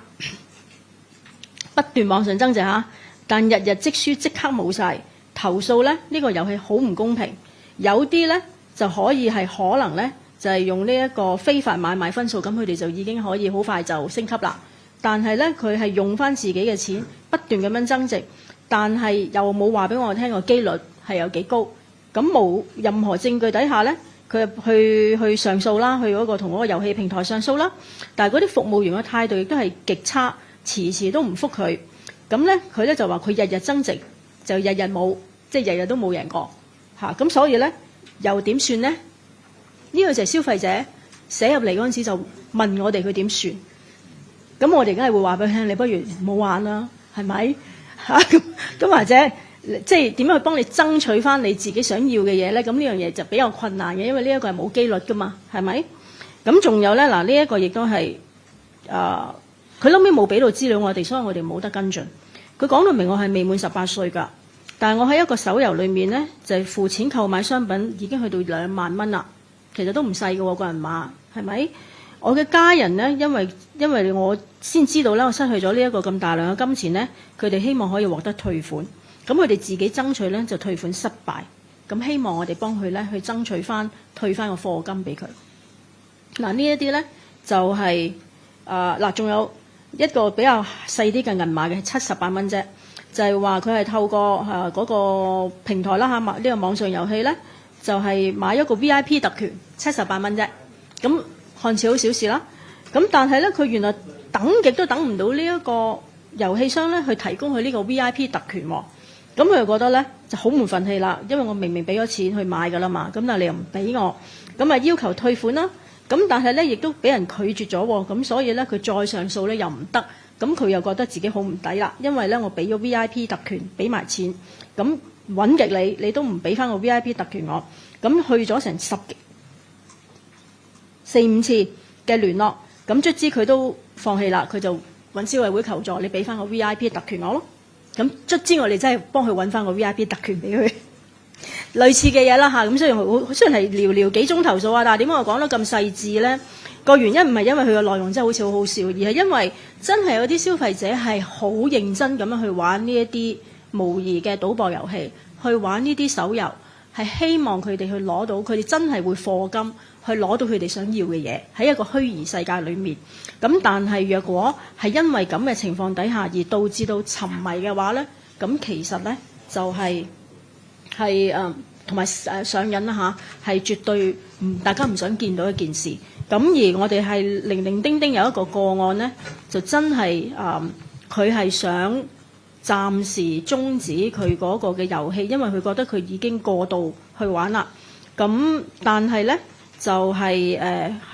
不斷網上增值嚇，但日日即輸即刻冇晒。投訴呢，呢個遊戲好唔公平。有啲呢，就可以係可能呢。就係用呢一個非法買賣分數，咁佢哋就已經可以好快就升級啦。但係呢，佢係用翻自己嘅錢不斷咁樣增值，但係又冇話俾我聽個機率係有幾高。咁冇任何證據底下呢，佢去上訴啦，去嗰個同嗰個遊戲平台上訴啦。但係嗰啲服務員嘅態度亦都係極差，遲遲都唔覆佢。咁呢，佢呢就話佢日日增值，就日日冇，即係日日都冇贏過嚇。咁所以呢，又點算呢？呢個就係消費者寫入嚟嗰陣時就問我哋佢點算，咁我哋梗係會話俾佢聽，你不如唔好玩啦，係咪嚇？咁或者即係點樣去幫你爭取翻你自己想要嘅嘢咧？咁呢樣嘢就比較困難嘅，因為呢一個係冇機率噶嘛，係咪？咁仲有咧嗱，呢一個亦都係佢後尾冇俾到資料我哋，所以我哋冇得跟進。佢講到明我係未滿18歲㗎，但係我喺一個手遊裏面咧就係付錢購買商品已經去到2萬蚊啦。其實都唔細嘅喎，個人碼係咪？我嘅家人呢，因為我先知道咧，我失去咗呢一個咁大量嘅金錢呢，佢哋希望可以獲得退款。咁佢哋自己爭取呢，就退款失敗。咁希望我哋幫佢呢去爭取翻退翻個課金俾佢。嗱呢一啲呢，就係仲有一個比較細啲嘅銀碼嘅78蚊啫，就係話佢係透過嗰個平台啦嚇，呢個網上遊戲呢。就係買一個 VIP 特權78蚊啫，咁看似好小事啦。咁但係咧，佢原來等極都等唔到呢一個遊戲商咧去提供佢呢個 VIP 特權喎。咁佢就覺得咧就好唔憤氣啦，因為我明明俾咗錢去買㗎啦嘛，咁但係你又唔俾我，咁啊要求退款啦。咁但係咧亦都俾人拒絕咗喎，咁所以咧佢再上訴咧又唔得，咁佢又覺得自己好唔抵啦，因為咧我俾咗 VIP 特權，俾埋錢，咁。揾極你都唔俾翻個 VIP 特權我，咁去咗成4、5次嘅聯絡，咁卒之佢都放棄啦，佢就揾消委會求助，你俾翻個 VIP 特權我咯。咁卒之我哋真係幫佢揾翻個 VIP 特權俾佢，類似嘅嘢啦嚇。咁雖然係寥寥幾宗投訴啊，但係點解我講得咁細緻呢？個原因唔係因為佢嘅內容真係好似好好笑，而係因為真係有啲消費者係好認真咁樣去玩呢一啲模擬嘅賭博遊戲，去玩呢啲手遊，係希望佢哋去攞到，佢哋真係會課金去攞到佢哋想要嘅嘢，喺一個虛擬世界裏面。咁但係若果係因為咁嘅情況底下而導致到沉迷嘅話呢，咁其實呢就係同埋上癮啦嚇，係絕對大家唔想見到一件事。咁而我哋係零零丁丁有一個個案呢，就真係佢係想暫時終止佢嗰個嘅遊戲，因為佢覺得佢已經過度去玩啦。咁但係呢，就係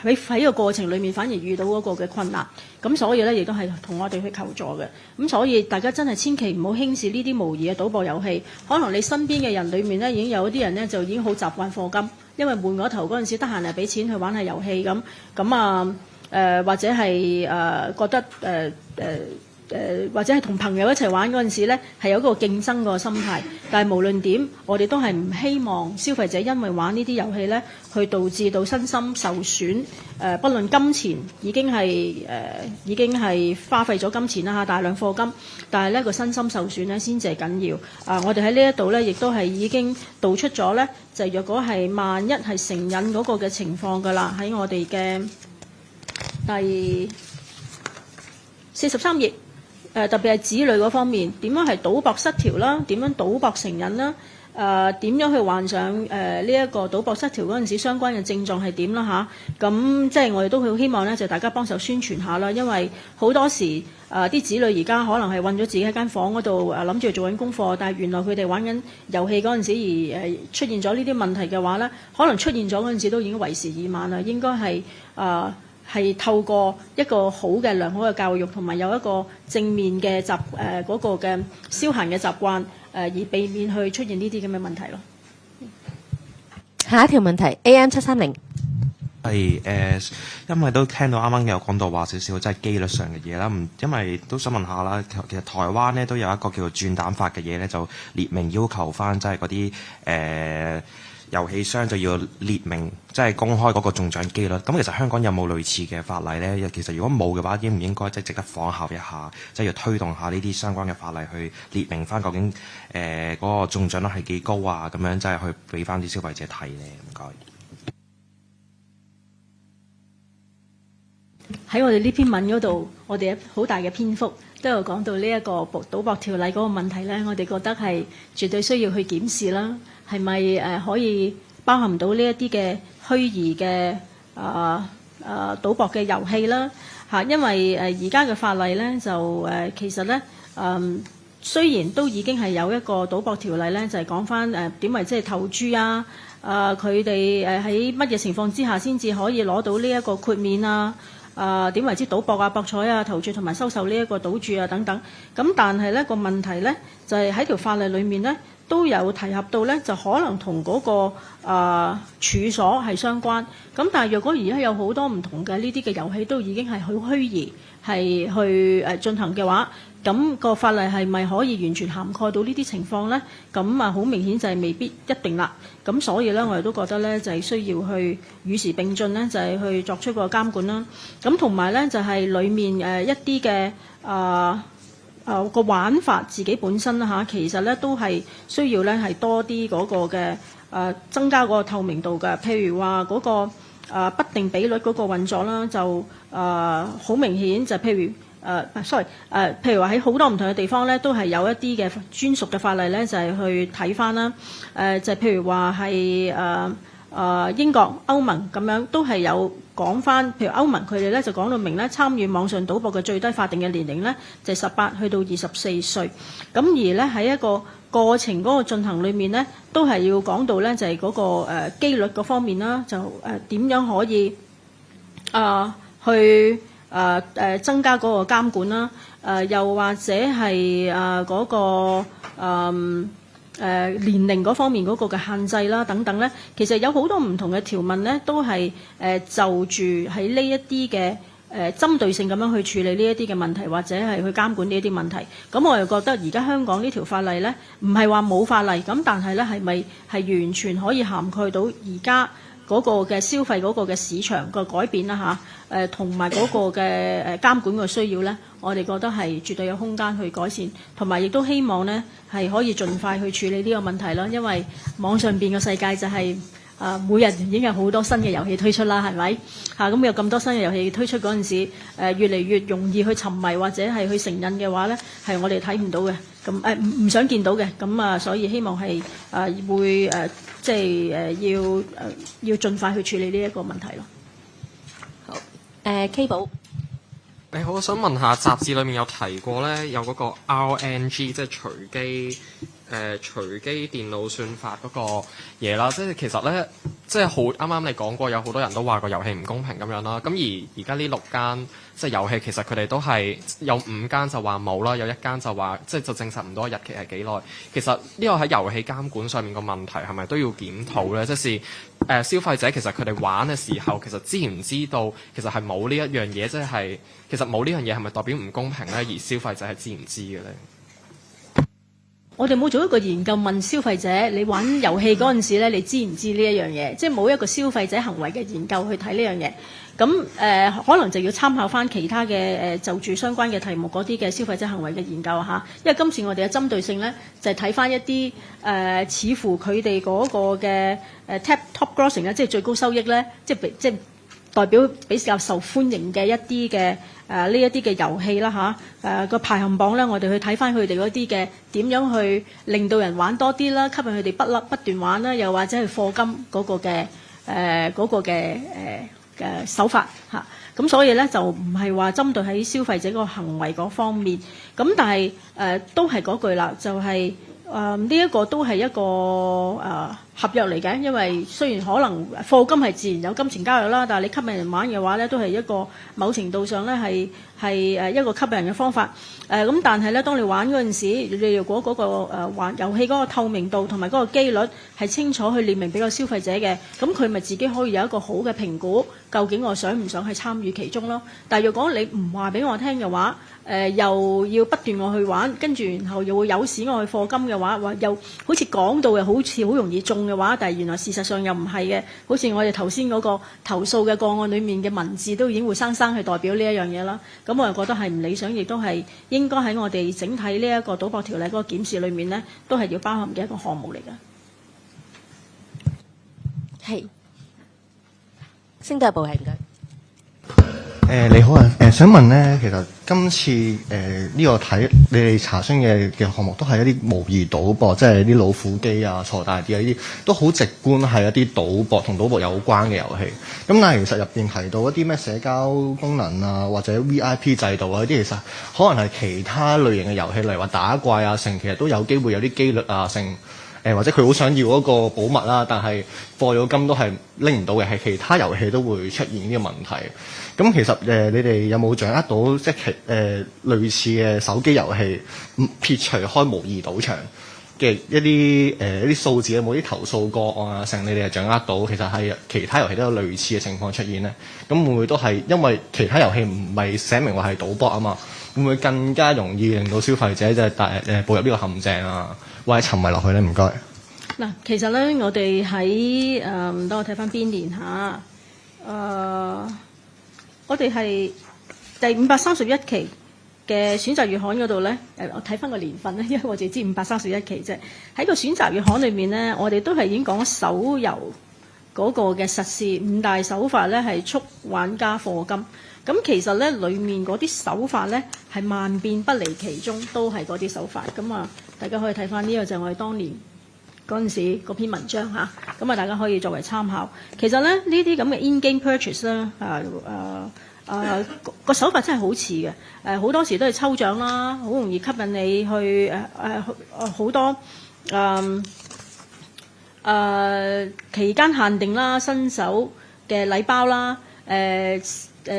喺個過程裡面反而遇到嗰個嘅困難。咁所以呢，亦都係同我哋去求助嘅。咁所以大家真係千祈唔好輕視呢啲模擬嘅賭博遊戲。可能你身邊嘅人裡面呢，已經有啲人呢，就已經好習慣課金，因為換嗰頭嗰陣時得閒係俾錢去玩下遊戲咁啊或者係覺得或者係同朋友一齊玩嗰陣時咧，係有一個競爭個心態。但係無論點，我哋都係唔希望消費者因為玩呢啲遊戲咧，去導致到身心受損。不論金錢已經係花費咗金錢啦嚇，大量課金，但係咧個身心受損咧先至係緊要。我哋喺呢一度咧，亦都係已經道出咗咧，就若果係萬一係成癮嗰個嘅情況㗎啦，喺我哋嘅第43頁。特別係子女嗰方面，點樣係賭博失調啦？點樣賭博成癮啦？點樣去患上呢一個賭博失調嗰陣時相關嘅症狀係點啦嚇？咁即係我哋都好希望咧，就大家幫手宣傳下啦，因為好多時啲子女而家可能係韞咗自己喺間房嗰度諗住做緊功課，但係原來佢哋玩緊遊戲嗰陣時而出現咗呢啲問題嘅話咧，可能出現咗嗰陣時都已經為時已晚啦，應該係透過一個好嘅良好嘅教育，同埋有一個正面嘅嗰個嘅消閒嘅習慣，而避免去出現呢啲咁嘅問題咯。下一條問題 AM730。係因為都聽到啱啱有講到話少少即係機率上嘅嘢啦，因為都想問下啦，其實台灣咧都有一個叫做轉蛋法嘅嘢咧，就列明要求翻即係嗰啲遊戲商就要列明即係公開嗰個中獎機率。咁其實香港有冇類似嘅法例呢？其實如果冇嘅話，應唔應該即係值得仿效一下，即係要推動下呢啲相關嘅法例去列明翻究竟嗰個中獎率係幾高啊？咁樣即係去俾翻啲消費者睇呢？唔該。喺我哋呢篇文嗰度，我哋好大嘅篇幅都有講到呢一個賭博條例嗰個問題呢，我哋覺得係絕對需要去檢視啦。係咪可以包含到呢一啲嘅虛擬嘅賭博嘅遊戲啦？嚇，因為而家嘅法例咧就其實咧雖然都已經係有一個賭博條例咧，就係講翻點為即係投注啊，佢哋喺乜嘢情況之下先至可以攞到呢一個豁免啊？點為之賭博啊、博彩啊、投注同埋收受呢一個賭注啊等等。咁但係咧個問題咧就係喺條法例裏面咧，都有提及到咧，就可能同嗰個處所係相關。咁但係若果而家有好多唔同嘅呢啲嘅遊戲都已經係好虛擬，係去進行嘅話，咁個法例係咪可以完全涵蓋到呢啲情況咧？咁好明顯就係未必一定啦。咁所以咧，我哋都覺得咧就係需要去與時並進咧，就係去作出個監管啦。咁同埋咧就係裡面一啲嘅個玩法自己本身啦嚇，其實咧都係需要咧係多啲嗰個嘅增加嗰個透明度嘅。譬如話嗰個不定比率嗰個運作啦，就好明顯就譬如譬如話喺好多唔同嘅地方咧，都係有一啲嘅專屬嘅法例咧，就係去睇翻啦。就譬如話係英國、歐盟咁樣都係有講翻，譬如歐盟佢哋咧就講到明咧，參與網上賭博嘅最低法定嘅年齡咧就係18去到24歲。咁而咧喺一個過程嗰個進行裏面咧，都係要講到咧就係嗰個機率嗰方面啦，就點樣可以去增加嗰個監管啦，又或者係嗰個年齡嗰方面嗰個嘅限制啦等等咧，其實有好多唔同嘅條文咧，都係就住喺呢一啲嘅針對性咁樣去處理呢一啲嘅問題，或者係去監管呢一啲問題。咁我又覺得而家香港呢條法例咧，唔係話冇法例，咁但係咧係咪係完全可以涵蓋到而家嗰個嘅消費嗰個嘅市場個改變啦嚇？同埋嗰個嘅監管嘅需要咧，我哋覺得係絕對有空間去改善，同埋亦都希望咧係可以盡快去處理呢個問題啦。因為網上邊嘅世界就係每日已經有好多新嘅遊戲推出啦，係咪嚇？咁有咁多新嘅遊戲推出嗰陣時，越嚟越容易去沉迷或者係去成癮嘅話咧，係我哋睇唔到嘅，咁唔想見到嘅。咁所以希望係會即係要盡快去處理呢一個問題咯。好，K 寶。你好，我想問下雜誌裏面有提過咧，有嗰個 RNG 即係隨機電腦算法嗰個嘢啦，即係其實咧即係好啱啱你講過，有好多人都話個遊戲唔公平咁樣啦。咁而家呢6間即係遊戲，其實佢哋都係有5間就話冇啦，有1間就話就證實唔到日期係幾耐。其實呢個喺遊戲監管上面個問題係咪都要檢討咧？即是消費者其實佢哋玩嘅時候，其實知唔知道其實係冇呢一樣嘢，即係其實冇呢樣嘢係咪代表唔公平咧？而消費者係知唔知嘅咧？我哋冇做一個研究問消費者，你玩遊戲嗰陣時咧，你知唔知呢一樣嘢？即係冇一個消費者行為嘅研究去睇呢樣嘢。咁可能就要參考翻其他嘅就住相關嘅題目嗰啲嘅消費者行為嘅研究嚇。因為今次我哋嘅針對性咧，就係睇翻一啲似乎佢哋嗰個嘅top grossing 咧，即係最高收益咧，即係代表比較受歡迎嘅一啲嘅呢一啲嘅遊戲啦嚇，個排行榜咧，我哋去睇翻佢哋嗰啲嘅點樣去令到人玩多啲啦，吸引佢哋不斷玩啦，又或者係課金嗰個嘅手法嚇。咁所以咧就唔係話針對喺消費者個行為嗰方面，咁但係都係嗰句啦，就係呢一個都係一個合約嚟嘅，因為雖然可能課金係自然有金錢交易啦，但係你吸引人玩嘅話咧，都係一個某程度上咧係一個吸引人嘅方法。咁但係咧，當你玩嗰陣時，你如果嗰個玩遊戲嗰個透明度同埋嗰個機率係清楚去列明俾個消費者嘅，咁佢咪自己可以有一個好嘅評估，究竟我想唔想去參與其中咯？但係如果你唔話俾我聽嘅話，又要不斷我去玩，跟住然後又會誘使我去課金嘅話，又好似講到又好似好容易中嘅話，但係原來事實上又唔係嘅。好似我哋頭先嗰個投訴嘅個案裡面嘅文字都已經活生生去代表呢一樣嘢啦。咁我又覺得係唔理想，亦都係應該喺我哋整體呢一個賭博條例嗰個檢視裏面呢，都係要包含嘅一個項目嚟嘅。係，星島日報係唔該。你好啊，想問咧，其實今次呢個睇你哋查詢嘅項目都係一啲模擬賭博，即係啲老虎機啊、鋤大啲啊，呢啲都好直觀係一啲賭博同賭博有關嘅遊戲。咁但係其實入邊提到一啲咩社交功能啊，或者 VIP 制度啊，呢啲其實可能係其他類型嘅遊戲，例如話打怪啊，成其實都有機會有啲機率啊，成或者佢好想要嗰個寶物啦，但係課咗金都係拎唔到嘅，係其他遊戲都會出現呢個問題。咁其實你哋有冇掌握到即係類似嘅手機遊戲，撇除開模擬賭場嘅一啲數字，有冇啲投訴個案啊？成你哋係掌握到，其實係其他遊戲都有類似嘅情況出現咧。咁會唔會都係因為其他遊戲唔係寫明話係賭博啊嘛？會唔會更加容易令到消費者即係步入呢個陷阱啊，或者沉迷落去咧？唔該。嗱，其實咧，我哋喺等我睇翻邊年嚇，我哋係第531期嘅選擇月刊嗰度咧，我睇翻個年份咧，因為我哋知531期啫。喺個選擇月刊裏面咧，我哋都係已經講手遊嗰個嘅實施5大手法咧，係促玩家課金。咁其實咧，裡面嗰啲手法咧係萬變不離其宗，都係嗰啲手法。咁啊，大家可以睇翻呢個就係我哋當年嗰陣時嗰篇文章嚇，咁啊大家可以作為參考。其實咧呢啲咁嘅 in-game purchase 咧，個手法真係好似嘅，好多時都係抽獎啦，好容易吸引你去好多期間限定啦、新手嘅禮包啦、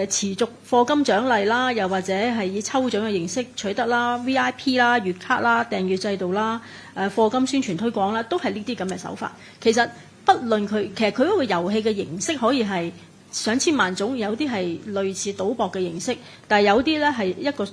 持續課金獎勵啦，又或者係以抽獎嘅形式取得啦、VIP 啦、月卡啦、訂閱制度啦、課金宣傳推廣啦，都係呢啲咁嘅手法。其實不論其實佢嗰個遊戲嘅形式可以係上千萬種，有啲係類似賭博嘅形式，但係有啲咧係一個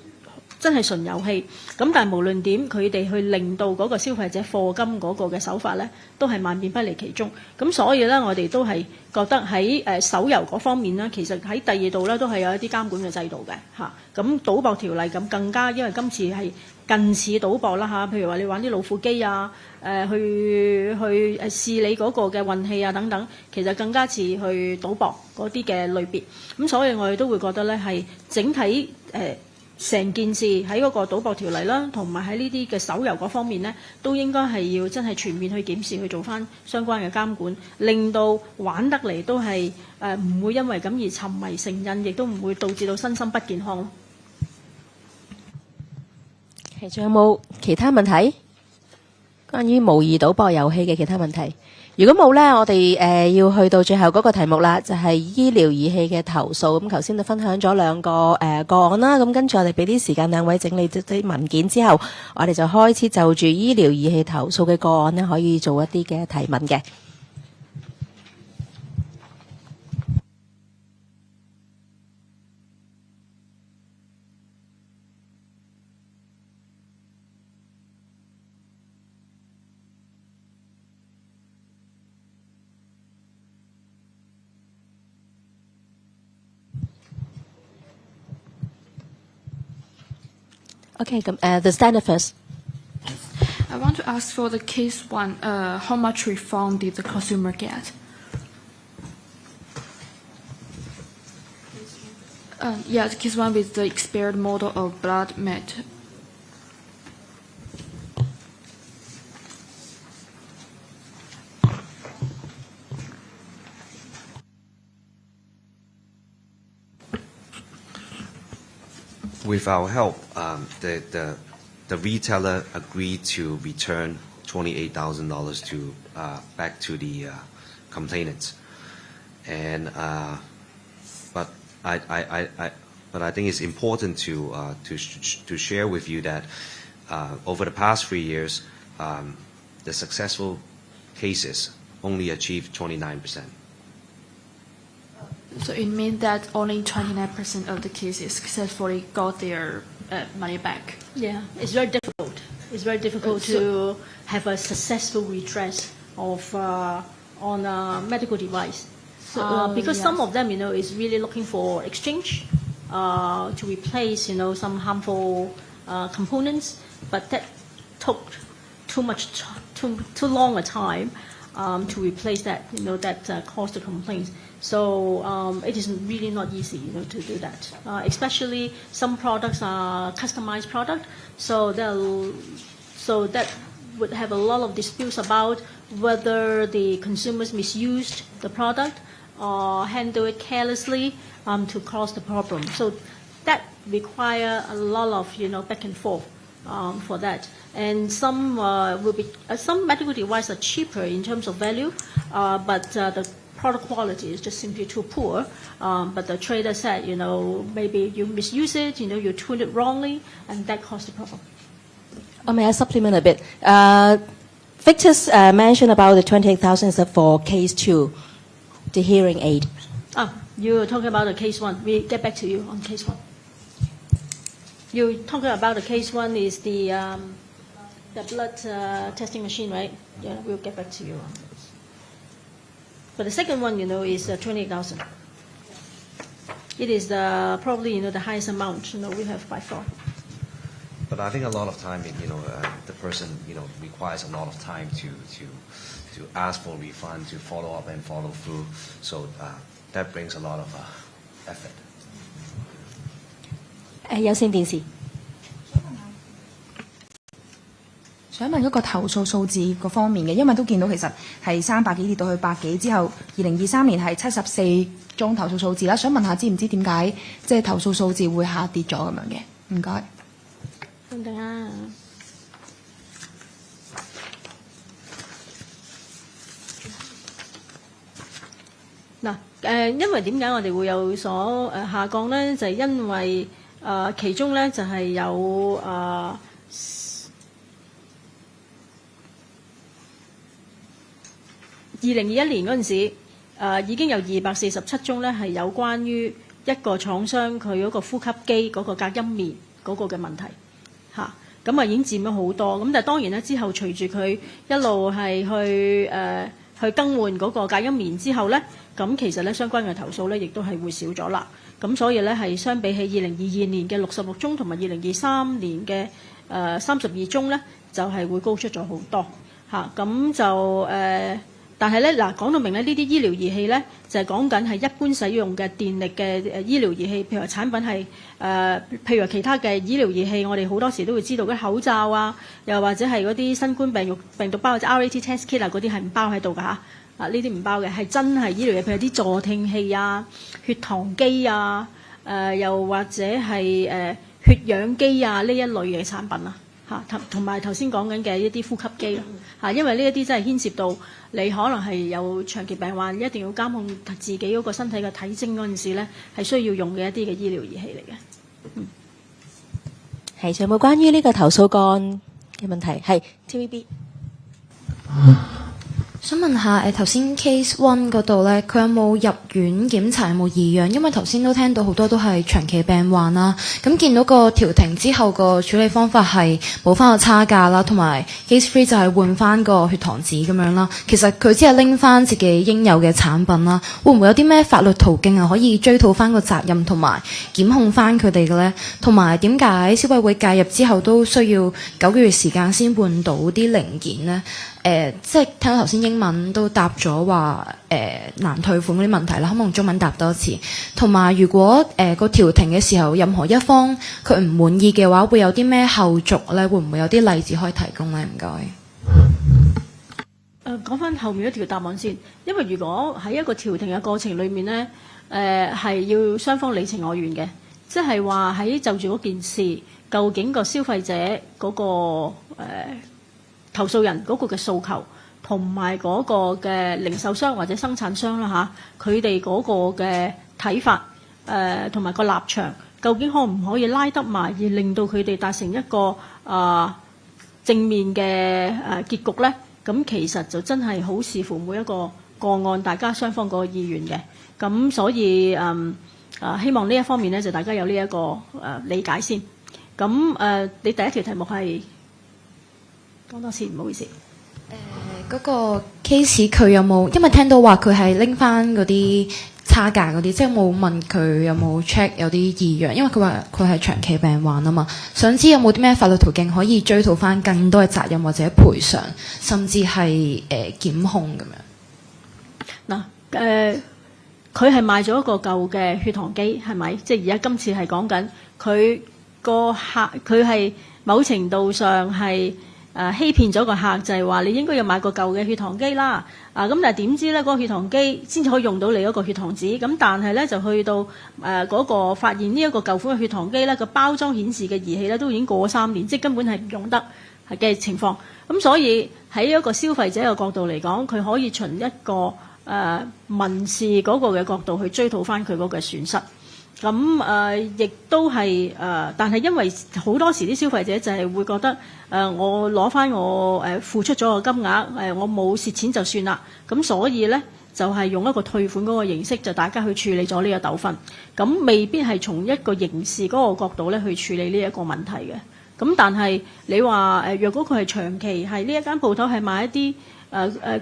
真係純遊戲。咁但係無論點，佢哋去令到嗰個消費者課金嗰個嘅手法咧，都係萬變不離其宗。咁所以咧，我哋都係覺得喺手遊嗰方面咧，其實喺第二度咧都係有一啲監管嘅制度嘅嚇。咁賭博條例咁更加，因為今次係近似賭博啦嚇。譬如話你玩啲老虎機啊，去試你嗰個嘅運氣啊等等，其實更加似去賭博嗰啲嘅類別。咁所以我哋都會覺得咧係整體成件事喺嗰個賭博條例啦，同埋喺呢啲嘅手遊嗰方面呢，都應該係要真係全面去檢視，去做翻相關嘅監管，令到玩得嚟都係唔會因為咁而沉迷成癮，亦都唔會導致到身心不健康咯。仲有冇其他問題？關於模擬賭博遊戲嘅其他問題，如果冇呢，我哋要去到最後嗰個題目啦，就係醫療儀器嘅投訴。咁頭先都分享咗兩個個案啦，咁跟住我哋俾啲時間兩位整理啲文件之後，我哋就開始就住醫療儀器投訴嘅個案呢，可以做一啲嘅提問嘅。Okay, the standard first. I want to ask for the case one. How much refund did the consumer get? Yeah, the case one with the expired model of blood mat. With our help, the retailer agreed to return $28,000 to back to the complainants, and but I think it's important to share with you that over the past 3 years, the successful cases only achieved 29%. So it means that only 29% of the cases successfully got their money back. Yeah, it's very difficult. It's very difficult to have a successful redress of on a medical device. Because some of them, is really looking for exchange to replace, some harmful components, but that took too long a time to replace that, that caused the complaints. So it is really not easy, to do that. Especially some products are customized product, so that would have a lot of disputes about whether the consumers misused the product or handle it carelessly to cause the problem. So that require a lot of back and forth for that. And some some medical devices are cheaper in terms of value, but the product quality is just simply too poor. But the trader said, maybe you misuse it, you tuned it wrongly, and that caused the problem. May I supplement a bit? Victor's mentioned about the 28,000 for case 2, the hearing aid. You're talking about the case 1. We get back to you on case 1. You're talking about the case 1 is the blood testing machine, right? Yeah, we'll get back to you on this. But the second one, is 28,000. It is probably, the highest amount, we have by far. But I think a lot of time, the person, requires a lot of time to ask for refund, to follow up and follow through. So that brings a lot of effort. 有線電視。想問嗰個投訴數字嗰方面嘅，因為都見到其實係300幾跌到去100幾之後，2023年係74宗投訴數字啦。想問下知唔知點解即係投訴數字會下跌咗咁樣嘅？唔該。等等啊。因為點解我哋會有所下降呢？就係因為其中呢，就係有2021年嗰陣時，已經有247宗呢係有關於一個廠商佢嗰個呼吸機嗰個隔音棉嗰個嘅問題嚇，咁已經佔咗好多。咁但係當然咧，之後隨住佢一路係去更換嗰個隔音棉之後呢，咁其實咧相關嘅投訴呢亦都係會少咗啦。咁所以呢，係相比起2022年嘅66宗同埋2023年嘅32宗呢，就係會高出咗好多嚇。咁就但係咧講到明咧，呢啲醫療儀器咧就係講緊係一般使用嘅電力嘅醫療儀器，譬如話產品係譬如話其他嘅醫療儀器，我哋好多時都會知道嗰啲口罩啊，又或者係嗰啲新冠病毒包或者 RAT test kit 啊嗰啲係唔包喺度㗎嚇。呢啲唔包嘅係真係醫療嘢，譬如啲助聽器啊、血糖機啊、又或者係血氧機啊呢一類嘅產品啊。同埋頭先講緊嘅一啲呼吸機啦，因為呢一啲真係牽涉到你可能係有長期病患，一定要監控自己嗰個身體嘅體徵嗰陣時咧，係需要用嘅一啲嘅醫療儀器嚟嘅。係，仲有冇關於呢個投訴個案嘅問題？係 TVB。想問下頭先 case one 嗰度咧，佢有冇入院檢查，有冇異樣？因為頭先都聽到好多都係長期病患啦。咁見到個調停之後個處理方法係補翻個差價啦，同埋 case three 就係換翻個血糖紙咁樣啦。其實佢只係拎翻自己應有嘅產品啦，會唔會有啲咩法律途徑啊可以追討翻個責任同埋檢控翻佢哋嘅咧？同埋點解消委會介入之後都需要9個月時間先換到啲零件呢？即係聽到頭先英文都答咗話難退款嗰啲問題啦，可唔可以用中文答多次？同埋如果個調停嘅時候，任何一方佢唔滿意嘅話，會有啲咩後續咧？會唔會有啲例子可以提供咧？唔該。講翻後面一條答案先，因為如果喺一個調停嘅過程裏面咧，係要雙方你情我願嘅，即係話喺就住嗰件事，究竟個消費者嗰個投訴人嗰個嘅訴求，同埋嗰個嘅零售商或者生產商啦嚇，佢哋嗰個嘅睇法，同埋個立場，究竟可唔可以拉得埋，而令到佢哋達成一個正面嘅結局咧？咁其實就真係好視乎每一個個案，大家雙方嗰個意願嘅。咁所以希望呢一方面咧，就大家有呢一個理解先。咁你第一條題目係？講多次，唔好意思。嗰個 case 佢有冇？因為聽到話佢係拎翻嗰啲差價嗰啲，即係冇問佢有冇 check 有啲異樣。因為佢話佢係長期病患啊嘛，想知有冇啲咩法律途徑可以追討翻更多嘅責任或者賠償，甚至係檢控咁樣。嗱佢係賣咗一個舊嘅血糖機，係咪？即係而家今次係講緊佢個客，佢係某程度上係。欺騙咗個客，就係話你應該要買個舊嘅血糖機啦。咁但係點知咧，嗰個血糖機先至可以用到你嗰個血糖紙。咁但係咧就去到嗰個發現呢一個舊款嘅血糖機咧，個包裝顯示嘅儀器咧都已經過3年，即係根本係唔用得嘅情況。咁所以喺一個消費者嘅角度嚟講，佢可以循一個民事嗰個嘅角度去追討翻佢嗰個損失。咁亦都係但係因為好多時啲消費者就係會覺得我攞翻我付出咗個金額我冇蝕錢就算啦，咁所以咧就係用一個退款嗰個形式，就大家去處理咗呢個糾紛，咁未必係從一個刑事嗰個角度咧去處理呢一個問題嘅。咁但係你話若果佢係長期係呢一間鋪頭係買一啲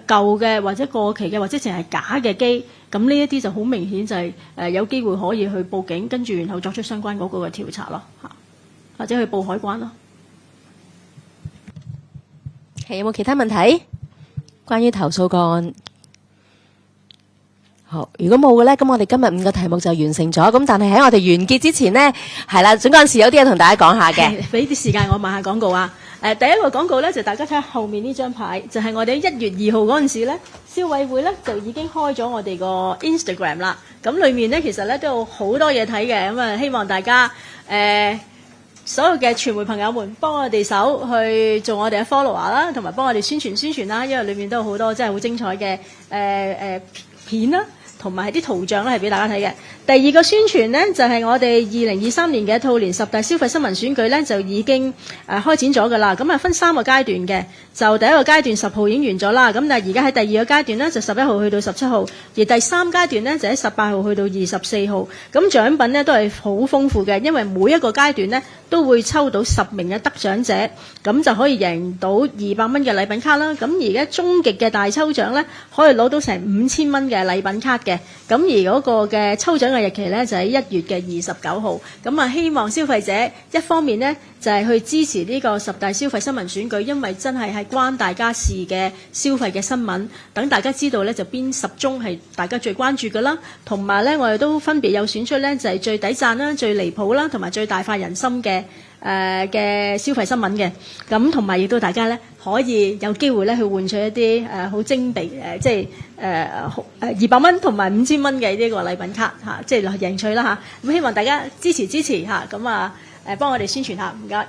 舊嘅或者過期嘅或者淨係假嘅機，咁呢一啲就好明顯就係有機會可以去報警，跟住然後作出相關嗰個嘅調查咯，或者去報海關咯。係有冇其他問題？關於投訴個案，好，如果冇嘅咧，咁我哋今日5個題目就完成咗。咁但係喺我哋完結之前呢，係啦，總幹事有啲嘢同大家講下嘅。俾啲時間我賣下廣告啊！第一個廣告咧就大家睇下後面呢張牌，就係我哋1月2號嗰陣時咧，消委會咧就已經開咗我哋個 Instagram 啦。咁裏面咧其實咧都有好多嘢睇嘅，咁啊希望大家所有嘅傳媒朋友們幫我哋手去做我哋嘅 follower 啦，同埋幫我哋宣傳啦，因為裏面都有好多真係好精彩嘅片啦，同埋係啲圖像咧係俾大家睇嘅。第二個宣傳呢，就係我哋2023年嘅兔年10大消費新聞選舉呢，就已經開展咗㗎啦。咁啊分3個階段嘅，就第一個階段10號已經完咗啦。咁但係而家喺第二個階段呢，就11號去到17號，而第3階段呢，就喺18號去到24號。咁獎品呢，都係好豐富嘅，因為每一個階段呢，都會抽到10名嘅得獎者，咁就可以贏到200蚊嘅禮品卡啦。咁而家終極嘅大抽獎呢，可以攞到成5000蚊嘅禮品卡嘅。咁而嗰個嘅抽獎嘅日期呢，就喺1月嘅29號。咁啊，希望消費者一方面呢，就係去支持呢個10大消費新聞選舉，因為真係關大家事嘅消費嘅新聞，等大家知道呢，就邊10宗係大家最關注嘅啦。同埋呢，我哋都分別有選出呢，就係最抵讚啦、最離譜啦，同埋最大快人心嘅消費新聞嘅。咁同埋亦都大家呢，可以有機會呢去換取一啲好精備即係200蚊同埋5000蚊嘅呢個禮品卡嚇，即係贏取啦嚇。咁希望大家支持嚇，咁啊幫我哋宣傳下，唔該。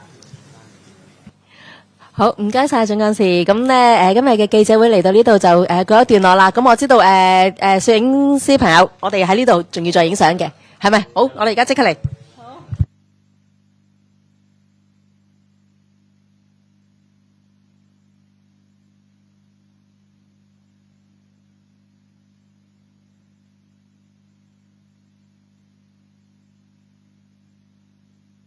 好，唔該晒總幹事。咁咧今日嘅記者會嚟到呢度就告一段落啦。咁我知道攝影師朋友，我哋喺呢度仲要再影相嘅，係咪？好，我哋而家即刻嚟。